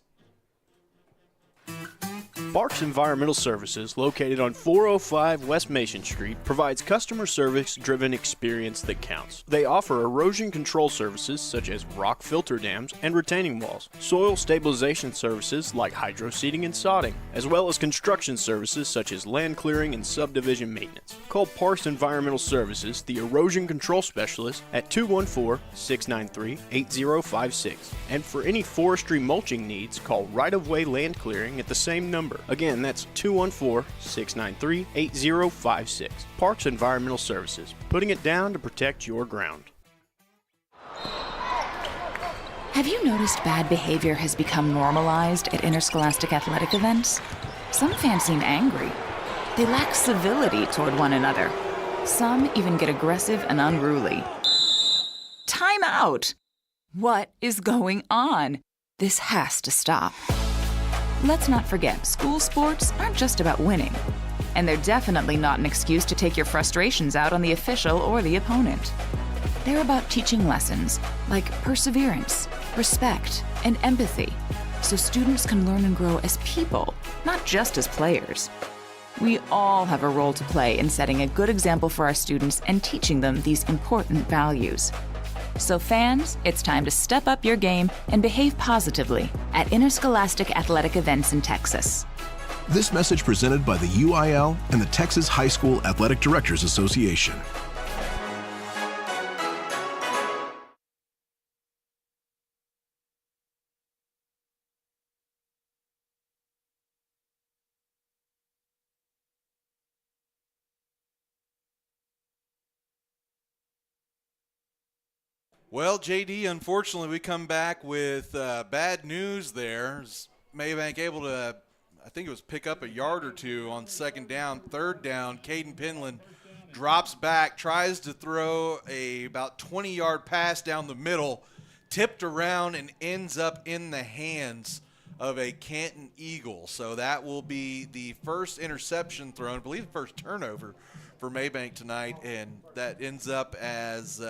Parks Environmental Services, located on 405 West Mason Street, provides customer service-driven experience that counts. They offer erosion control services such as rock filter dams and retaining walls, soil stabilization services like hydro seeding and sodding, as well as construction services such as land clearing and subdivision maintenance. Call Parks Environmental Services, the erosion control specialist, at 214-693-8056. And for any forestry mulching needs, call Right-of-Way Land Clearing at the same number. Again, that's 214-693-8056. Parks Environmental Services, putting it down to protect your ground. Have you noticed bad behavior has become normalized at interscholastic athletic events? Some fans seem angry. They lack civility toward one another. Some even get aggressive and unruly. Time out! What is going on? This has to stop. Let's not forget, school sports aren't just about winning. And they're definitely not an excuse to take your frustrations out on the official or the opponent. They're about teaching lessons like perseverance, respect, and empathy, so students can learn and grow as people, not just as players. We all have a role to play in setting a good example for our students and teaching them these important values. So fans, it's time to step up your game and behave positively at interscholastic athletic events in Texas. This message presented by the UIL and the Texas High School Athletic Directors Association. Well, JD, unfortunately, we come back with bad news there. Mabank able to, I think it was pick up a yard or two on second down. Third down, Caden Penland drops back, tries to throw a about 20-yard pass down the middle, tipped around and ends up in the hands of a Canton Eagle. So that will be the first interception thrown, I believe the first turnover for Mabank tonight, and that ends up as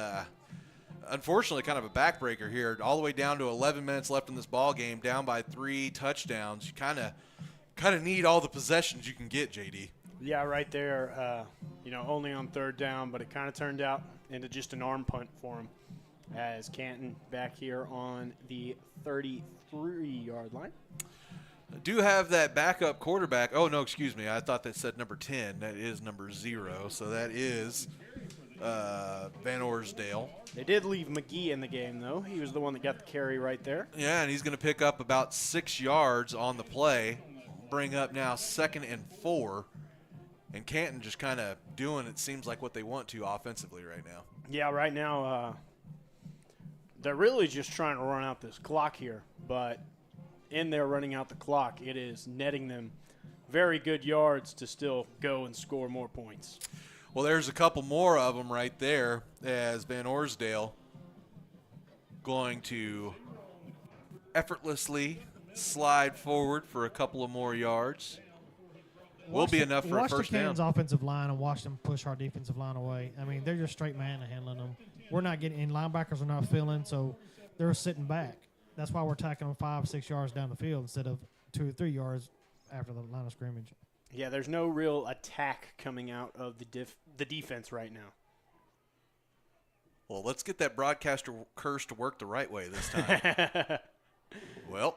unfortunately kind of a backbreaker here, all the way down to 11 minutes left in this ball game, down by 3 touchdowns. You kind of need all the possessions you can get, JD. Yeah, right there, only on third down, but it kind of turned out into just an arm punt for him as Canton back here on the 33-yard line. I do have that backup quarterback. Oh, no, excuse me. I thought that said number 10. That is number 0. So that is Van Orsdale. They did leave McGee in the game, though. He was the one that got the carry right there. Yeah, and he's going to pick up about 6 yards on the play, bring up now 2nd and 4. And Canton just kind of doing, it seems like, what they want to offensively right now. Yeah, right now they're really just trying to run out this clock here, but in there running out the clock, it is netting them very good yards to still go and score more points. Well, there's a couple more of them right there as Van Orsdale going to effortlessly slide forward for a couple of more yards. Will be enough for a first down. Watch the Canton's offensive line and watch them push our defensive line away. I mean, they're just straight man handling them. We're not getting in. Linebackers are not filling, so they're sitting back. That's why we're attacking them 5-6 yards down the field instead of 2 or 3 yards after the line of scrimmage. Yeah, there's no real attack coming out of the defense right now. Well, let's get that broadcaster curse to work the right way this time. Well,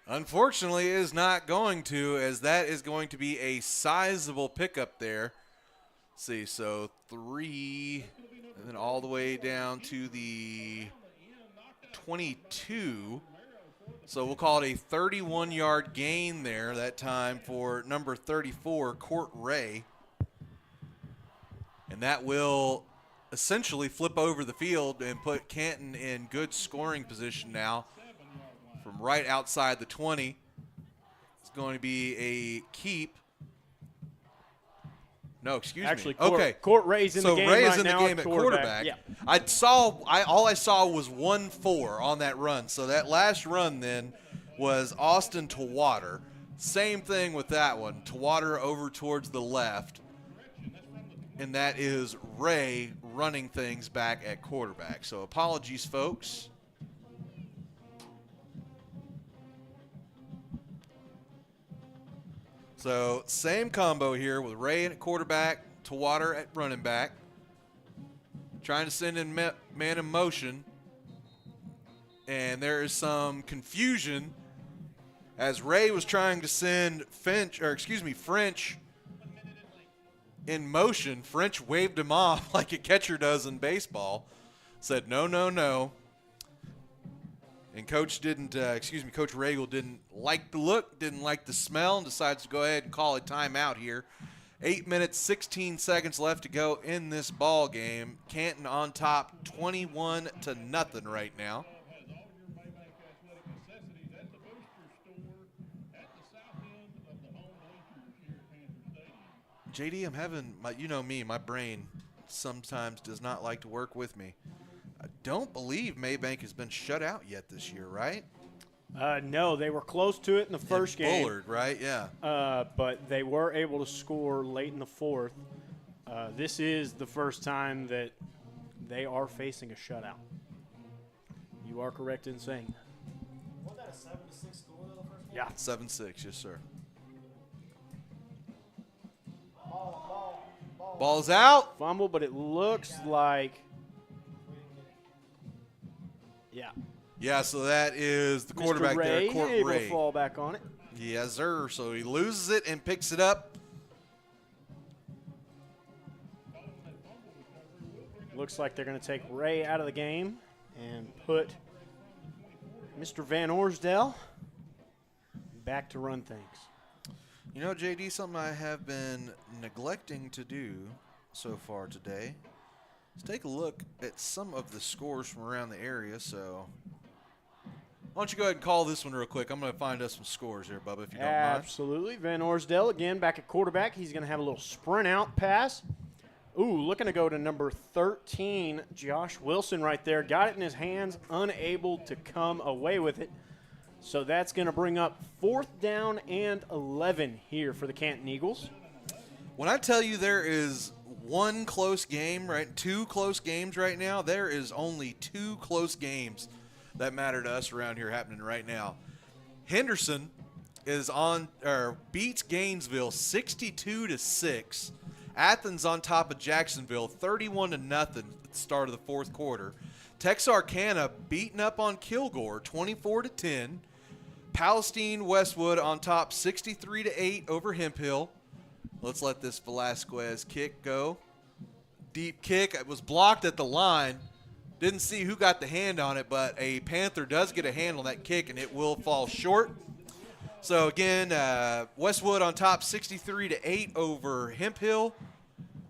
unfortunately, it is not going to, as that is going to be a sizable pickup there. Let's see, so 3, and then all the way down to the 22. So we'll call it a 31-yard gain there that time for number 34, Court Ray. And that will essentially flip over the field and put Canton in good scoring position now from right outside the 20. It's going to be a keep. No, excuse me. Okay. Court Ray's in the game Ray right is in the now game at quarterback. Yeah. All I saw was 1-4 on that run. So that last run then was Austin Tawater. Same thing with that one. Tawater over towards the left. And that is Ray running things back at quarterback. So apologies, folks. So same combo here with Ray at quarterback, Tawater at running back. Trying to send in man in motion. And there is some confusion as Ray was trying to send French in motion. French waved him off like a catcher does in baseball. Said, no, no, no. And Coach Ray didn't like the look, didn't like the smell, and decides to go ahead and call a timeout here. 8 minutes, 16 seconds left to go in this ball game. Canton on top, 21-0 right now. JD, I'm having my brain sometimes does not like to work with me. I don't believe Mabank has been shut out yet this year, right? No, they were close to it in the first game. Bullard, right? Yeah. But they were able to score late in the fourth. This is the first time that they are facing a shutout. You are correct in saying that. Wasn't that a 7-6 score though, the first game? Yeah. 7-6, yes, sir. Ball's out. Fumble, but it looks like. Yeah. Yeah, so that is the quarterback Mr. Ray, there, Court able Ray. to fall back on it. Yes, sir. So he loses it and picks it up. Looks like they're going to take Ray out of the game and put Mr. Van Orsdale back to run things. You know, JD, something I have been neglecting to do so far today Let's take a look at some of the scores from around the area. So why don't you go ahead and call this one real quick? I'm going to find us some scores here, Bubba, if you don't mind. Absolutely. Van Orsdale again back at quarterback. He's going to have a little sprint out pass. Ooh, looking to go to number 13, Josh Wilson right there. Got it in his hands, unable to come away with it. So that's going to bring up 4th down and 11 here for the Canton Eagles. When I tell you there is one close game, right, 2 close games right now, there is only 2 close games that matter to us around here happening right now. Henderson is beats Gainesville 62-6. Athens on top of Jacksonville 31-0 at the start of the 4th quarter. Texarkana beating up on Kilgore 24-10. Palestine Westwood on top 63-8 over Hemphill. Let's let this Velasquez kick go. Deep kick. It was blocked at the line. Didn't see who got the hand on it, but a Panther does get a hand on that kick, and it will fall short. So, again, Westwood on top 63-8 over Hemphill.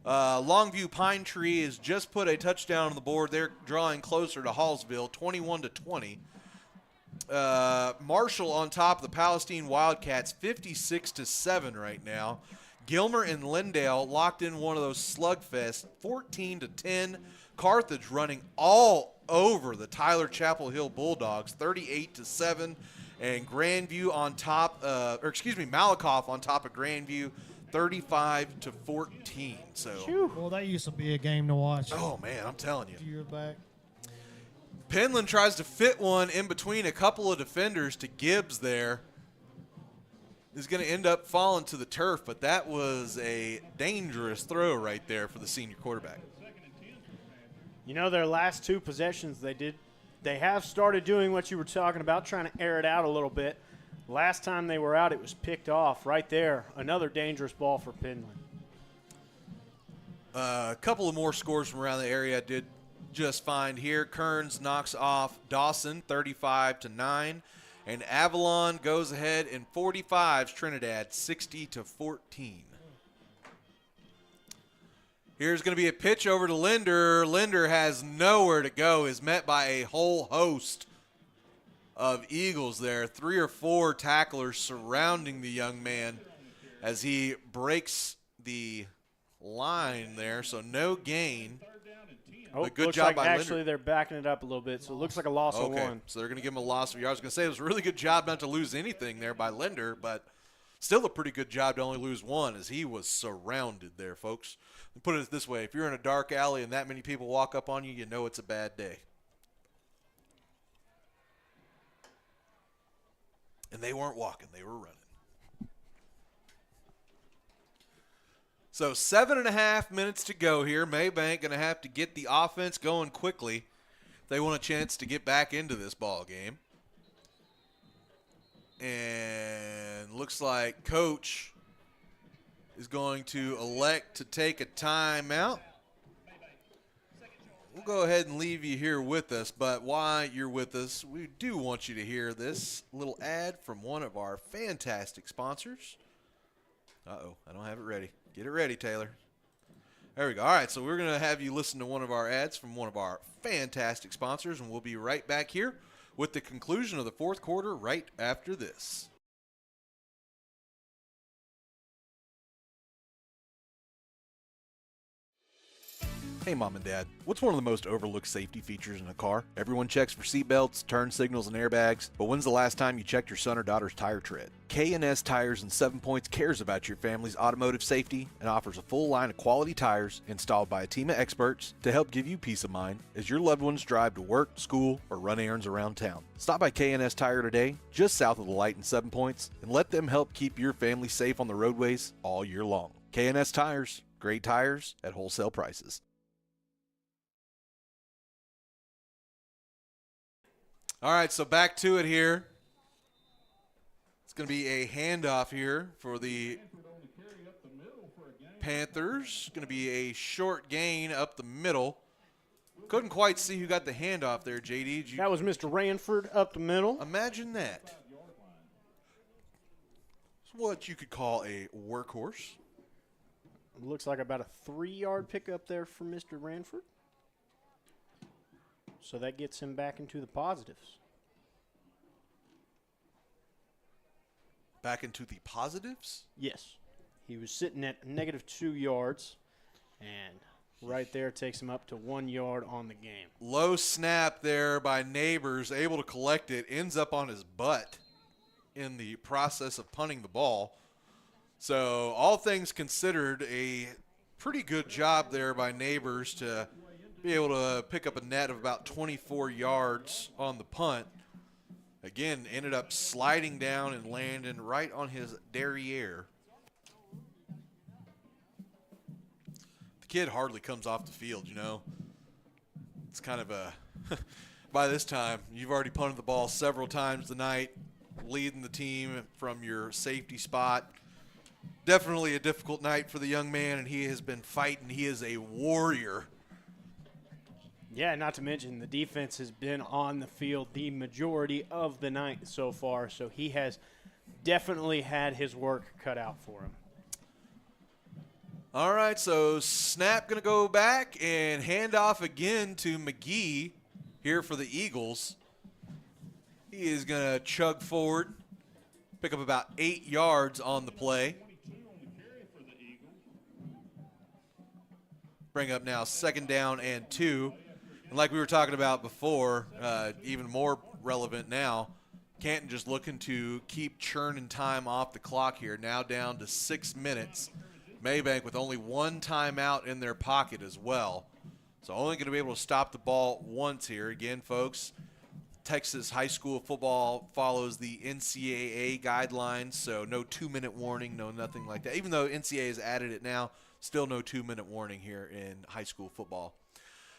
Longview Pine Tree has just put a touchdown on the board. They're drawing closer to Hallsville, 21-20. Marshall on top of the Palestine Wildcats, 56-7 right now. Gilmer and Lindale locked in one of those slugfests, 14-10. Carthage running all over the Tyler Chapel Hill Bulldogs, 38-7. And Grandview on top, Malakoff on top of Grandview, 35-14. So, well, that used to be a game to watch. Oh man, I'm telling you. A few years back. Penland tries to fit one in between a couple of defenders to Gibbs there. Is going to end up falling to the turf, but that was a dangerous throw right there for the senior quarterback. You know, their last 2 possessions they have started doing what you were talking about, trying to air it out a little bit. Last time they were out, it was picked off right there. Another dangerous ball for Penland. A couple of more scores from around the area I did just find here. Kearns knocks off Dawson 35-9. And Avalon goes ahead in 45s Trinidad 60-14. Here's going to be a pitch over to Linder. Linder has nowhere to go, is met by a whole host of Eagles there. 3 or 4 tacklers surrounding the young man as he breaks the line there, so no gain. But good job by Linder. Actually, they're backing it up a little bit, so it looks like a loss of 1. So they're going to give him a loss of yards. I was going to say it was a really good job not to lose anything there by Linder, but still a pretty good job to only lose 1 as he was surrounded there, folks. Put it this way, if you're in a dark alley and that many people walk up on you, you know it's a bad day. And they weren't walking, they were running. So 7.5 minutes to go here. Mabank going to have to get the offense going quickly if they want a chance to get back into this ball game. And looks like Coach is going to elect to take a timeout. We'll go ahead and leave you here with us, but while you're with us, we do want you to hear this little ad from one of our fantastic sponsors. Uh-oh, I don't have it ready. Get it ready, Taylor. There we go. All right, so we're going to have you listen to one of our ads from one of our fantastic sponsors, and we'll be right back here with the conclusion of the 4th quarter right after this. Hey, Mom and Dad, what's one of the most overlooked safety features in a car? Everyone checks for seatbelts, turn signals, and airbags, but when's the last time you checked your son or daughter's tire tread? K&S Tires and 7 Points cares about your family's automotive safety and offers a full line of quality tires installed by a team of experts to help give you peace of mind as your loved ones drive to work, school, or run errands around town. Stop by K&S Tire today, just south of the light in 7 Points, and let them help keep your family safe on the roadways all year long. K&S Tires, great tires at wholesale prices. All right, so back to it here. It's going to be a handoff here for the Panthers. Going to be a short gain up the middle. Couldn't quite see who got the handoff there, JD. That was Mr. Ranford up the middle. Imagine that. It's what you could call a workhorse. Looks like about a 3-yard pickup there for Mr. Ranford. So that gets him back into the positives. Back into the positives? Yes. He was sitting at -2 yards, and right there takes him up to 1 yard on the game. Low snap there by Neighbors, able to collect it, ends up on his butt in the process of punting the ball. So all things considered, a pretty good job there by Neighbors to be able to pick up a net of about 24 yards on the punt. Again, ended up sliding down and landing right on his derriere. The kid hardly comes off the field, you know. It's kind of a, by this time, you've already punted the ball several times tonight, leading the team from your safety spot. Definitely a difficult night for the young man, and he has been fighting. He is a warrior. Yeah, not to mention the defense has been on the field the majority of the night so far, so he has definitely had his work cut out for him. All right, so snap going to go back and hand off again to McGee here for the Eagles. He is going to chug forward, pick up about 8 yards on the play. Bring up now 2nd down and 2. And like we were talking about before, even more relevant now, Canton just looking to keep churning time off the clock here, now down to 6 minutes. Mabank with only 1 timeout in their pocket as well. So only going to be able to stop the ball once here. Again, folks, Texas high school football follows the NCAA guidelines, so no 2-minute warning, no nothing like that. Even though NCAA has added it now, still no 2-minute warning here in high school football.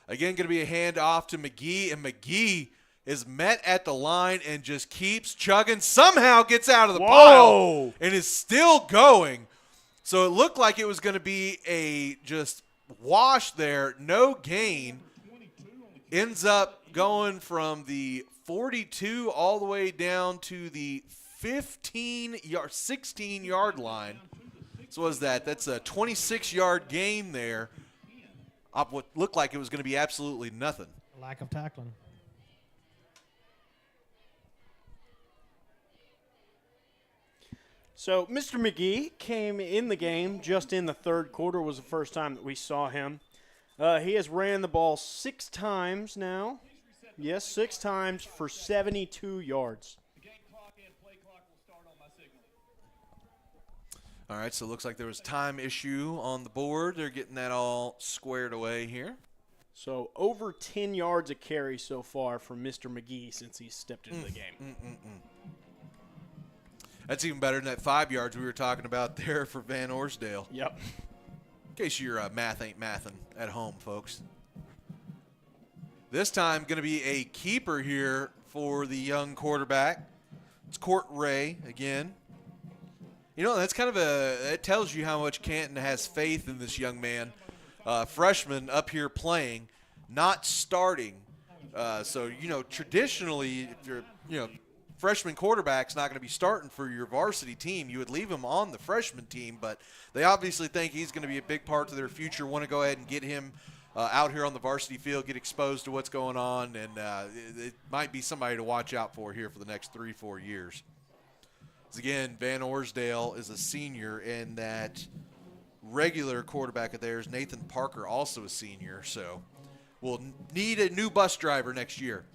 Again, going to be a handoff to McGee, and McGee is met at the line and just keeps chugging, somehow gets out of the pile, and is still going. So it looked like it was going to be a just wash there, no gain. Ends up going from the 42 all the way down to the 16-yard line. So what is that? That's a 26-yard gain there. Up what looked like it was going to be absolutely nothing. Lack of tackling. So Mr. McGee came in the game just in the 3rd quarter was the first time that we saw him. He has ran the ball 6 times now. Yes, 6 times for 72 yards. All right, so it looks like there was time issue on the board. They're getting that all squared away here. So over 10 yards a carry so far from Mr. McGee since he stepped into the game. That's even better than that 5 yards we were talking about there for Van Orsdale. Yep. In case your math ain't mathin' at home, folks. This time going to be a keeper here for the young quarterback. It's Court Ray again. You know, that's kind of it tells you how much Canton has faith in this young man. Freshman up here playing, not starting. So, you know, traditionally, if you're, freshman quarterback's not going to be starting for your varsity team. You would leave him on the freshman team, but they obviously think he's going to be a big part of their future, want to go ahead and get him out here on the varsity field, get exposed to what's going on, and it might be somebody to watch out for here for the next 3-4 years. Again, Van Orsdale is a senior, and that regular quarterback of theirs, Nathan Parker, also a senior. So we'll need a new bus driver next year.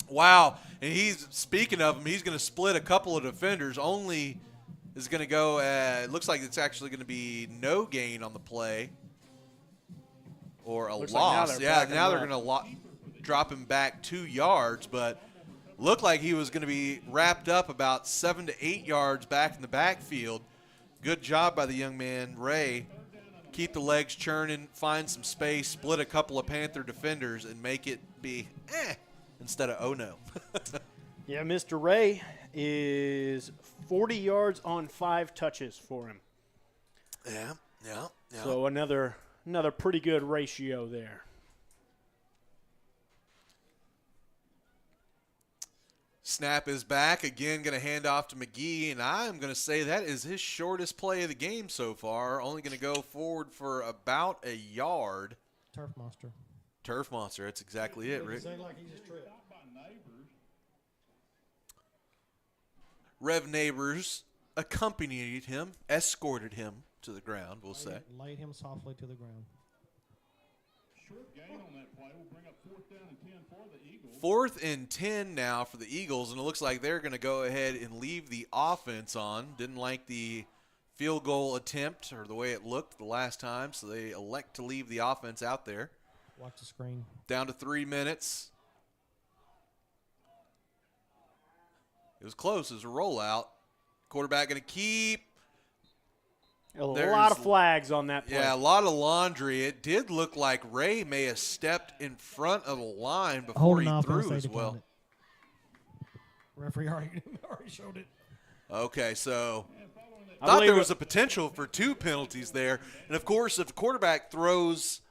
Wow. And speaking of him, he's going to split a couple of defenders. Only is going to go it looks like it's actually going to be no gain on the play or a loss. Like now they're going to drop him back 2 yards, but looked like he was going to be wrapped up about 7 to 8 yards back in the backfield. Good job by the young man, Ray. Keep the legs churning, find some space, split a couple of Panther defenders, and make it be instead of oh no. Yeah, Mr. Ray is 40 yards on 5 touches for him. Yeah. So another pretty good ratio there. Snap is back. Again, going to hand off to McGee, and I'm going to say that is his shortest play of the game so far. Only going to go forward for about a yard. Turf monster. Turf monster. That's exactly it, Rick. Like he just tripped. Rev Neighbors accompanied him, escorted him to the ground, we'll say. Laid him softly to the ground. Short gain on that play will bring up 4th down and 10 for the Eagles. 4th and 10 now for the Eagles, and it looks like they're going to go ahead and leave the offense on. Didn't like the field goal attempt or the way it looked the last time, so they elect to leave the offense out there. Watch the screen. Down to 3 minutes. It was close. It was a rollout. Quarterback going to keep. A lot of flags on that play. Yeah, a lot of laundry. It did look like Ray may have stepped in front of the line before he threw as well. Referee already showed it. Okay, so I thought there was a potential for 2 penalties there. And, of course, if the quarterback throws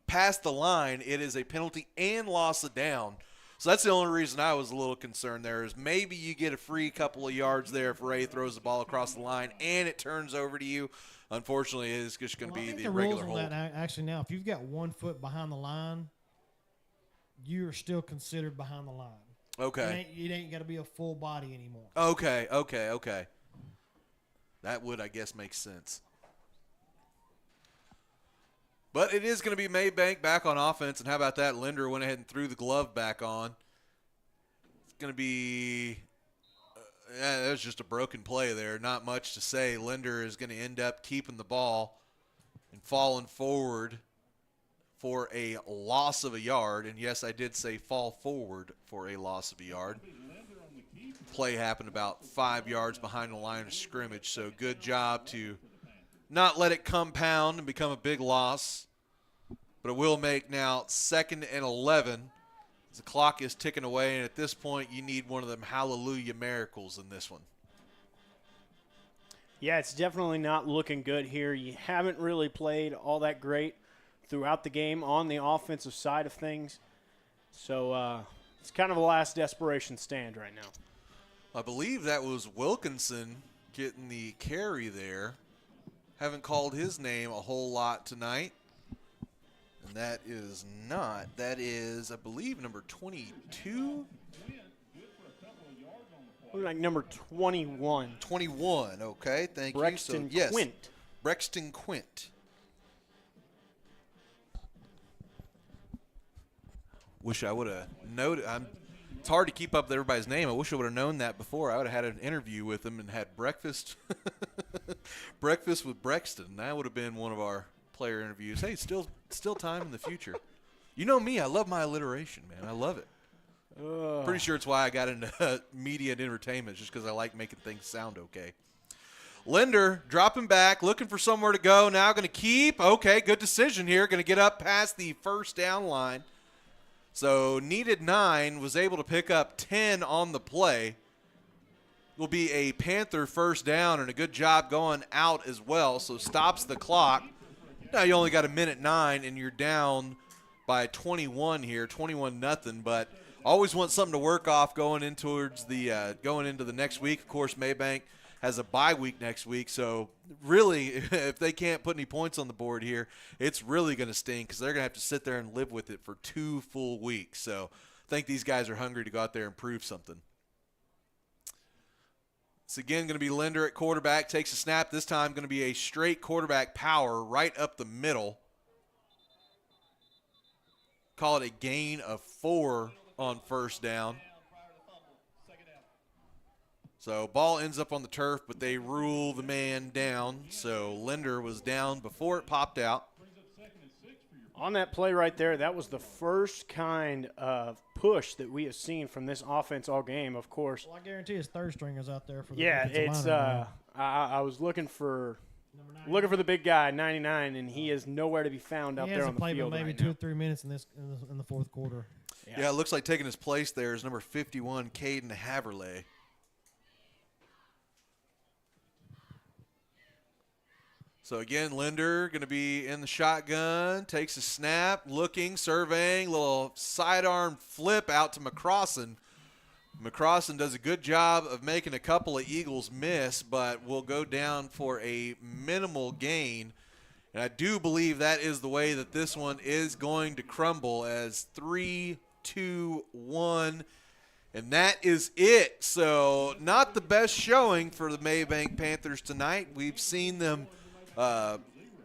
past the line, it is a penalty and loss of down. So that's the only reason I was a little concerned there is maybe you get a free couple of yards there if Ray throws the ball across the line and it turns over to you. Unfortunately, it's just going to be the regular hold. Actually, now, if you've got 1 foot behind the line, you're still considered behind the line. Okay. It ain't got to be a full body anymore. Okay. That would, I guess, make sense. But it is going to be Mabank back on offense, and how about that? Linder went ahead and threw the glove back on. It's going to be that was just a broken play there. Not much to say. Linder is going to end up keeping the ball and falling forward for a loss of a yard. And, yes, I did say fall forward for a loss of a yard. Play happened about 5 yards behind the line of scrimmage, so good job to not let it compound and become a big loss. But it will make now 2nd and 11 as the clock is ticking away, and at this point you need one of them hallelujah miracles in this one. Yeah, it's definitely not looking good here. You haven't really played all that great throughout the game on the offensive side of things. So it's kind of a last desperation stand right now. I believe that was Wilkinson getting the carry there. Haven't called his name a whole lot tonight. And that is not. That is, I believe, number 22. Like number 21. 21, okay. Thank Brexton you. So, yes, Quint. Brexton Quint. Wish I would have noted. It's hard to keep up with everybody's name. I wish I would have known that before. I would have had an interview with him and had breakfast breakfast with Brexton. That would have been one of our player interviews. Hey, still time in the future. You know me. I love my alliteration, man. I love it. Pretty sure it's why I got into media and entertainment, just because I like making things sound okay. Linder dropping back, looking for somewhere to go. Now going to keep. Okay, good decision here. Going to get up past the first down line. So needed 9, was able to pick up 10 on the play. Will be a Panther first down, and a good job going out as well. So stops the clock. Now you only got a minute 9, and you're down by 21 here, 21-0. But always want something to work off going in towards the going into the next week. Of course, Mabank has a bye week next week, so really, if they can't put any points on the board here, it's really going to sting because they're going to have to sit there and live with it for 2 full weeks. So I think these guys are hungry to go out there and prove something. It's again going to be Linder at quarterback, takes a snap. This time going to be a straight quarterback power right up the middle. Call it a gain of 4 on first down. So ball ends up on the turf, but they rule the man down. So Linder was down before it popped out. On that play right there, that was the first kind of push that we have seen from this offense all game, of course. Well, I guarantee his third stringers out there for the it's I was looking for the big guy, 99, and he is nowhere to be found out there on the field. He hasn't played maybe 2 or 3 minutes in the fourth quarter. Yeah, it looks like taking his place there is number 51, Caden Haverley. So, again, Linder going to be in the shotgun, takes a snap, looking, surveying, little sidearm flip out to McCrossan. McCrossan does a good job of making a couple of Eagles miss, but will go down for a minimal gain. And I do believe that is the way that this one is going to crumble as 3, 2, 1. And that is it. So not the best showing for the Mabank Panthers tonight. We've seen them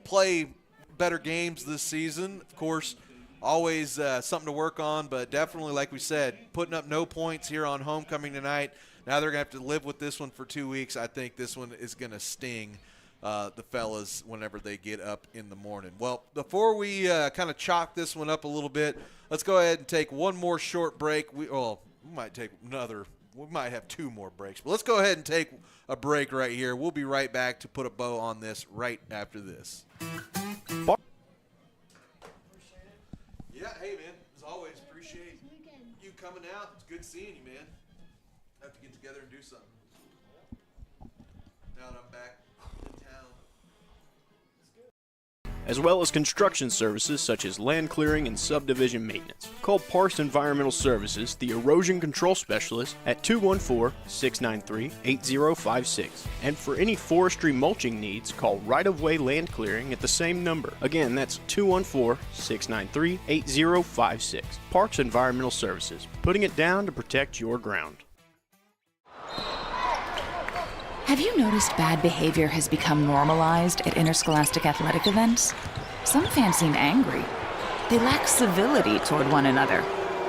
play better games this season. Of course, always something to work on, but definitely, like we said, putting up no points here on homecoming tonight. Now they're going to have to live with this one for 2 weeks. I think this one is going to sting the fellas whenever they get up in the morning. Well, before we kind of chalk this one up a little bit, let's go ahead and take one more short break. We might have 2 more breaks, but let's go ahead and take a break right here. We'll be right back to put a bow on this right after this. Yeah, hey, man, as always, appreciate you coming out. It's good seeing you, man. Have to get together and do something. Now that I'm back in town. As well as construction services such as land clearing and subdivision maintenance. Call Parks Environmental Services, the erosion control specialist, at 214-693-8056. And for any forestry mulching needs, call Right-of-Way Land Clearing at the same number. Again, that's 214-693-8056. Parks Environmental Services, putting it down to protect your ground. Have you noticed bad behavior has become normalized at interscholastic athletic events? Some fans seem angry. They lack civility toward one another.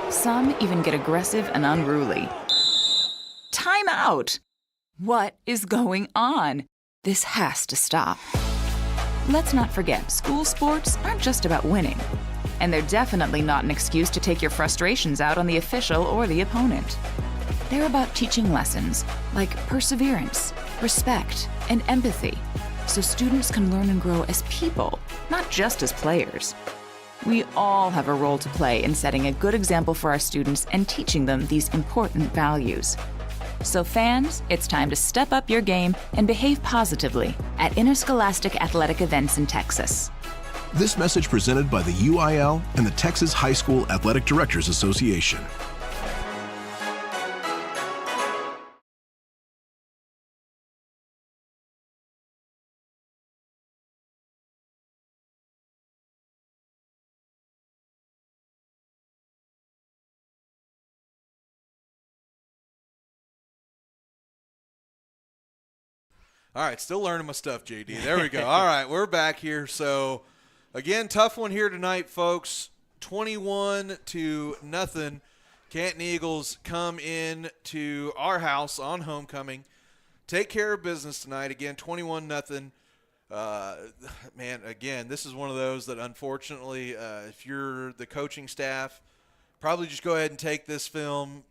Some even get aggressive and unruly. Time out! What is going on? This has to stop. Let's not forget, school sports aren't just about winning. And they're definitely not an excuse to take your frustrations out on the official or the opponent. They're about teaching lessons like perseverance, respect, and empathy, so students can learn and grow as people, not just as players. We all have a role to play in setting a good example for our students and teaching them these important values. So fans, it's time to step up your game and behave positively at interscholastic athletic events in Texas. This message presented by the UIL and the Texas High School Athletic Directors Association. All right, still learning my stuff, JD. There we go. All right, we're back here. So, again, tough one here tonight, folks. 21-0. Canton Eagles come in to our house on homecoming. Take care of business tonight. Again, 21-0. Man, again, this is one of those that unfortunately, if you're the coaching staff, probably just go ahead and take this film,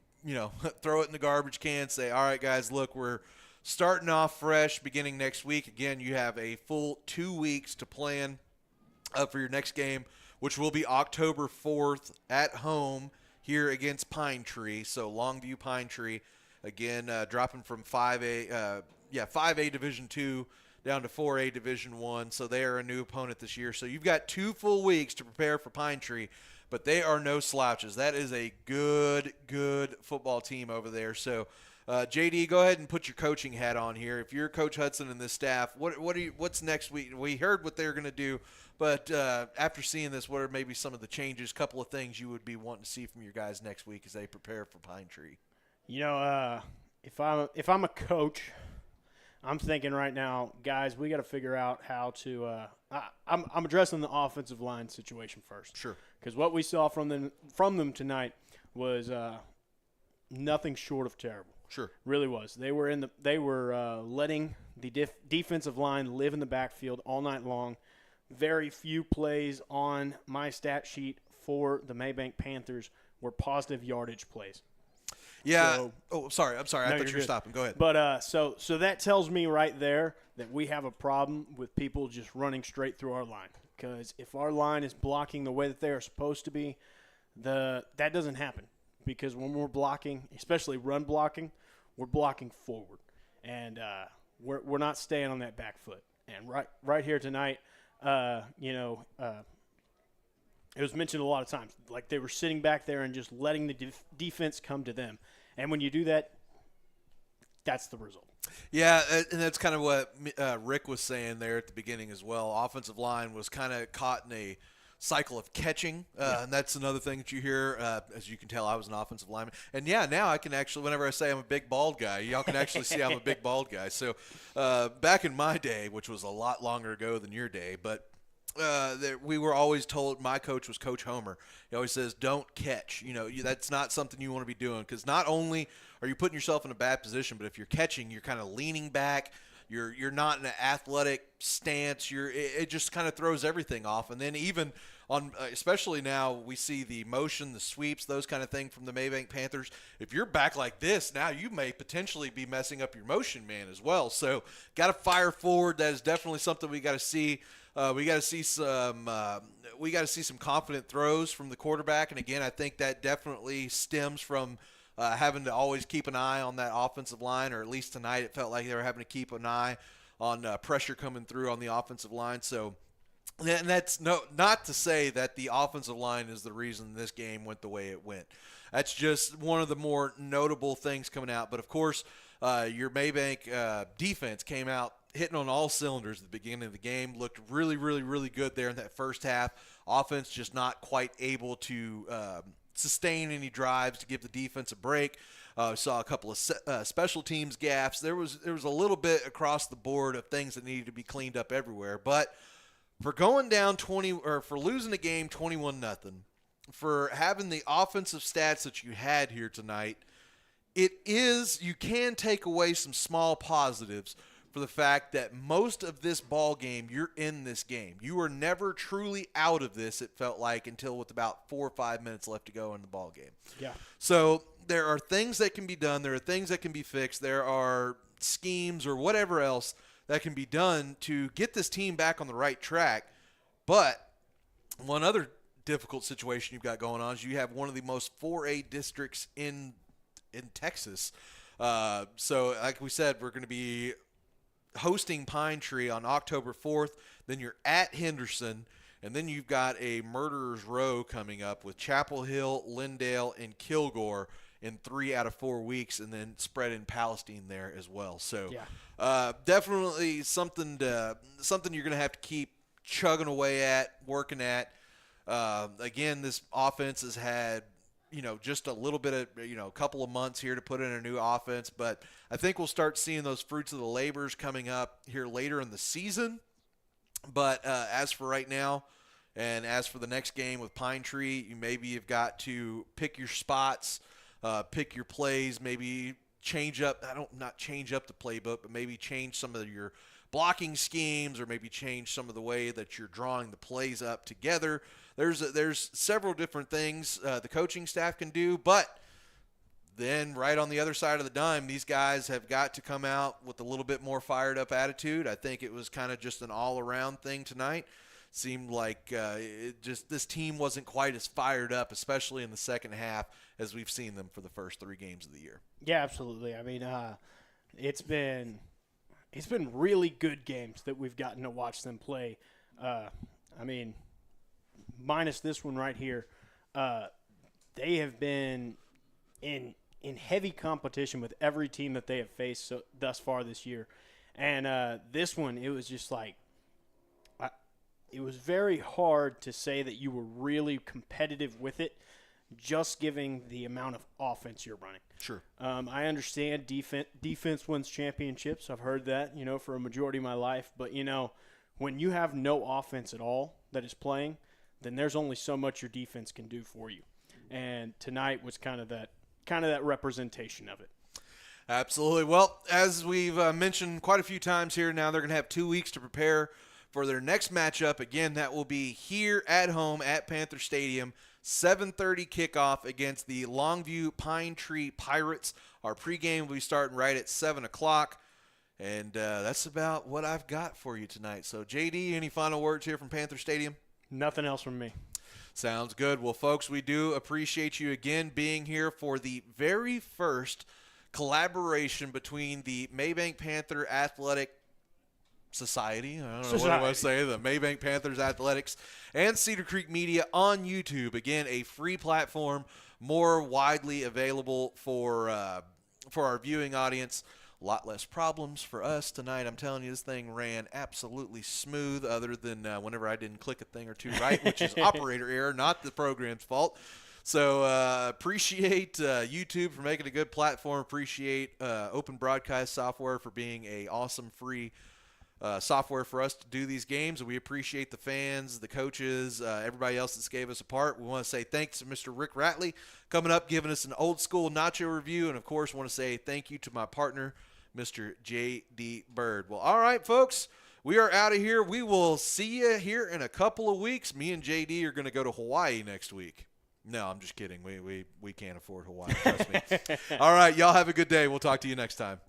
throw it in the garbage can, say, all right, guys, look, we're starting off fresh beginning next week. Again, you have a full 2 weeks to plan for your next game, which will be October 4th at home here against Pine Tree. So Longview Pine Tree, again, dropping from 5A Division II down to 4A Division I. So they are a new opponent this year. So you've got 2 full weeks to prepare for Pine Tree, but they are no slouches. That is a good football team over there. So JD, go ahead and put your coaching hat on here. If you're Coach Hudson and this staff, what's next week? We heard what they're going to do, but after seeing this, what are maybe some of the changes, couple of things you would be wanting to see from your guys next week as they prepare for Pine Tree? If I'm a coach, I'm thinking right now, guys, we got to figure out how to. I'm addressing the offensive line situation first. Sure. Because what we saw from them tonight was nothing short of terrible. Sure. Really was. They were letting the defensive line live in the backfield all night long. Very few plays on my stat sheet for the Mabank Panthers were positive yardage plays. Yeah. I'm sorry. I thought you were good. stopping. Go ahead. But so that tells me right there that we have a problem with people just running straight through our line. Because if our line is blocking the way that they are supposed to be, that doesn't happen. Because when we're blocking, especially run blocking, we're blocking forward, and we're not staying on that back foot. And right here tonight, it was mentioned a lot of times, like they were sitting back there and just letting the defense come to them. And when you do that, that's the result. Yeah, and that's kind of what Rick was saying there at the beginning as well. Offensive line was kind of caught in a cycle of catching, and that's another thing that you hear. As you can tell, I was an offensive lineman. And, yeah, now I can actually, whenever I say I'm a big bald guy, y'all can actually see I'm a big bald guy. So back in my day, which was a lot longer ago than your day, but we were always told, my coach was Coach Homer. He always says, don't catch. That's not something you want to be doing, because not only are you putting yourself in a bad position, but if you're catching, you're kind of leaning back. You're not in an athletic stance. It just kind of throws everything off. And then even on, especially now, we see the motion, the sweeps, those kind of thing from the Mabank Panthers. If you're back like this, now you may potentially be messing up your motion man as well. So got to fire forward. That is definitely something we got to see. We got to see some confident throws from the quarterback. And again, I think that definitely stems from having to always keep an eye on that offensive line, or at least tonight it felt like they were having to keep an eye on pressure coming through on the offensive line. So, and that's not to say that the offensive line is the reason this game went the way it went. That's just one of the more notable things coming out. But, of course, your Mabank defense came out hitting on all cylinders at the beginning of the game, looked really, really, really good there in that first half. Offense just not quite able to sustain any drives to give the defense a break. Saw a couple of special teams gaffes. There was a little bit across the board of things that needed to be cleaned up everywhere. But for going down for losing the game 21-0, for having the offensive stats that you had here tonight, you can take away some small positives for the fact that most of this ball game, you're in this game. You were never truly out of this, it felt like, until with about 4 or 5 minutes left to go in the ball game. Yeah. So there are things that can be done. There are things that can be fixed. There are schemes or whatever else that can be done to get this team back on the right track. But one other difficult situation you've got going on is you have one of the most 4A districts in Texas. So like we said, we're going to be hosting Pine Tree on October 4th. Then you're at Henderson, and then you've got a Murderer's Row coming up with Chapel Hill, Lindale, and Kilgore in 3 out of 4 weeks, and then spread in Palestine there as well. So definitely something you're going to have to keep chugging away at, working at. Again, this offense has had just a little bit of, a couple of months here to put in a new offense. But I think we'll start seeing those fruits of the labors coming up here later in the season. But as for right now, and as for the next game with Pine Tree, you've got to pick your spots, pick your plays, maybe change up. Not change up the playbook, but maybe change some of your blocking schemes, or maybe change some of the way that you're drawing the plays up together. There's several different things the coaching staff can do, but then right on the other side of the dime, these guys have got to come out with a little bit more fired up attitude. I think it was kind of just an all-around thing tonight. Seemed like this team wasn't quite as fired up, especially in the second half, as we've seen them for the first 3 games of the year. Yeah, absolutely. I mean, it's been really good games that we've gotten to watch them play. Minus this one right here, they have been in heavy competition with every team that they have faced thus far this year. And this one, it was just like, it was very hard to say that you were really competitive with it, just giving the amount of offense you're running. Sure. I understand defense wins championships. I've heard that, for a majority of my life. But, when you have no offense at all that is playing, then there's only so much your defense can do for you. And tonight was kind of that representation of it. Absolutely. Well, as we've mentioned quite a few times here now, they're going to have 2 weeks to prepare for their next matchup. Again, that will be here at home at Panther Stadium, 7:30 kickoff against the Longview Pine Tree Pirates. Our pregame will be starting right at 7 o'clock. And that's about what I've got for you tonight. So, JD, any final words here from Panther Stadium? Nothing else from me. Sounds good. Well, folks, we do appreciate you again being here for the very first collaboration between the Mabank Panther Athletic Society, I don't know what I want to say, the Mabank Panthers Athletics, and Cedar Creek Media on YouTube. Again, a free platform, more widely available for our viewing audience. A lot less problems for us tonight. I'm telling you, this thing ran absolutely smooth, other than whenever I didn't click a thing or two right, which is operator error, not the program's fault. So appreciate YouTube for making a good platform. Appreciate Open Broadcast Software for being a awesome free software for us to do these games. And we appreciate the fans, the coaches, everybody else that's gave us a part. We want to say thanks to Mr. Rick Ratley coming up, giving us an old school nacho review. And, of course, want to say thank you to my partner, Mr. J.D. Bird. Well, all right, folks, we are out of here. We will see you here in a couple of weeks. Me and J.D. are going to go to Hawaii next week. No, I'm just kidding. We can't afford Hawaii. Trust me. All right, y'all have a good day. We'll talk to you next time.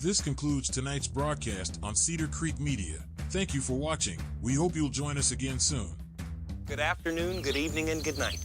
This concludes tonight's broadcast on Cedar Creek Media. Thank you for watching. We hope you'll join us again soon. Good afternoon, good evening, and good night.